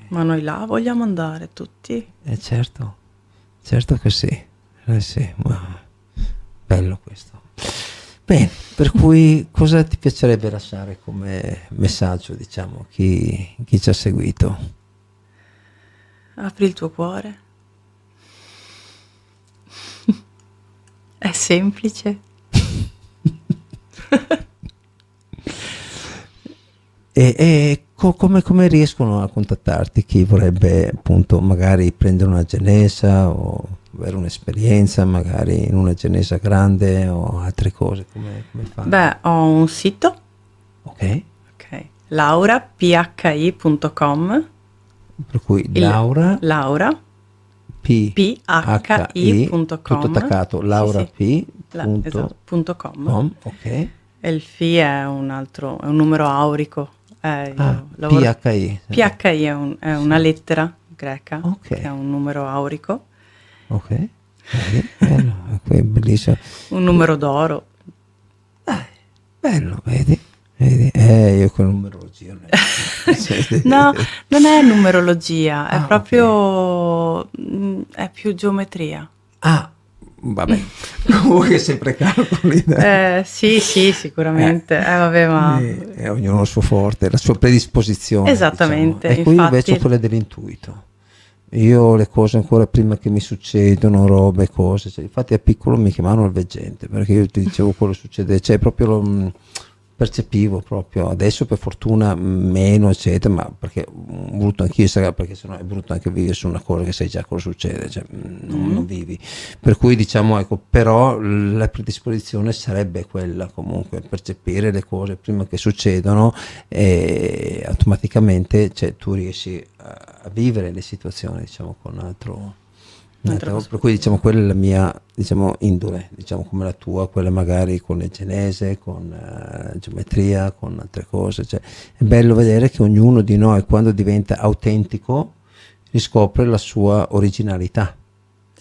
Ma noi là vogliamo andare tutti. certo che sì. Sì, ma bello questo. Bene, per cui cosa ti piacerebbe lasciare come messaggio, diciamo, chi ci ha seguito? Apri il tuo cuore. È semplice. Come riescono a contattarti chi vorrebbe appunto magari prendere una genesa o avere un'esperienza magari in una genesa grande o altre cose, come fanno? Beh, ho un sito, Ok, ok, lauraphi.com. per cui Laura PHI.com, tutto attaccato, Laura Sì, P. esatto, .com. Ok. E il FI è un numero aurico. Io lavoro- PHI. PHI è una lettera greca, Ok. che è un numero aurico, Ok. Vedi? Bello, è bellissimo. un numero d'oro. Bello, vedi? Io con numerologia. No, non è numerologia, è ok. proprio è più geometria. Vabbè. Comunque sempre calcoli. dai. Sì, sicuramente. Vabbè, ma Ognuno il suo forte, la sua predisposizione. Esattamente, Diciamo. E qui infatti- invece quella dell'intuito. Io le cose ancora prima che mi succedono, robe, cose, cioè, infatti a piccolo mi chiamavano il veggente, perché io ti dicevo quello succede, cioè proprio lo percepivo proprio, adesso per fortuna meno eccetera, ma perché ho voluto anch'io stare, perché sennò è brutto anche vivere su una cosa che sai già cosa succede, cioè non vivi, per cui diciamo ecco, però la predisposizione sarebbe quella comunque, percepire le cose prima che succedono e automaticamente cioè, tu riesci a vivere le situazioni diciamo con per cui diciamo quella è la mia diciamo indole, diciamo come la tua, quella magari con le genese, con geometria, con altre cose, cioè è bello vedere che ognuno di noi quando diventa autentico riscopre la sua originalità.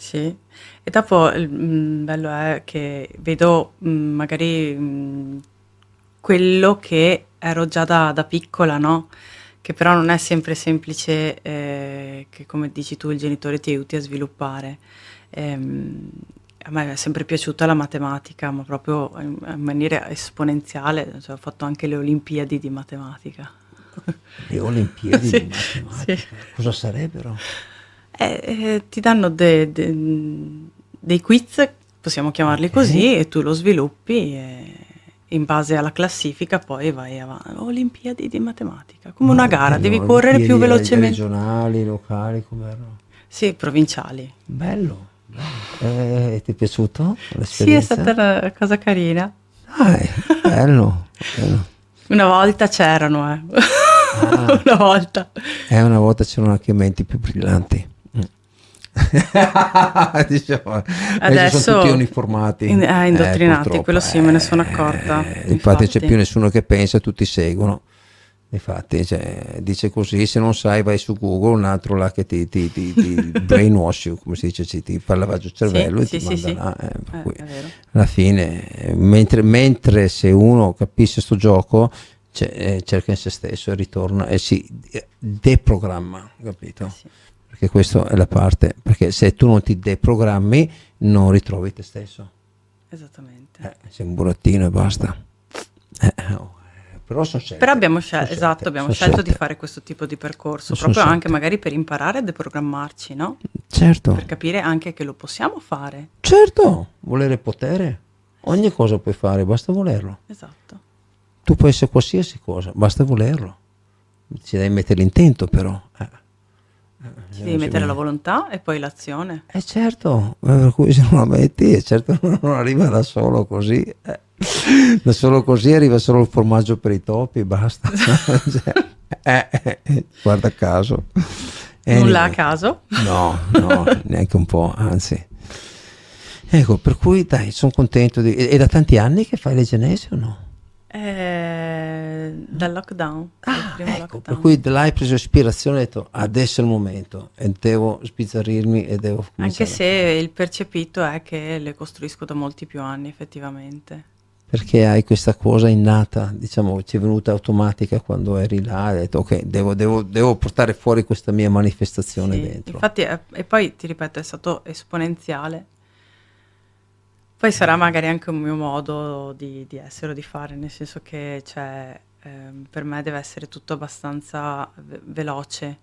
Sì, e dopo il bello è che vedo magari quello che ero già da piccola, no? Che però non è sempre semplice, che come dici tu il genitore ti aiuti a sviluppare. A me è sempre piaciuta la matematica, ma proprio in maniera esponenziale, cioè, ho fatto anche le Olimpiadi di matematica. Le Olimpiadi Sì, di matematica. sì. Cosa sarebbero? Ti danno dei quiz, possiamo chiamarli Ok. così, e tu lo sviluppi e in base alla classifica poi vai avanti. Olimpiadi di matematica, come una gara, devi correre più velocemente. Regionali, locali, com'erano? Sì, provinciali. Bello, bello. Ti è piaciuto Sì, è l'esperienza? stata una cosa carina. Dai, bello, bello. Una volta c'erano, Ah. Una volta. Una volta c'erano anche menti più brillanti. Diciamo, adesso sono tutti uniformati, Indottrinati, purtroppo, quello sì, me ne sono accorta. infatti c'è più nessuno che pensa, tutti seguono. Infatti, cioè, dice così, se non sai vai su Google, un altro là che ti brainwash, come si dice, ti fa il lavaggio cervello Sì, e ti sì, manda sì. là. Per cui, È vero. alla fine, mentre se uno capisce sto gioco, cerca in se stesso e ritorna e si deprogramma, capito? Sì. Perché questa è la parte, perché se tu non ti deprogrammi non ritrovi te stesso. Esattamente. Sei un burattino e basta. Però sono scelte. Però abbiamo Sono scelto, esatto, abbiamo sono scelto di scelte. fare questo tipo di percorso, Sono proprio anche scelte. magari per imparare a deprogrammarci, no? Certo, Per capire anche che lo possiamo fare. certo, volere potere. Ogni cosa puoi fare, basta volerlo. Esatto. Tu puoi essere qualsiasi cosa, basta volerlo. Ci devi mettere l'intento però. Ci devi mettere la volontà e poi l'azione. Certo, per cui se non la metti, certo non arriva da solo così. Da solo così arriva solo il formaggio per i topi, basta. Guarda caso. Nulla a Anyway. caso. No, neanche un po', anzi. Ecco, per cui dai, sono contento di... È da tanti anni che fai le genesi o no? Dal lockdown. dal primo Ecco, lockdown. per cui là hai preso ispirazione e hai detto adesso è il momento e devo sbizzarrirmi e devo Anche cominciare. se il percepito è che le costruisco da molti più anni, effettivamente. Perché hai questa cosa innata, diciamo, ci è venuta automatica quando eri là, hai detto ok, devo portare fuori questa mia manifestazione Sì, dentro. infatti, e poi ti ripeto, è stato esponenziale. Poi sarà magari anche un mio modo di essere o di fare, nel senso che cioè, per me deve essere tutto abbastanza veloce,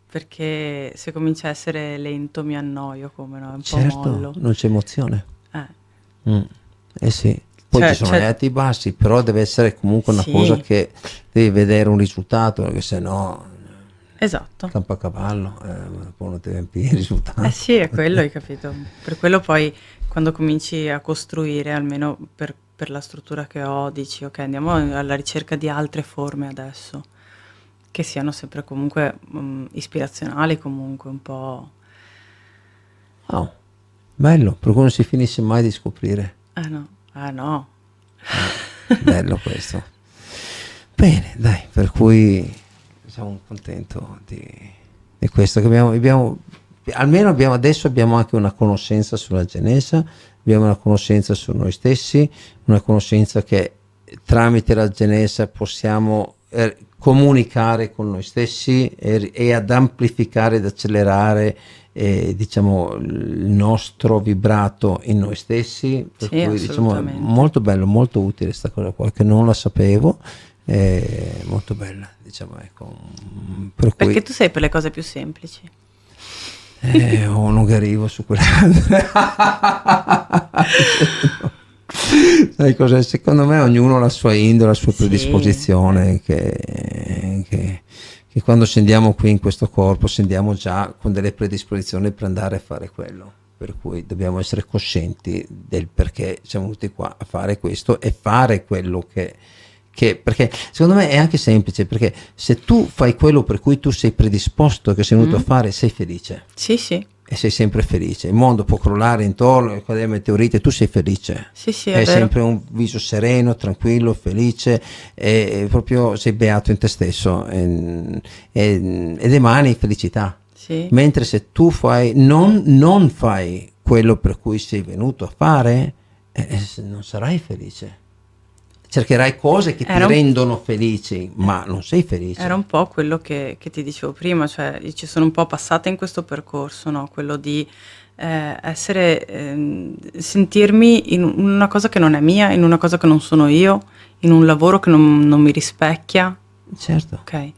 perché se comincia a essere lento mi annoio, come no, è un po' Certo, mollo. non c'è emozione. Eh, Eh sì. Poi Cioè, ci sono cioè- gli alti bassi, però deve essere comunque una Sì. cosa che devi vedere un risultato, perché se no esatto. campo a cavallo, poi non ti riempi i risultati. Eh sì, è quello, hai capito. Per quello poi quando cominci a costruire, almeno per la struttura che ho, dici ok, andiamo alla ricerca di altre forme adesso, che siano sempre comunque ispirazionali, comunque un po'... Oh, bello, per cui non si finisce mai di scoprire. No. Bello questo. Bene, dai, per cui sono contento di questo che abbiamo almeno adesso abbiamo anche una conoscenza sulla Genesa, abbiamo una conoscenza su noi stessi, una conoscenza che tramite la Genesa possiamo comunicare con noi stessi e ad amplificare ed accelerare diciamo il nostro vibrato in noi stessi, per Sì, cui diciamo è assolutamente. molto bello, molto utile questa cosa qua che non la sapevo, molto bella, diciamo, ecco, per cui Perché tu sei per le cose più semplici. non arrivo su quelle altre. Sai cos'è? Secondo me ognuno ha la sua indole, la sua Sì. predisposizione, che quando scendiamo qui in questo corpo scendiamo già con delle predisposizioni per andare a fare quello, per cui dobbiamo essere coscienti del perché siamo venuti qua a fare questo e fare quello che perché secondo me è anche semplice, perché se tu fai quello per cui tu sei predisposto, che sei venuto a fare, sei felice Sì, sì. e sei sempre felice. Il mondo può crollare intorno, cadere meteorite, tu sei felice. Sì, sì, è Hai vero. sempre un viso sereno, tranquillo, felice, e proprio sei beato in te stesso ed emani felicità. Sì, Sì. Mentre se tu fai, non fai quello per cui sei venuto a fare, non sarai felice. Cercherai cose che ti Era un- rendono felici, ma non sei felice. Era un po' quello che ti dicevo prima, cioè io ci sono un po' passata in questo percorso, no? Quello di essere, sentirmi in una cosa che non è mia, in una cosa che non sono io, in un lavoro che non mi rispecchia, Certo. ok?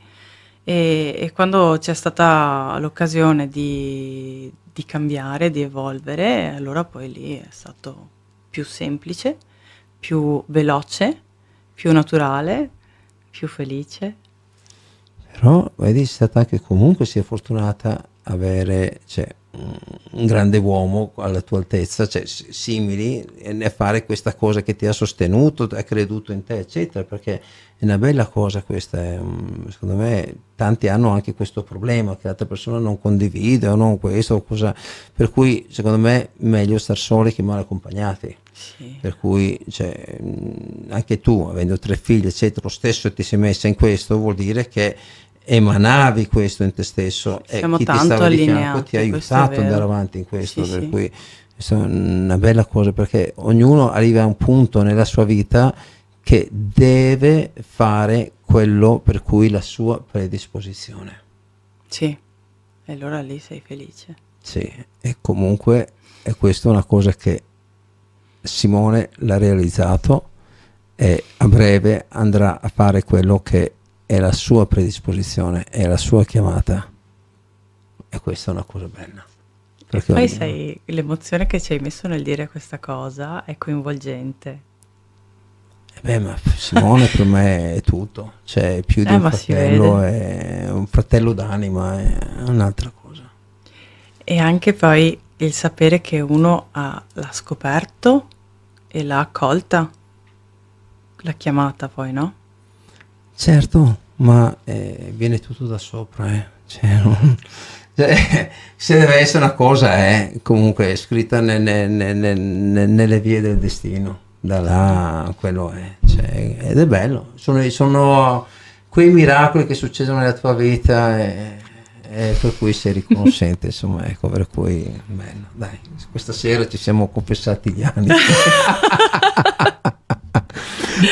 E quando c'è stata l'occasione di cambiare, di evolvere, allora poi lì è stato più semplice, più veloce, più naturale, più felice. Però vedi, sei stata anche comunque sia fortunata avere, cioè, un grande uomo alla tua altezza, cioè simili, e fare questa cosa che ti ha sostenuto, ha creduto in te, eccetera, perché è una bella cosa questa. Secondo me tanti hanno anche questo problema che l'altra persona non condivide o non questo o cosa, per cui secondo me è meglio star soli che male accompagnati. Sì. Per cui cioè, anche tu, avendo 3 figli, eccetera, lo stesso ti sei messa in questo, vuol dire che emanavi questo in te stesso e Siamo chi ti tanto stava di fianco ti ha allineati, questo è aiutato ad andare vero. avanti in questo, Sì, per sì. cui questa è una bella cosa, perché ognuno arriva a un punto nella sua vita che deve fare quello per cui la sua predisposizione. Sì, e allora lì sei felice. Sì, e comunque è questa una cosa che Simone l'ha realizzato e a breve andrà a fare quello che è la sua predisposizione, è la sua chiamata, e questa è una cosa bella. E Perché poi ognuno- sai, l'emozione che ci hai messo nel dire questa cosa è coinvolgente. beh, ma Simone per me è tutto, cioè più di un Ma si fratello, vede. è un fratello d'anima, è un'altra cosa. E anche poi il sapere che uno l'ha scoperto e l'ha accolta, l'ha chiamata poi, no? Certo, ma viene tutto da sopra, cioè, cioè, se deve essere una cosa è comunque scritta nelle vie del destino, da là quello è, cioè, ed è bello, sono quei miracoli che succedono nella tua vita e per cui sei riconoscente, insomma, ecco, per cui bello, dai, questa sera ci siamo confessati gli anni.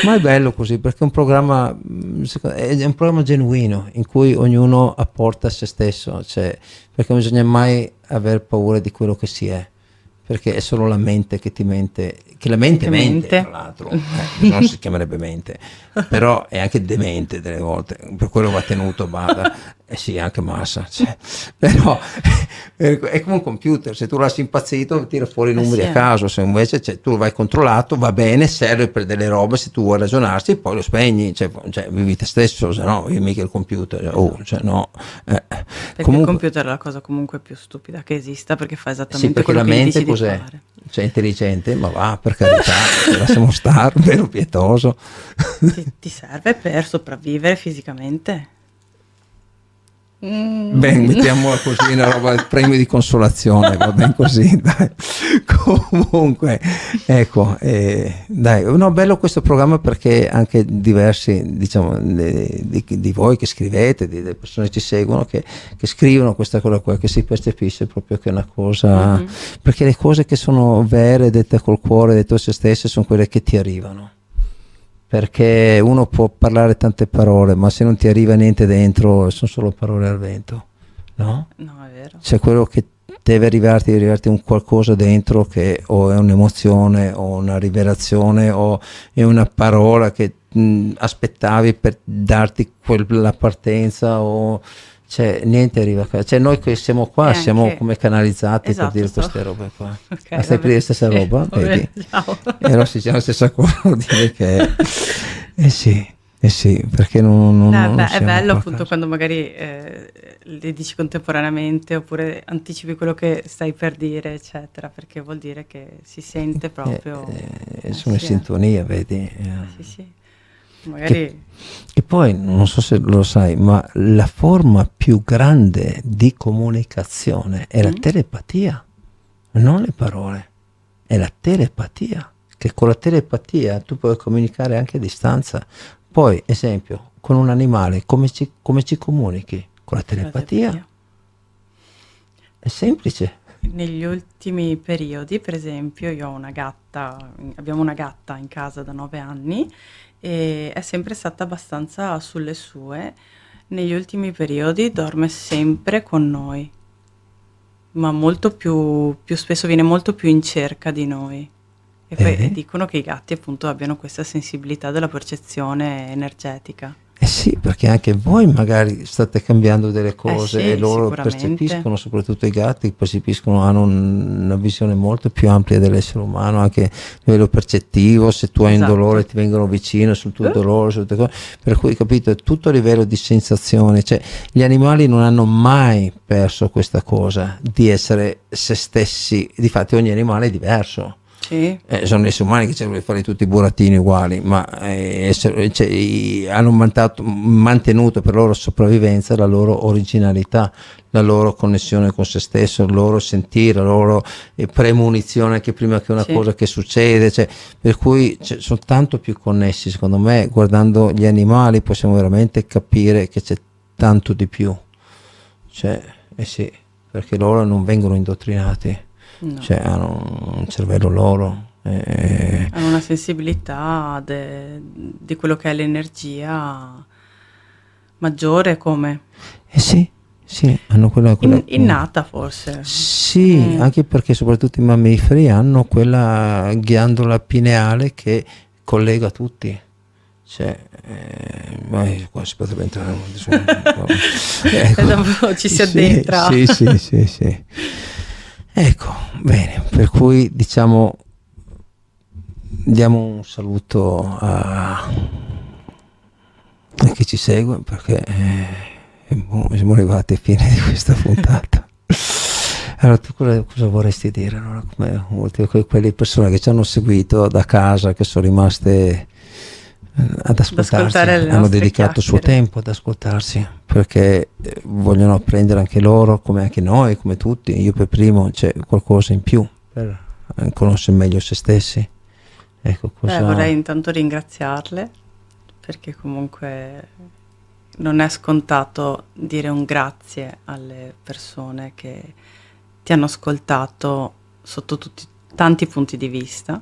Ma è bello così, perché è un programma, è un programma genuino in cui ognuno apporta se stesso, cioè, perché non bisogna mai aver paura di quello che si è, perché è solo la mente che ti mente, che la mente Che mente, mente. tra l'altro, non si chiamerebbe mente, però è anche demente delle volte, per quello va tenuto a bada, sì, anche massa, cioè, però è come un computer, se tu lasci impazzito tira fuori i numeri sì, a caso, se invece cioè, tu lo vai controllato, va bene, serve per delle robe se tu vuoi ragionarsi, poi lo spegni, cioè vivi te stesso, se no vivi mica il computer, cioè no. Perché il computer è la cosa comunque più stupida che esista, perché fa Sì, esattamente perché quello la che gli mente dici di cos'è? fare. Cioè intelligente, ma va, per carità, lasciamo stare, vero pietoso. Ti serve per sopravvivere fisicamente. Beh, mettiamola così, una roba, il premio di consolazione, va bene così, dai. Comunque, ecco, dai, no, bello questo programma perché anche diversi, diciamo, di voi che scrivete, delle persone che ci seguono, che scrivono questa cosa qua, che si percepisce proprio che è una cosa, perché le cose che sono vere, dette col cuore, dette a se stesse, sono quelle che ti arrivano. Perché uno può parlare tante parole, ma se non ti arriva niente dentro, sono solo parole al vento, no? No, è vero. C'è quello che deve arrivarti un qualcosa dentro che o è un'emozione o una rivelazione o è una parola che aspettavi per darti la partenza o cioè niente arriva qua. Cioè noi che siamo qua siamo anche... come canalizzati esatto, per dire queste robe qua. Okay, stai per dire la stessa roba? Sì, Vedi? ciao. E allora si dice la stessa cosa, vuol dire che sì, perché non È siamo bello qua a appunto caso. quando magari le dici contemporaneamente oppure anticipi quello che stai per dire, eccetera, perché vuol dire che si sente proprio... sono in sì, sintonia, vedi? Sì. Magari... E poi, non so se lo sai, ma la forma più grande di comunicazione è la telepatia, non le parole, è la telepatia, che con la telepatia tu puoi comunicare anche a distanza. Poi, esempio, con un animale, come ci comunichi? Con la telepatia. È semplice. Negli ultimi periodi, per esempio, abbiamo una gatta in casa da 9 anni e è sempre stata abbastanza sulle sue. Negli ultimi periodi dorme sempre con noi, ma molto più spesso viene molto più in cerca di noi. E poi dicono che i gatti appunto abbiano questa sensibilità della percezione energetica. Eh sì, perché anche voi magari state cambiando delle cose sì, e loro sicuramente. percepiscono, soprattutto i gatti percepiscono, hanno una visione molto più ampia dell'essere umano, anche a livello percettivo. Se tu hai un Esatto. dolore ti vengono vicino sul tuo dolore, sulle tue cose. Per cui, capito, è tutto a livello di sensazioni. Cioè, gli animali non hanno mai perso questa cosa di essere se stessi. Difatti ogni animale è diverso. Sì. Sono gli esseri umani che cercano di fare tutti i burattini uguali, ma hanno mantenuto per loro sopravvivenza la loro originalità, la loro connessione con se stesso, il loro sentire, la loro premonizione anche prima che una cosa che succede, per cui sono tanto più connessi. Secondo me, guardando gli animali possiamo veramente capire che c'è tanto di più, sì, perché loro non vengono indottrinati. No. Hanno un cervello loro. Hanno una sensibilità di quello che è l'energia maggiore, come? Sì, hanno quella innata forse. Sì, anche perché soprattutto i mammiferi hanno quella ghiandola pineale che collega tutti. Qua si potrebbe entrare dopo ci si addentra. Sì. Ecco, bene, per cui diciamo diamo un saluto a chi ci segue, perché siamo arrivati a fine di questa puntata. Allora, tu cosa vorresti dire? Allora, come molte quelle persone che ci hanno seguito da casa, che sono rimaste ad ascoltarsi, hanno dedicato il suo tempo ad ascoltarsi, perché vogliono apprendere anche loro, come anche noi, come tutti, io per primo, c'è qualcosa in più per conoscere meglio se stessi. Ecco, vorrei intanto ringraziarle, perché comunque non è scontato dire un grazie alle persone che ti hanno ascoltato sotto tanti punti di vista.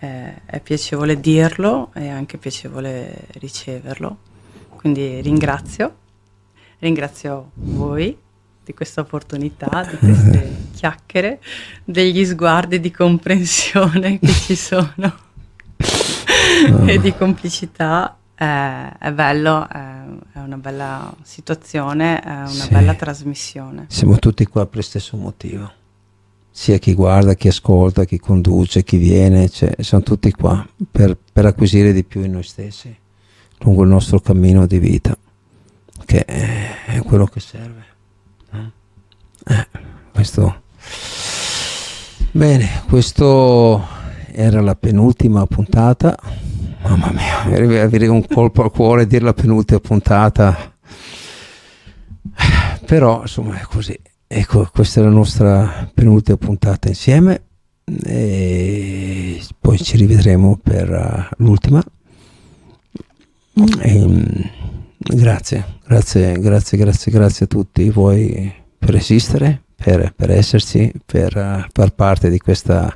È piacevole dirlo, è anche piacevole riceverlo, quindi ringrazio voi di questa opportunità, di queste chiacchiere, degli sguardi di comprensione che ci sono e di complicità. È bello, è una bella situazione, è una bella trasmissione. Siamo tutti qua per lo stesso motivo. Sia chi guarda, chi ascolta, chi conduce, chi viene, siamo tutti qua per acquisire di più in noi stessi lungo il nostro cammino di vita, che è quello che serve. Questo bene, questo era la penultima puntata. Mamma mia, avere un colpo al cuore dire la penultima puntata, però insomma è così. Ecco, questa è la nostra penultima puntata insieme e poi ci rivedremo per l'ultima. Grazie a tutti voi per esistere, per esserci, per far parte di questa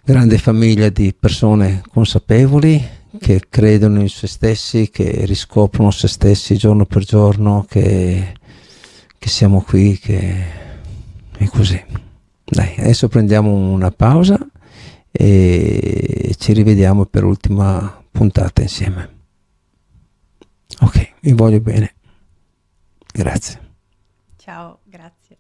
grande famiglia di persone consapevoli che credono in se stessi, che riscoprono se stessi giorno per giorno, che siamo qui, che è così. Dai, adesso prendiamo una pausa e ci rivediamo per l'ultima puntata insieme. Ok, vi voglio bene. Grazie. Ciao, grazie.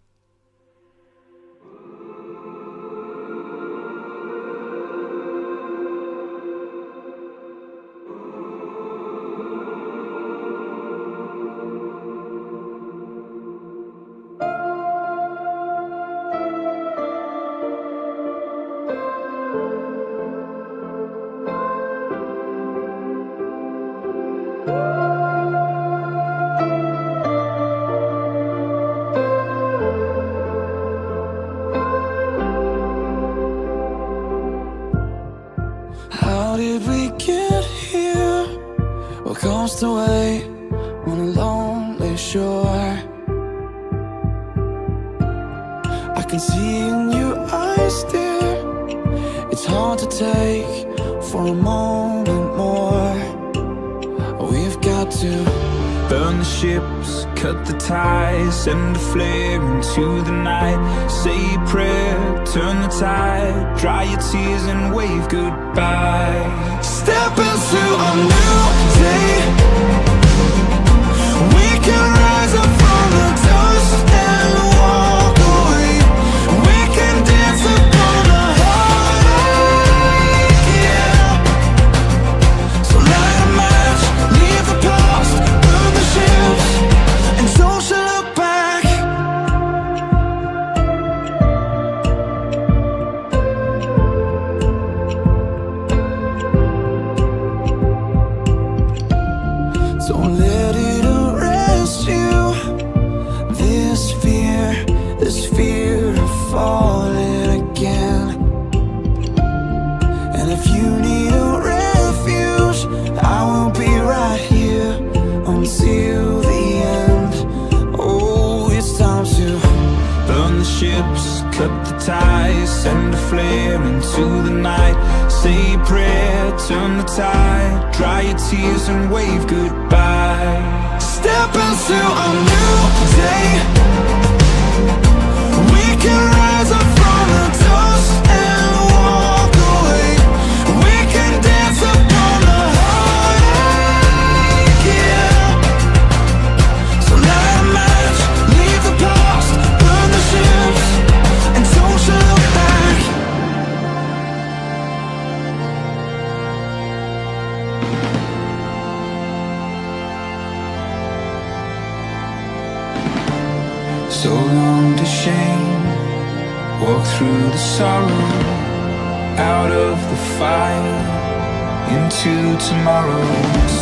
How did we get here? What comes to wait on a lonely shore? can see in your eyes, dear. It's hard to take for a moment more. We've got to burn the ships, cut the ties, send a flare into the night. Say a prayer, turn the tide, dry your tears and wave goodbye. step into a new day. We can rise up from the dust and walk away. We can dance upon the heartache, yeah. So light a match, leave the past, burn the ships, and don't you look back. Don't let it arrest you. This fear of falling again. And if you need a refuge, I will be right here until the end. Oh, it's time to Burn the ships, cut the ties, send a flare into the night. Say a prayer, turn the tide, dry your tears and wave goodbye. step into a new day. We can rise up from the dust and walk away. We can dance upon the heartache, yeah. So light a match, leave the past, burn the ships, and don't you look back. So long to shame, walk through the sorrow, out of the fire, into tomorrow.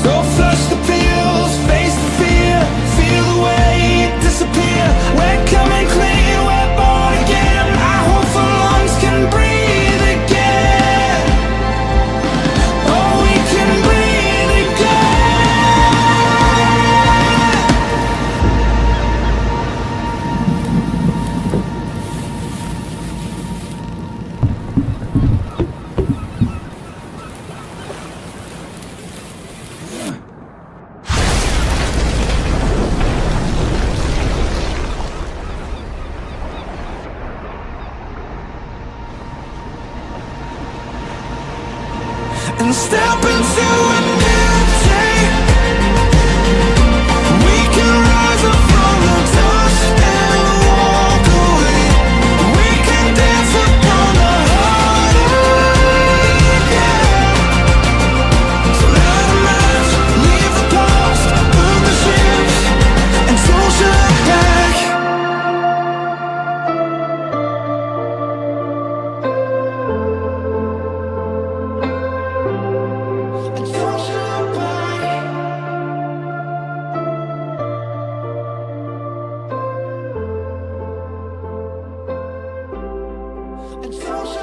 So flush the pills, face the fear, feel the weight disappear. We're coming clean, we're born again. Our hopeful lungs can breathe again. Oh, we can breathe again. And step into a new day. We can rise up from the dust and walk away. We can dance upon the heartache, yeah. So light a match, leave the past, burn the ships, and don't you look back. And don't you look back. And don't you